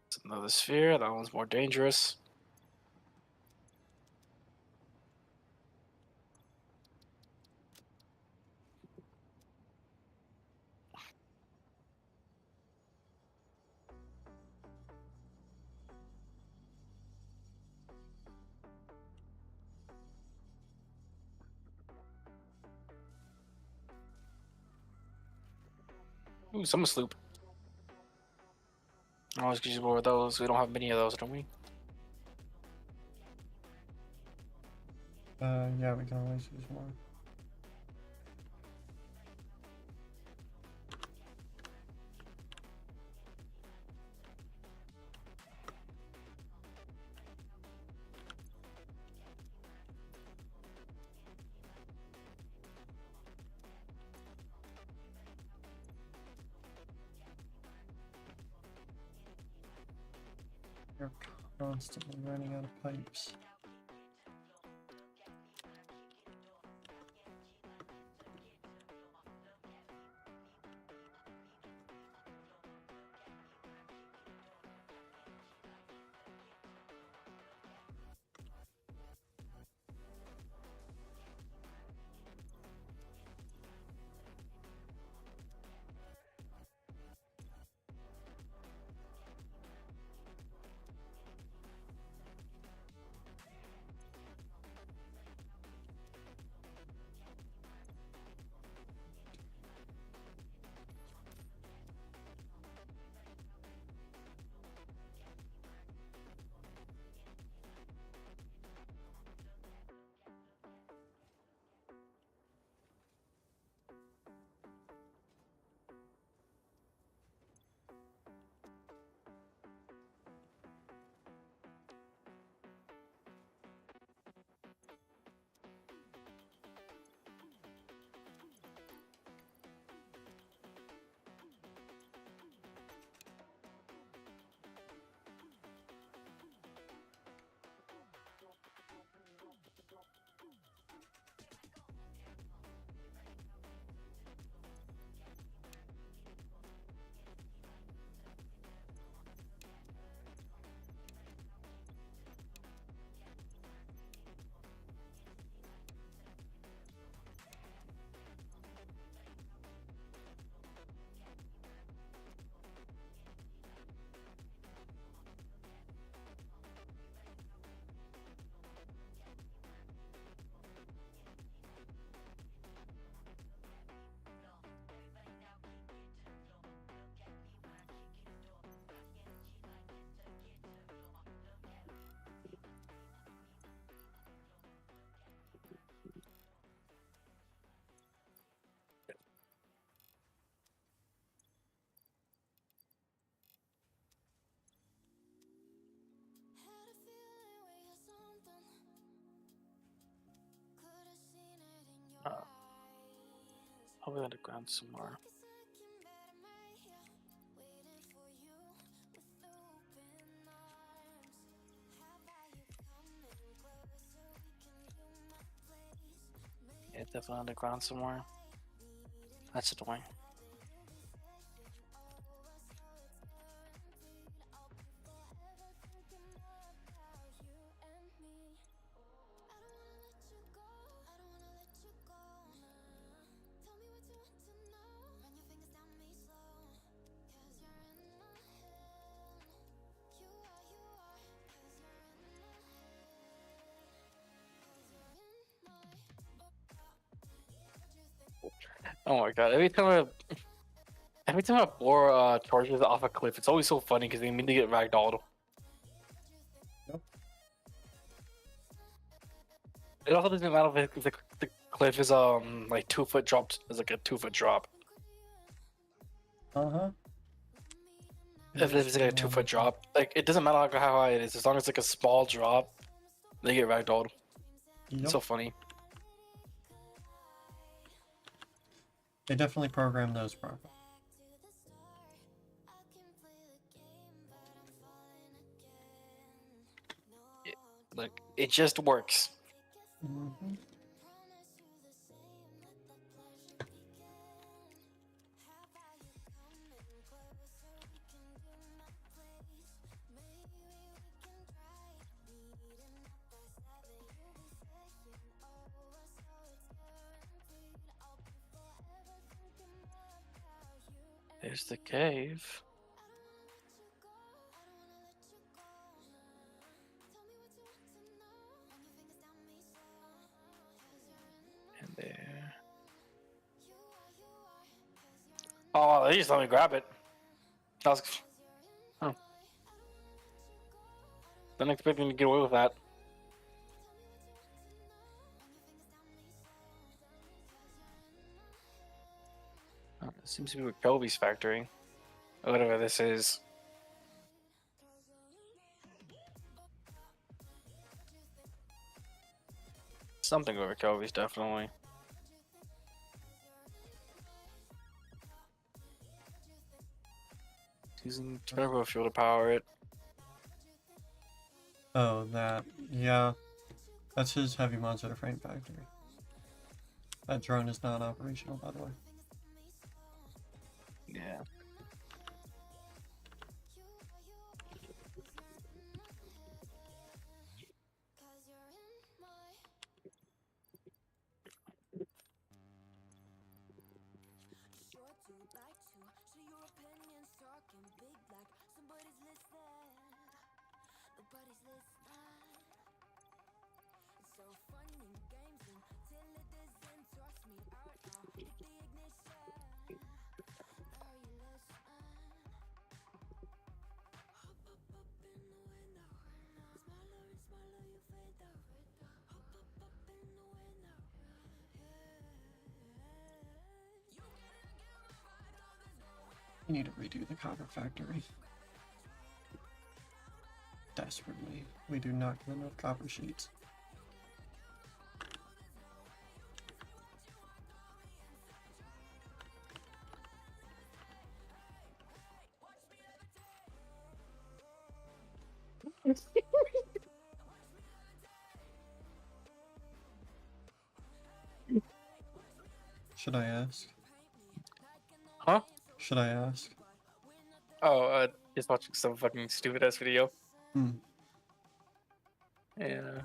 It's another sphere. That one's more dangerous. Ooh, Summer Sloop. I always get you more of those. We don't have many of those, don't we? Yeah, we can always use more. You're constantly running out of pipes. I'll be underground somewhere. Yeah, definitely underground somewhere. That's annoying. Oh my god! Every time I bore charges off a cliff, it's always so funny because they immediately get ragdolled. Yep. It also doesn't matter if the cliff is like 2 foot dropped, is like a 2 foot drop. Uh-huh. If it's like a 2 foot drop, like it doesn't matter how high it is, as long as it's like a small drop, they get ragdolled. Yep. It's so funny. They definitely program those properly. Like it just works. Mm-hmm. There's the cave. And there. Oh, they just let me grab it. That was. Oh. Didn't expect me to get away with that. Oh, it seems to be with Kobe's factory. Or whatever this is. Something over Kobe's, definitely. Using turbo fuel to power it. Oh, that. Yeah. That's his heavy monster frame factory. That drone is not operational, by the way. Yeah. We need to redo the copper factory. Desperately. We do not get enough copper sheets. Should I ask? Huh? Should I ask? Oh, just watching some fucking stupid ass video. Hmm. Yeah.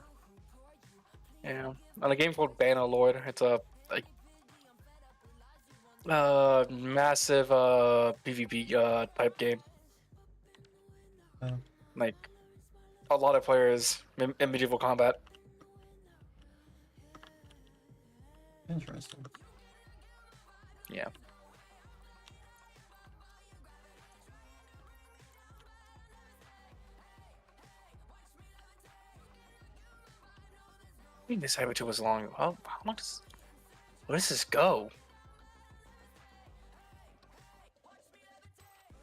Yeah. On a game called Bannerlord, it's a like massive PvP type game. Oh, Like a lot of players in medieval combat. interesting. Yeah. I think this Cyber was long. How long does where does this go?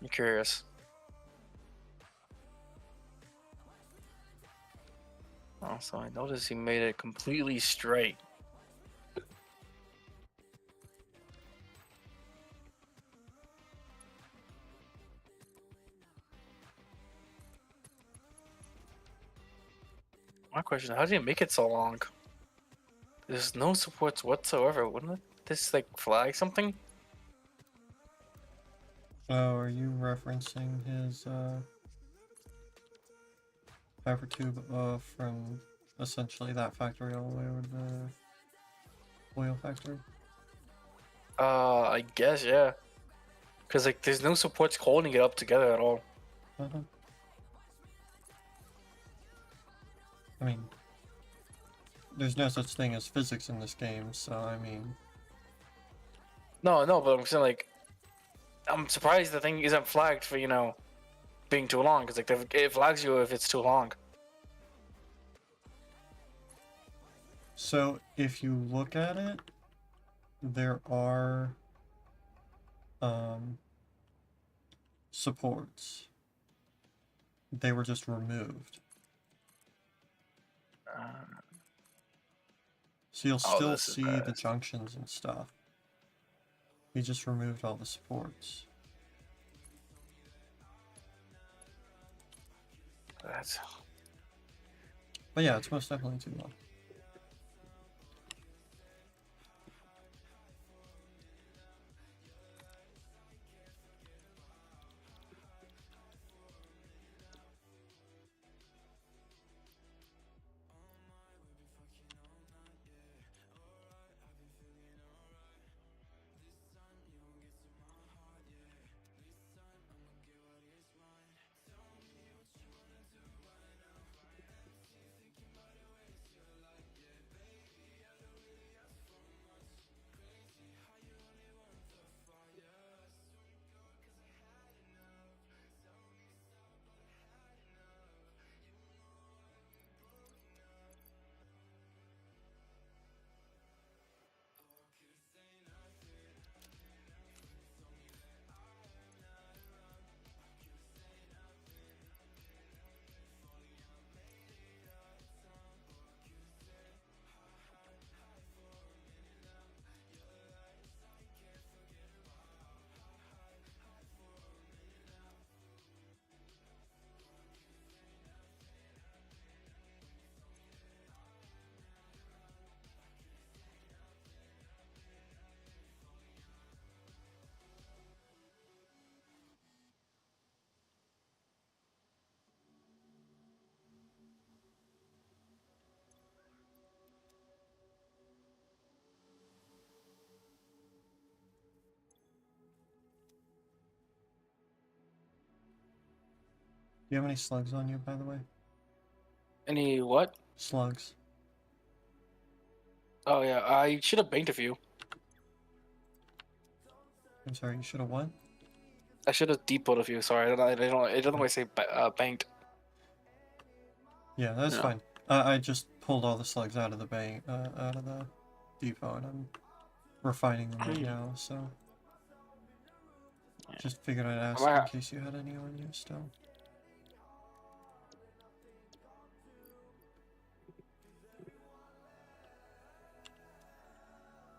I'm curious. Also, I noticed he made it completely straight. My question: how did he make it so long? There's no supports whatsoever. Wouldn't this like flag something? Oh, are you referencing his fiber tube from essentially that factory all the way over to the oil factory? I guess yeah. Cause like there's no supports holding it up together at all. Uh-huh. I mean, there's no such thing as physics in this game, so I mean, No, but I'm saying like, I'm surprised the thing isn't flagged for being too long, because like it flags you if it's too long. So if you look at it, there are supports. They were just removed. So you'll still this is see the bad. junctions and stuff. He just removed all the supports. That's But yeah, it's most definitely too long. Do you have any slugs on you, by the way? any what? Slugs. Oh yeah, I should have banked a few. I'm sorry, you should have what? I should have depoted a few. Sorry, I don't. It doesn't always say banked. Yeah, that's No. fine. I just pulled all the slugs out of the bank, out of the depot, and I'm refining them right now, so... Just figured I'd ask in case you had any on you still.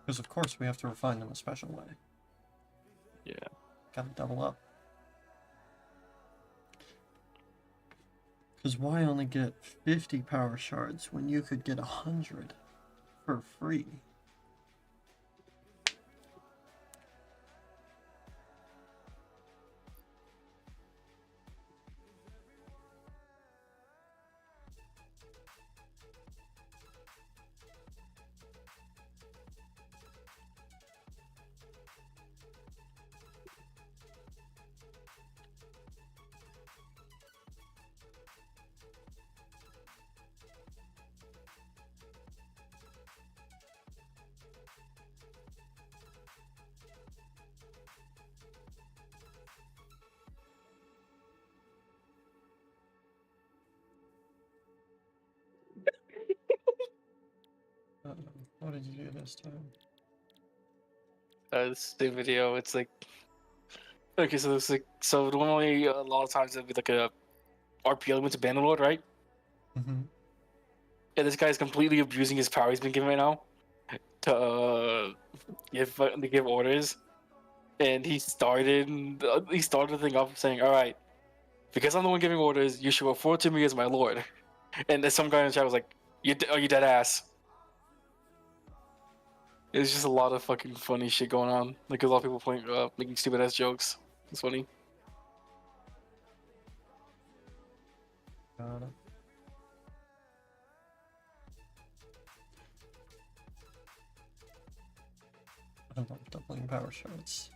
Because of course we have to refine them a special way. Yeah. Gotta double up. Because why only get 50 power shards when you could get 100 for free? What did you do this time? This the video. It's like okay, so it's like normally a lot of times it'd be like a RP element to Bannerlord, right? Mm-hmm. And this guy's completely abusing his power he's been given right now to give orders. And he started the thing off saying, "All right, because I'm the one giving orders, you should refer to me as my lord." And then some guy in the chat was like, "Are you dead ass?" It's just a lot of fucking funny shit going on. Like a lot of people playing, making stupid ass jokes. It's funny. Got it. I love doubling power shards.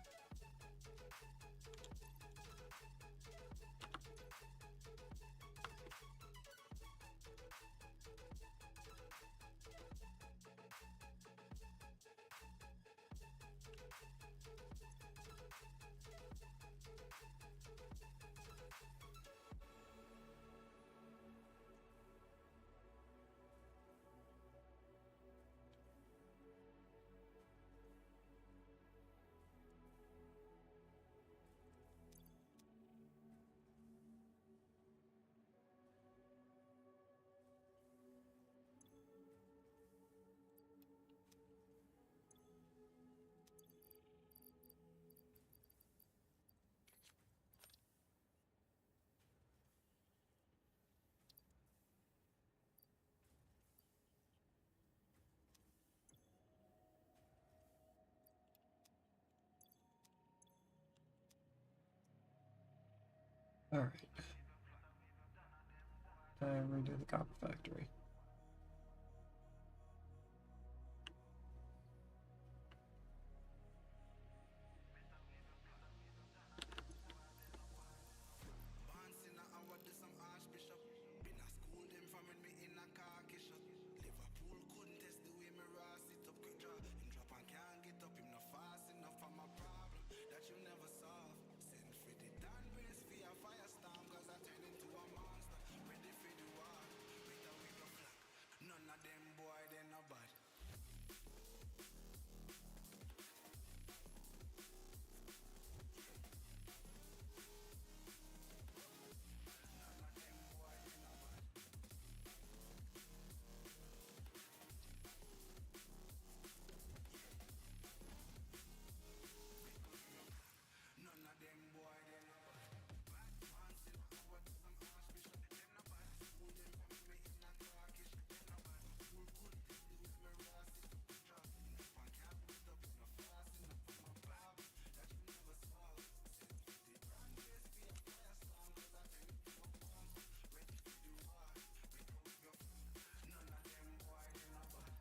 Alright. Time to redo the copper factory. Once in a hour, do some archbishop. Been a school them from when me in a car shop. Liverpool couldn't test the way me raw sit up quick draw. Him drop and can't get up, him not fast enough for my problem that you never solve. Send for the Dan brace for your firestorm, cause I turn into a monster. Ready for the war, with a wave of flag. None of them boy, they no bad. None of them boy, they no bad. Once in a hour, do some archbishop. Them no bad. School them from me in a car shop. Them no bad. Fool couldn't test the way me raw sit up quick draw. Him drop and can't get up, him not fast enough for my problem that you never solve. Send for the Dan brace for your firestorm, cause I turn into a monster. Ready for the war, with a wave of flag. None of them boy, they no bad.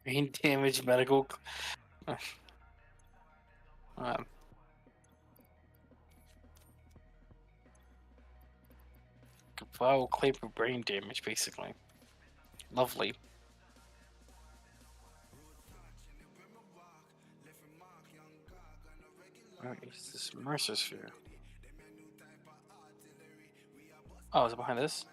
Brain damage medical. Um, File claim for brain damage, basically. Lovely. Where is this Mercer sphere? Oh, is it behind this?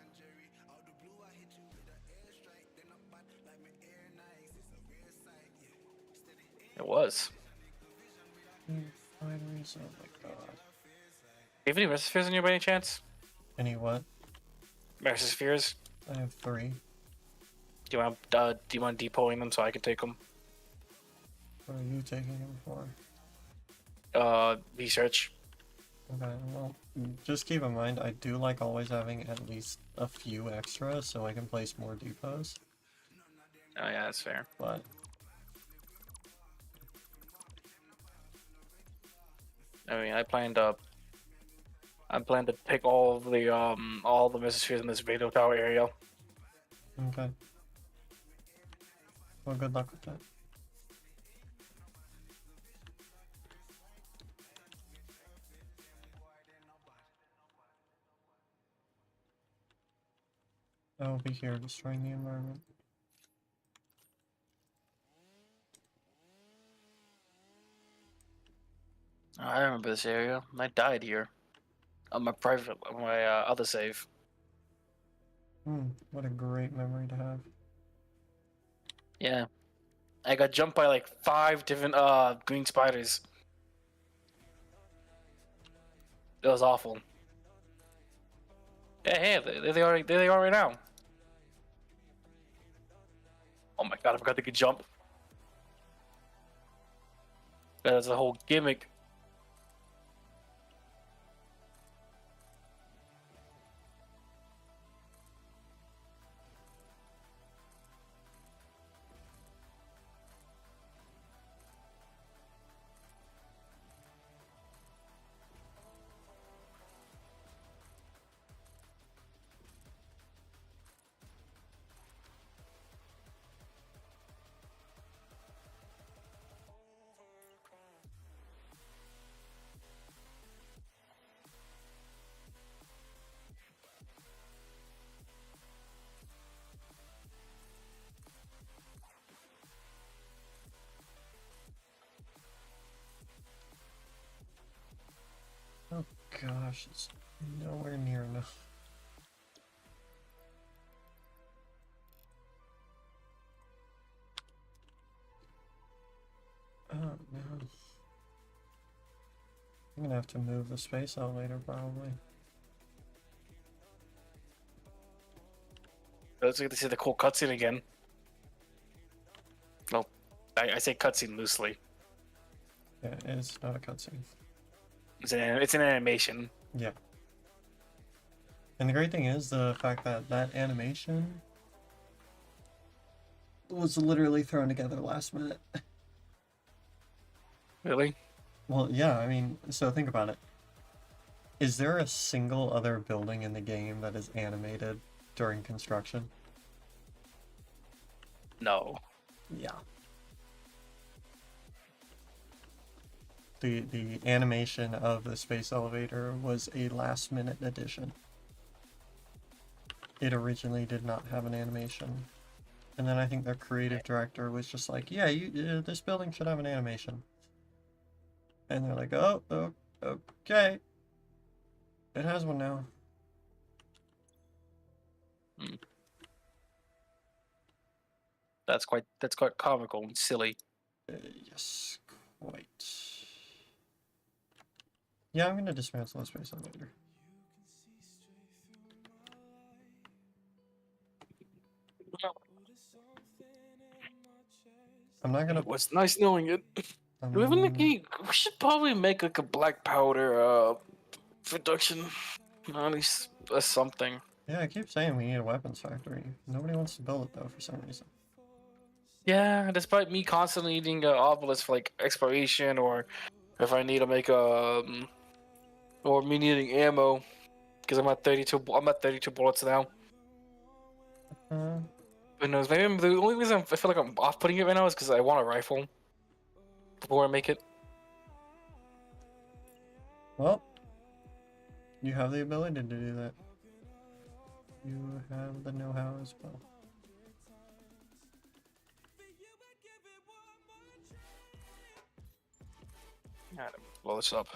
It was. Refineries, oh my god. Do you have any Mercer spheres in you by any chance? Any what? Mercer spheres? I have 3. Do you want depoting them so I can take them? What are you taking them for? Research. Okay, well, just keep in mind, I do like always having at least a few extra so I can place more depots, Oh yeah, that's fair. but I mean, I plan to pick all the Mercer spheres in this radio tower area. okay. Well, good luck with that. I will be here destroying the environment. I remember this area. I died here. On my other save. What a great memory to have. Yeah. I got jumped by like 5 different green spiders. It was awful. Yeah, hey, there they are right now. Oh my god, I forgot they could jump. That's a whole gimmick. Oh gosh, it's nowhere near enough. Oh no. I'm gonna have to move the space out later, probably. Let's get to see the cool cutscene again. Well, I say cutscene loosely. Yeah, it's not a cutscene. It's an animation. Yeah. And the great thing is the fact that that animation was literally thrown together last minute. Really? Well, yeah, I mean, so think about it. Is there a single other building in the game that is animated during construction? No. Yeah. The animation of the space elevator was a last minute addition. It originally did not have an animation. And then I think their creative director was just like, yeah, this building should have an animation. And they're like, oh, okay. It has one now. That's quite comical and silly. Yes, quite. Yeah, I'm gonna dismantle the space elevator. I'm not gonna. It was nice knowing it. Do we have a we should probably make like a black powder production. At least something. Yeah, I keep saying we need a weapons factory. Nobody wants to build it though for some reason. Yeah, despite me constantly needing an obelisk for like exploration, or if I need to make or me needing ammo, because I'm at 32. I'm at 32 bullets now. Uh, Who knows? Maybe the only reason I feel like I'm off putting it right now is because I want a rifle before I make it. well, you have the ability to do that. You have the know-how as well. Alright, blow this up.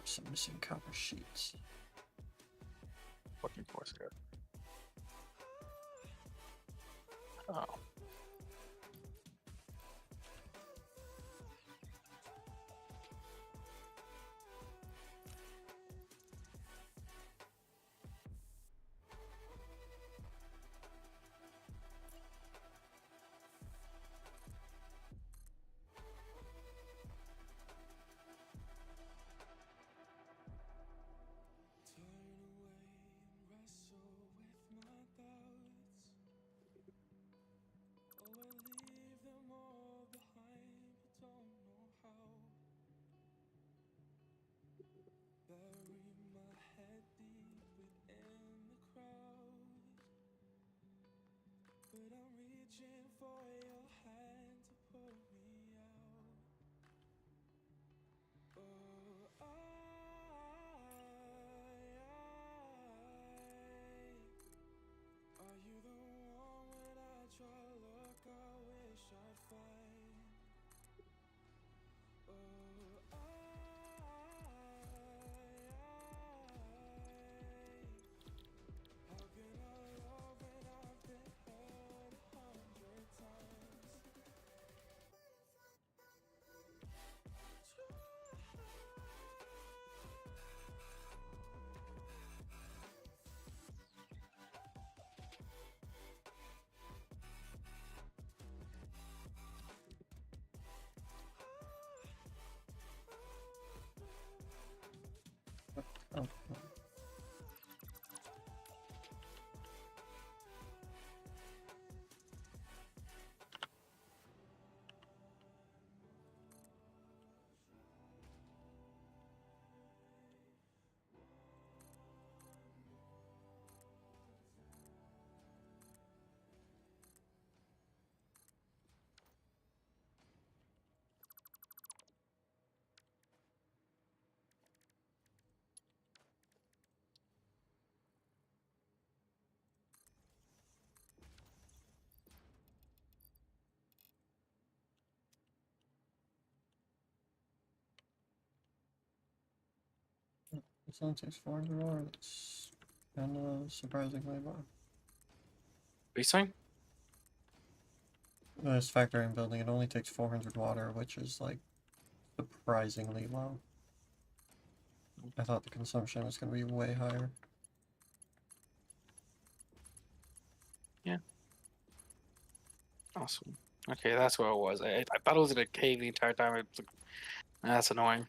Some missing copper sheets. Fucking force here. Oh. Oh. This only takes 400 ore. That's kind of surprisingly low. What are you saying? This factory I'm building, it only takes 400 water, which is like surprisingly low. I thought the consumption was going to be way higher. Yeah. Awesome. Okay, that's where it was. I thought it was in a cave the entire time. It's like, that's annoying.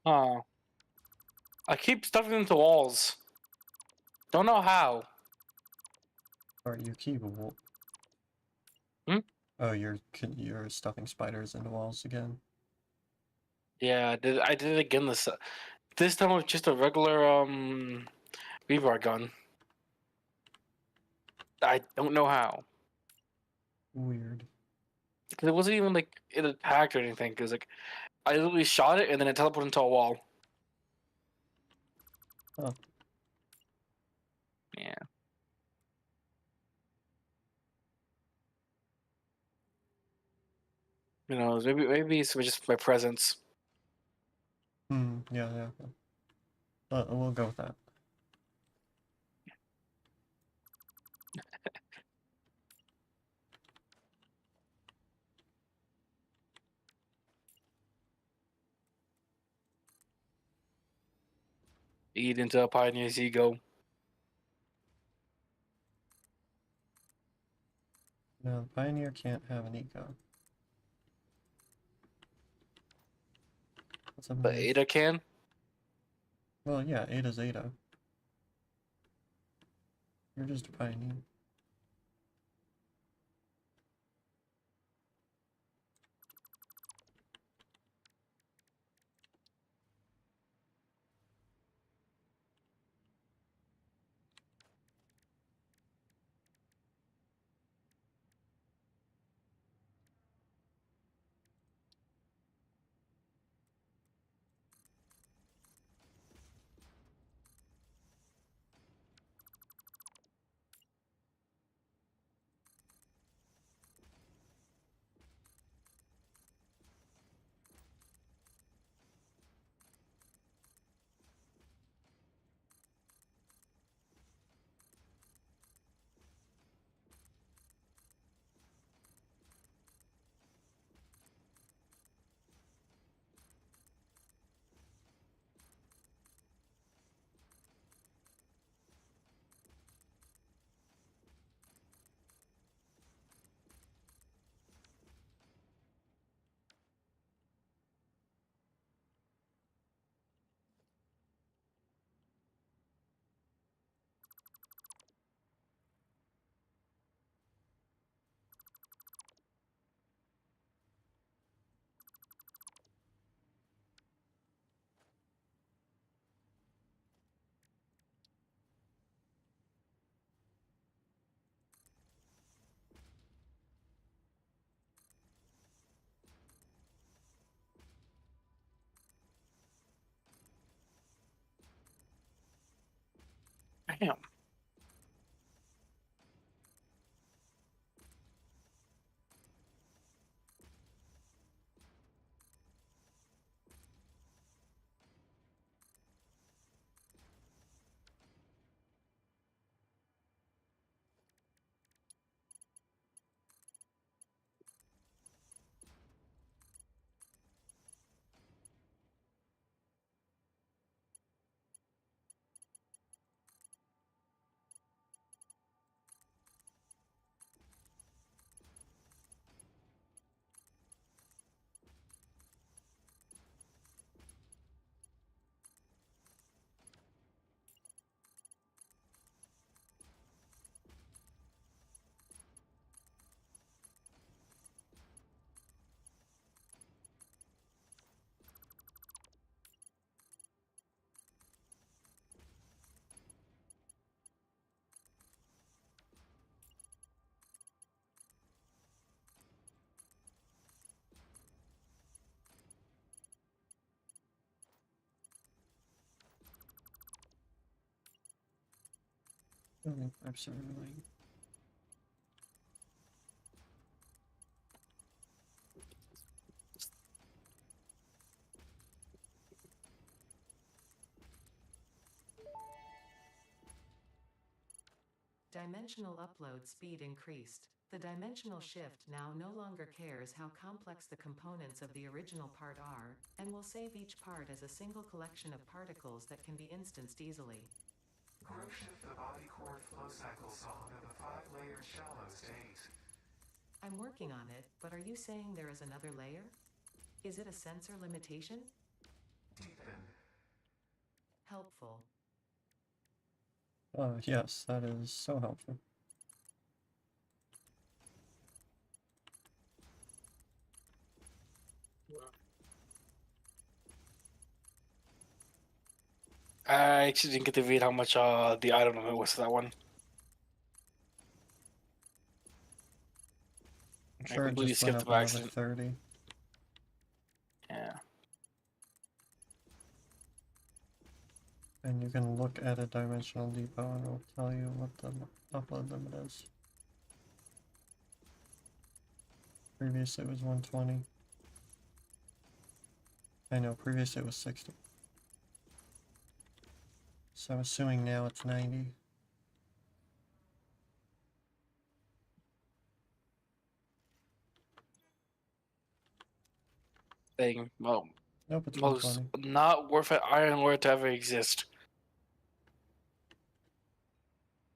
Oh. I keep stuffing into walls. Don't know how. Or you keep Hmm? Oh, you're stuffing spiders into walls again. Yeah, I did it again this time with just a regular rebar gun. I don't know how. Weird. 'Cause it wasn't even like it attacked or anything. Cause like I literally shot it and then it teleported into a wall. Oh, Yeah. You know, maybe it's just my presence. yeah. We'll go with that. Eat into a pioneer's ego. No, the Pioneer can't have an ego. What's a But myth? Ada can. Well, yeah, Ada's Ada. You're just a Pioneer. Damn. Absolutely. Dimensional upload speed increased. The dimensional shift now no longer cares how complex the components of the original part are, and will save each part as a single collection of particles that can be instanced easily. Grow shift the body core flow cycle song of the 5-layered shallows to 8. I'm working on it, but are you saying there is another layer? Is it a sensor limitation? Deepen. Helpful. Oh, yes, that is so helpful. I actually didn't get to read how much the item limit was for that one. I'm I sure it completely just went skipped up it by another accident. 30. Yeah. And you can look at a dimensional depot and it'll tell you what the upload limit is. Previously it was 120. I know, previously it was 60. So I'm assuming now it's 90. Thing. Well, Nope, it's most 120. not worth it iron ore to ever exist.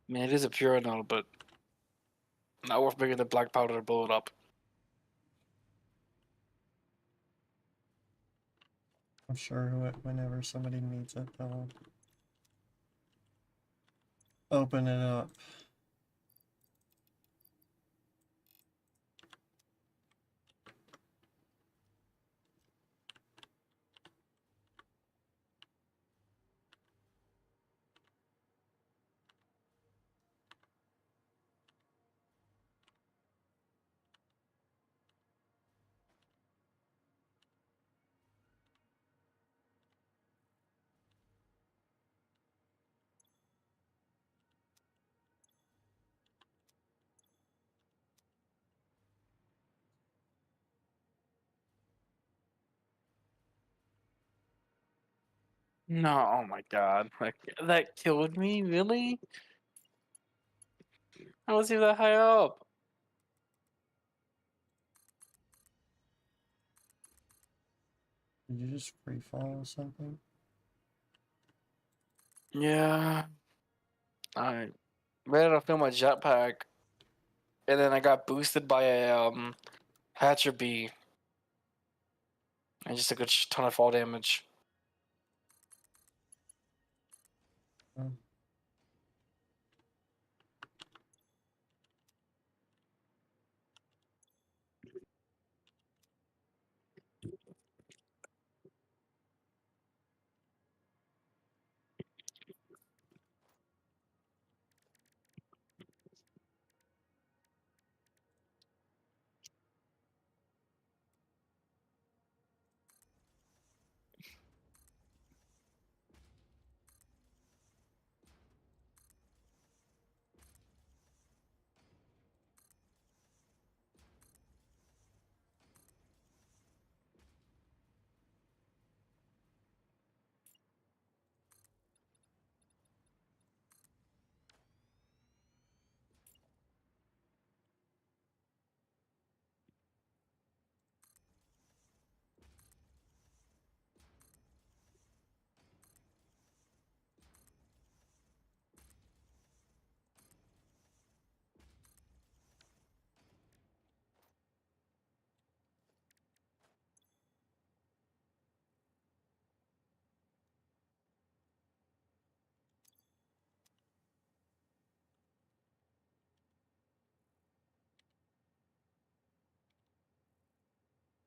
I mean, it is a pure node, but not worth bringing the black powder to blow it up. I'm sure whenever somebody needs it, they'll open it up. No, oh my god. Like, that killed me? Really? I was even that high up. Did you just free fall or something? Yeah. I ran out of fill my jetpack. And then I got boosted by a Hatcher Bee. I just took a ton of fall damage. Oh.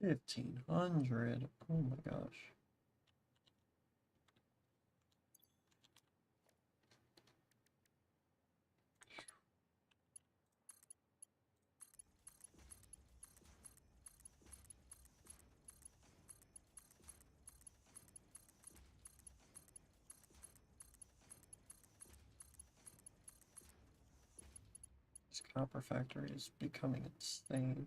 1,500. Oh my gosh. This copper factory is becoming insane.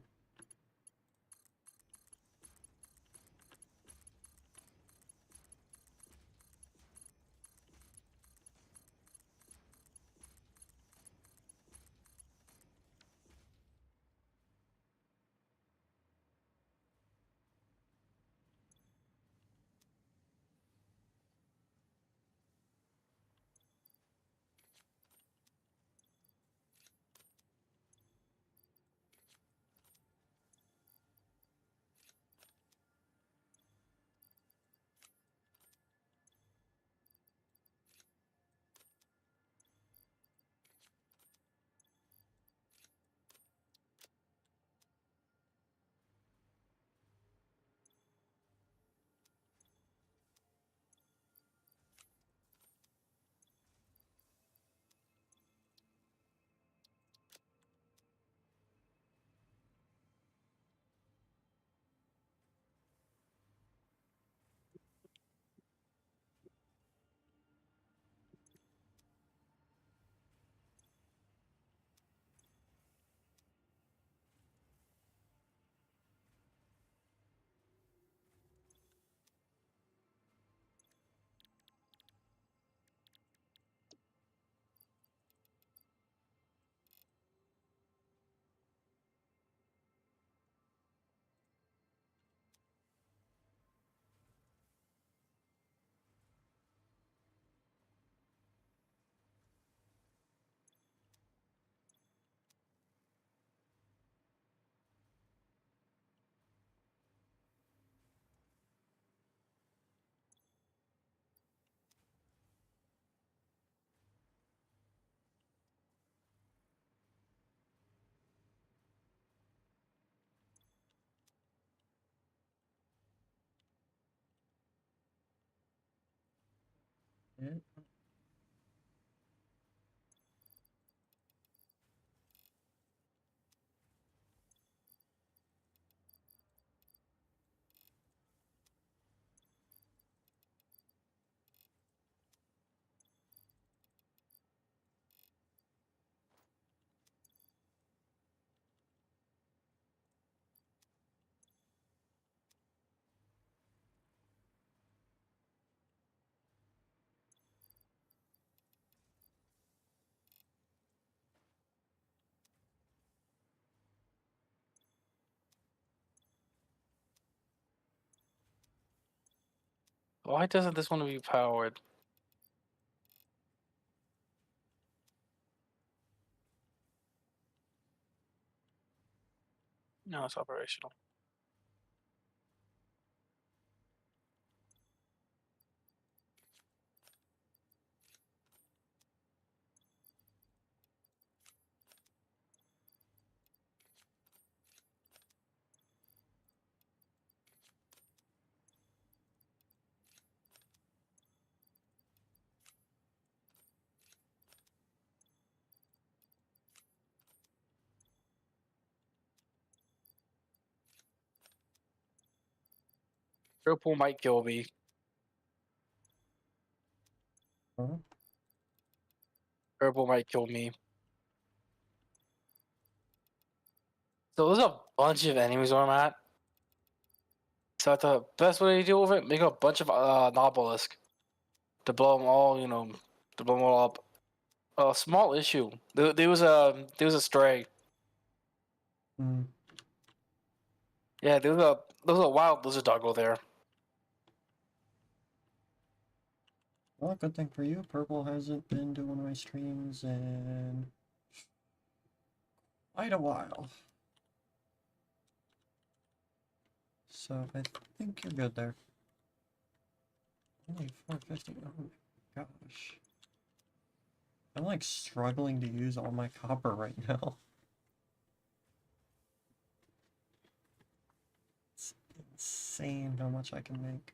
it. Why doesn't this one be powered? No, it's operational. Purple might kill me. Huh? Purple might kill me. So there's a bunch of enemies where I'm at. So the best way to deal with it, make a bunch of Nobelisk to blow them all, to blow them all up. A small issue. There was a stray. Hmm. Yeah, there was a wild lizard doggo there. Well, good thing for you, Purple hasn't been to one of my streams in quite a while. So I think you're good there. Only 450. Oh my gosh. I'm like struggling to use all my copper right now. It's insane how much I can make.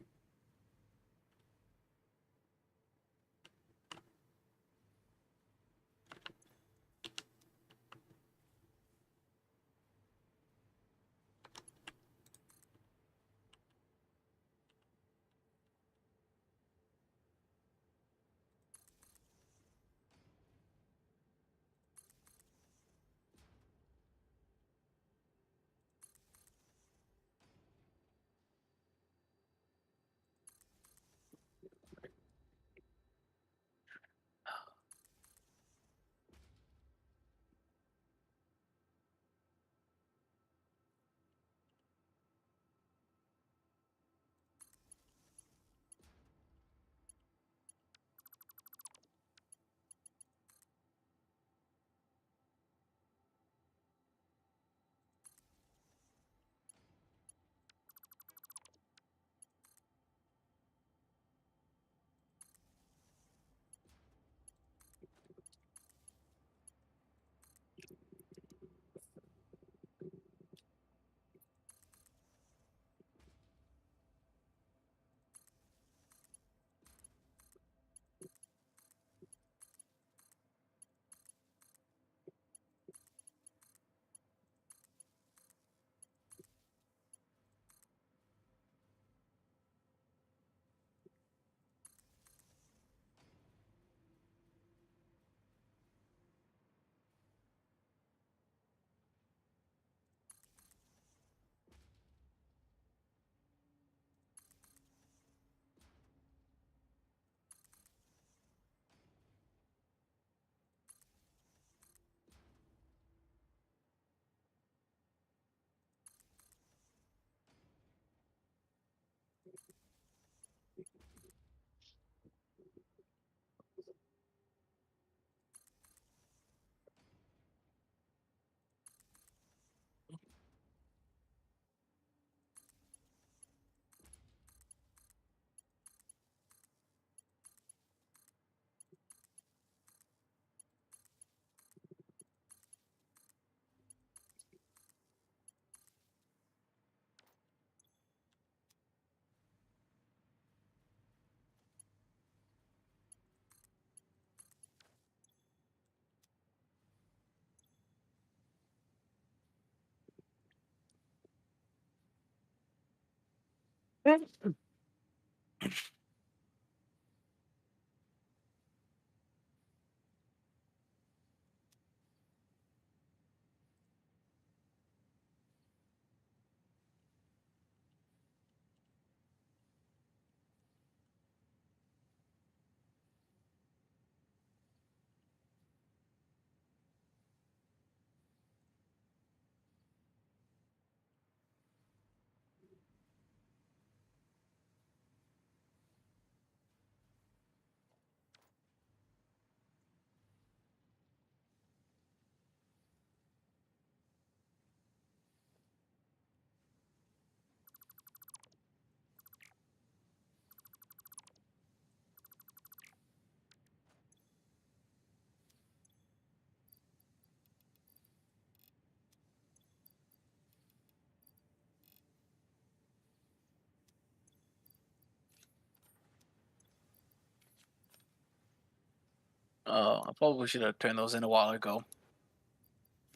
I probably should have turned those in a while ago.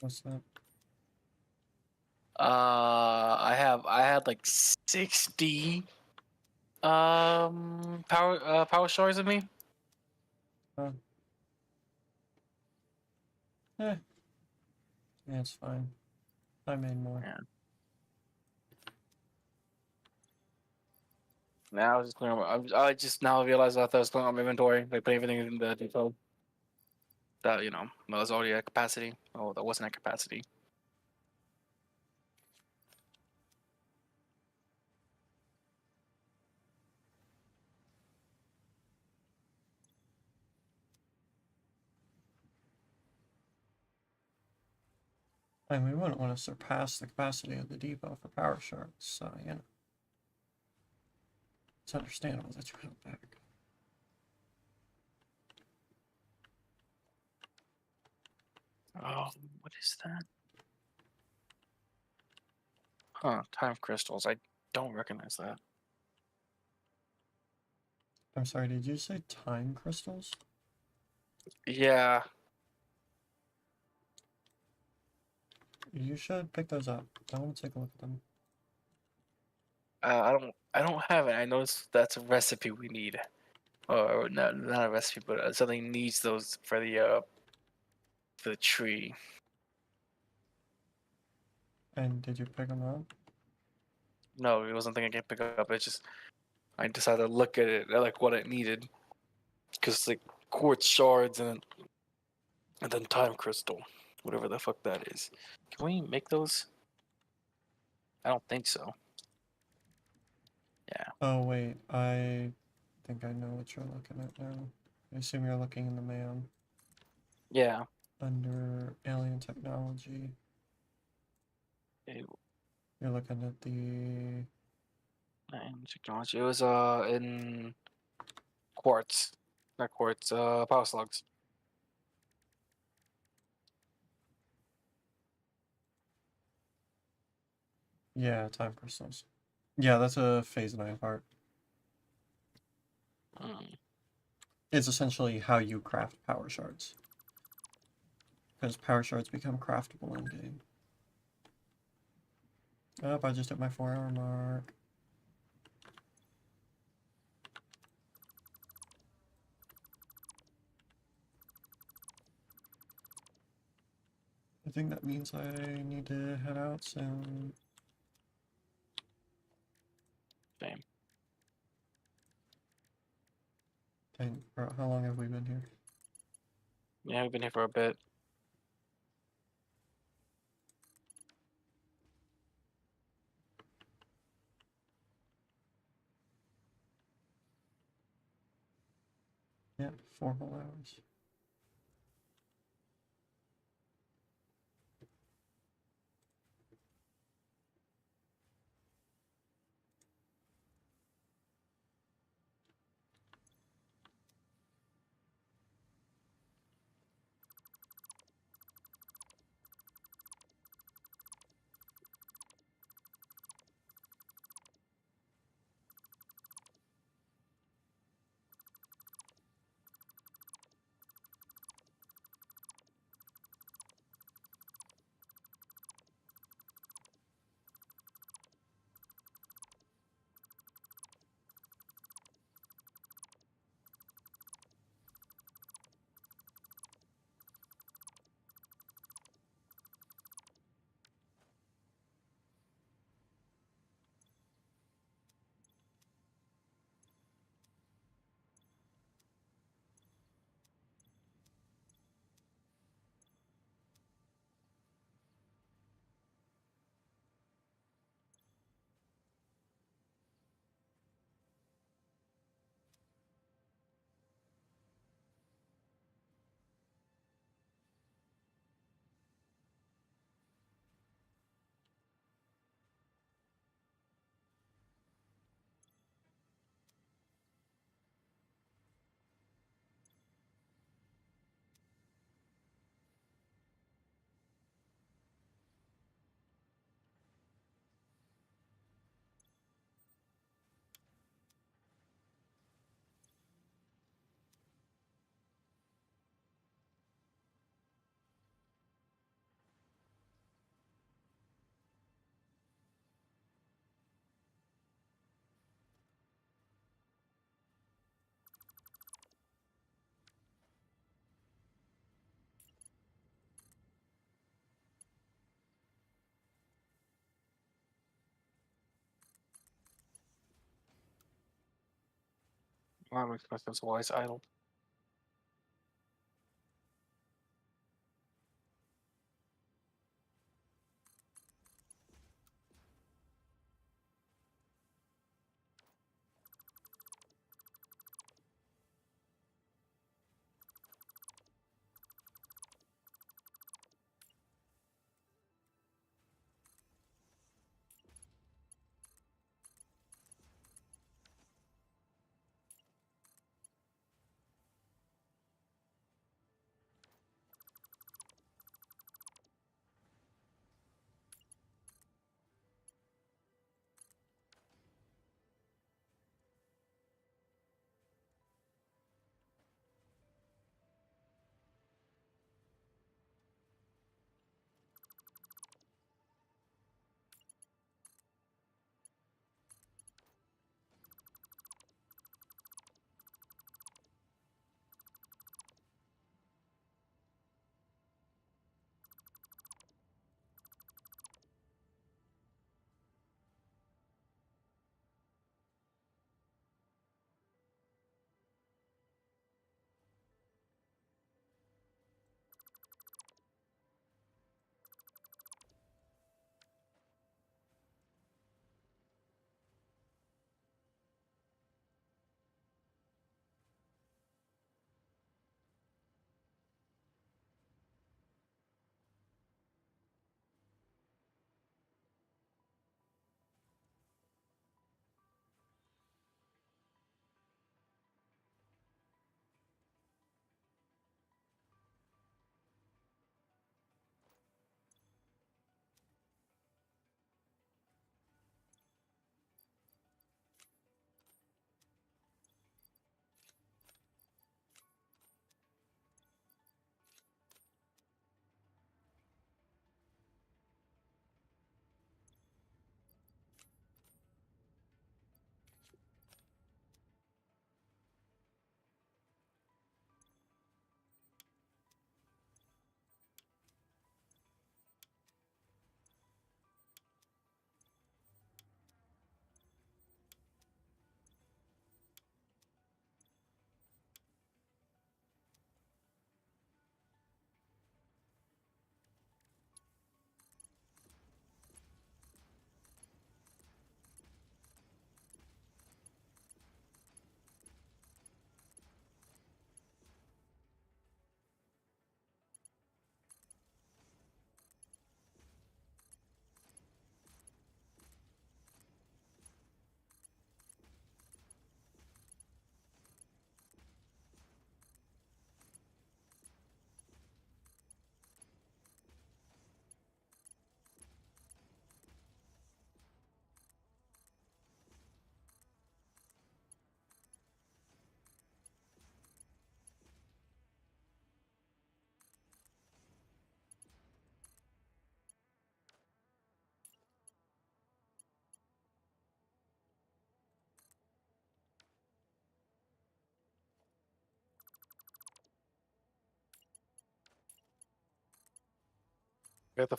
What's that? I had like 60 power shards in me. Oh. Eh. Yeah, it's fine. I made more. Yeah. Now I was just clearing I just now realized I thought I was clearing up my inventory, like putting everything in the depot. That that was already at capacity. Oh, that wasn't at capacity. And we wouldn't want to surpass the capacity of the depot for power shards, so, it's understandable that you held back. Oh, what is that? Huh? Time crystals. I don't recognize that. I'm sorry, did you say time crystals? Yeah. You should pick those up. I want to take a look at them. I don't have it. I noticed that's a recipe we need. Or not a recipe, but something needs those for the tree. And did you pick them up? No, it wasn't something I can pick up. It's just I decided to look at it, like what it needed, because like quartz shards and then time crystal, whatever the fuck that is. Can we make those? I don't think so. Yeah. Oh, wait, I think I know what you're looking at now. I assume you're looking in the mail. Yeah. Under alien technology. It, You're looking at the... technology. It was in quartz, not quartz. Power slugs. Yeah, time crystals. Yeah, that's a phase 9 part. Mm. It's essentially how you craft power shards. Because power shards become craftable in game. Oh, I just hit my 4-hour mark. I think that means I need to head out soon. Same. And bro, how long have we been here? Yeah, we've been here for a bit. Yeah, 4 whole hours. I'm expensive, so why it's idle?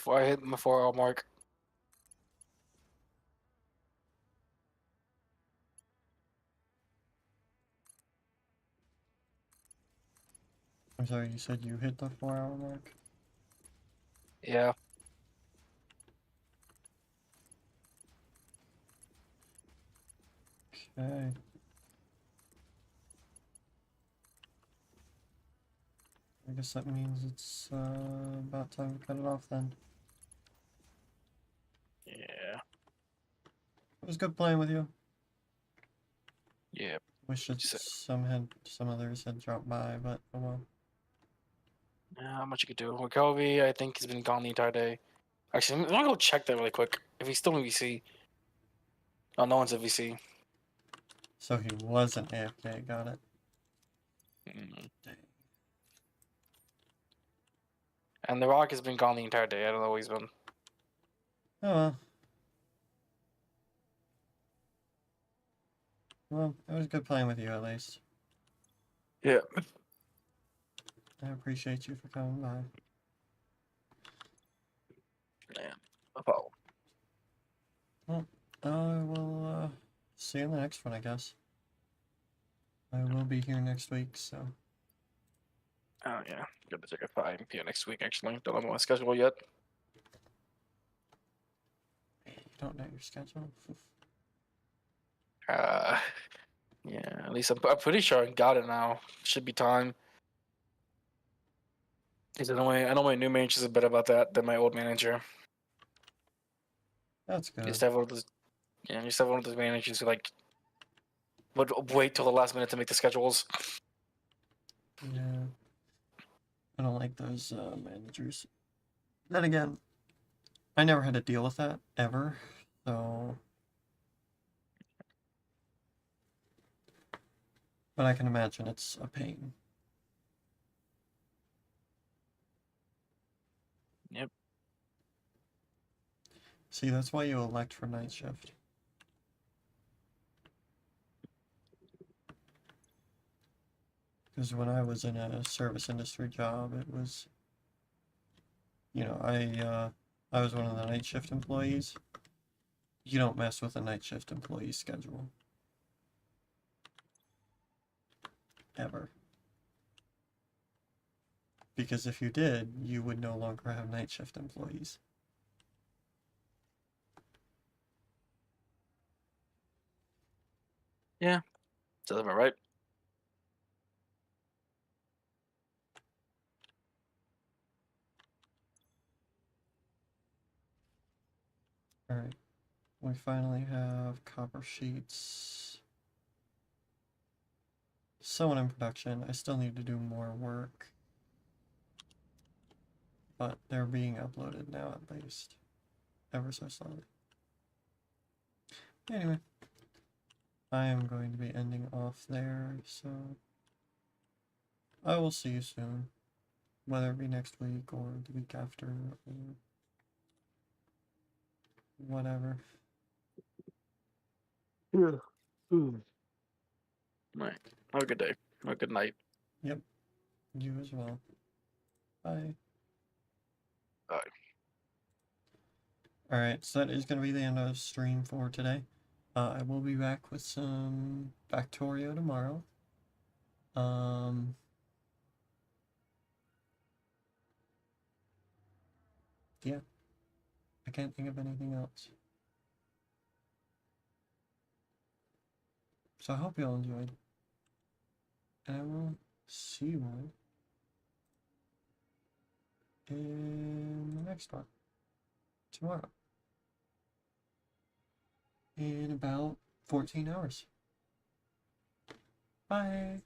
I hit my 4 hour mark. I'm sorry, you said you hit the 4-hour mark? Yeah. Okay. I guess that means it's about time to cut it off then. Yeah. It was good playing with you. Yeah. Wish that some others had dropped by, but oh well. How much you could do? McKelvey, I think he's been gone the entire day. Actually, I'm gonna go check that really quick. If he's still in VC. Oh, no one's at VC. So he wasn't AFK, got it. Mm. Dang. And the Rock has been gone the entire day. I don't know where he's been. Oh well. Well, it was good playing with you at least. Yeah. I appreciate you for coming by. Man. No problem. Well, I will see you in the next one, I guess. I will be here next week, so Oh yeah, got to take a 5 p.m. next week. Actually, don't have my schedule yet. you don't know your schedule. Uh, yeah. At least I'm pretty sure I got it now. Should be time. Because I know my new manager is better about that than my old manager. That's good. Just have one of those. Yeah, just have one of those managers who like would wait till the last minute to make the schedules. Yeah. I don't like those managers. Then again, I never had to deal with that ever, so. But I can imagine it's a pain. Yep. See, that's why you elect for night shift. Because when I was in a service industry job, it was, I was one of the night shift employees. You don't mess with a night shift employee schedule. Ever. Because if you did, you would no longer have night shift employees. Yeah. Sounds about right. Alright. We finally have copper sheets. Someone in production. I still need to do more work. But they're being uploaded now at least. Ever so slowly. Anyway. I am going to be ending off there, so I will see you soon. Whether it be next week or the week after or whatever. Yeah. Right. Have a good day. Have a good night. Yep. You as well. Bye. Bye. Alright, so that is going to be the end of stream for today. I will be back with some Factorio tomorrow. Yeah. I can't think of anything else. So I hope you all enjoyed. And I will see you all in the next one. Tomorrow. In about 14 hours. Bye.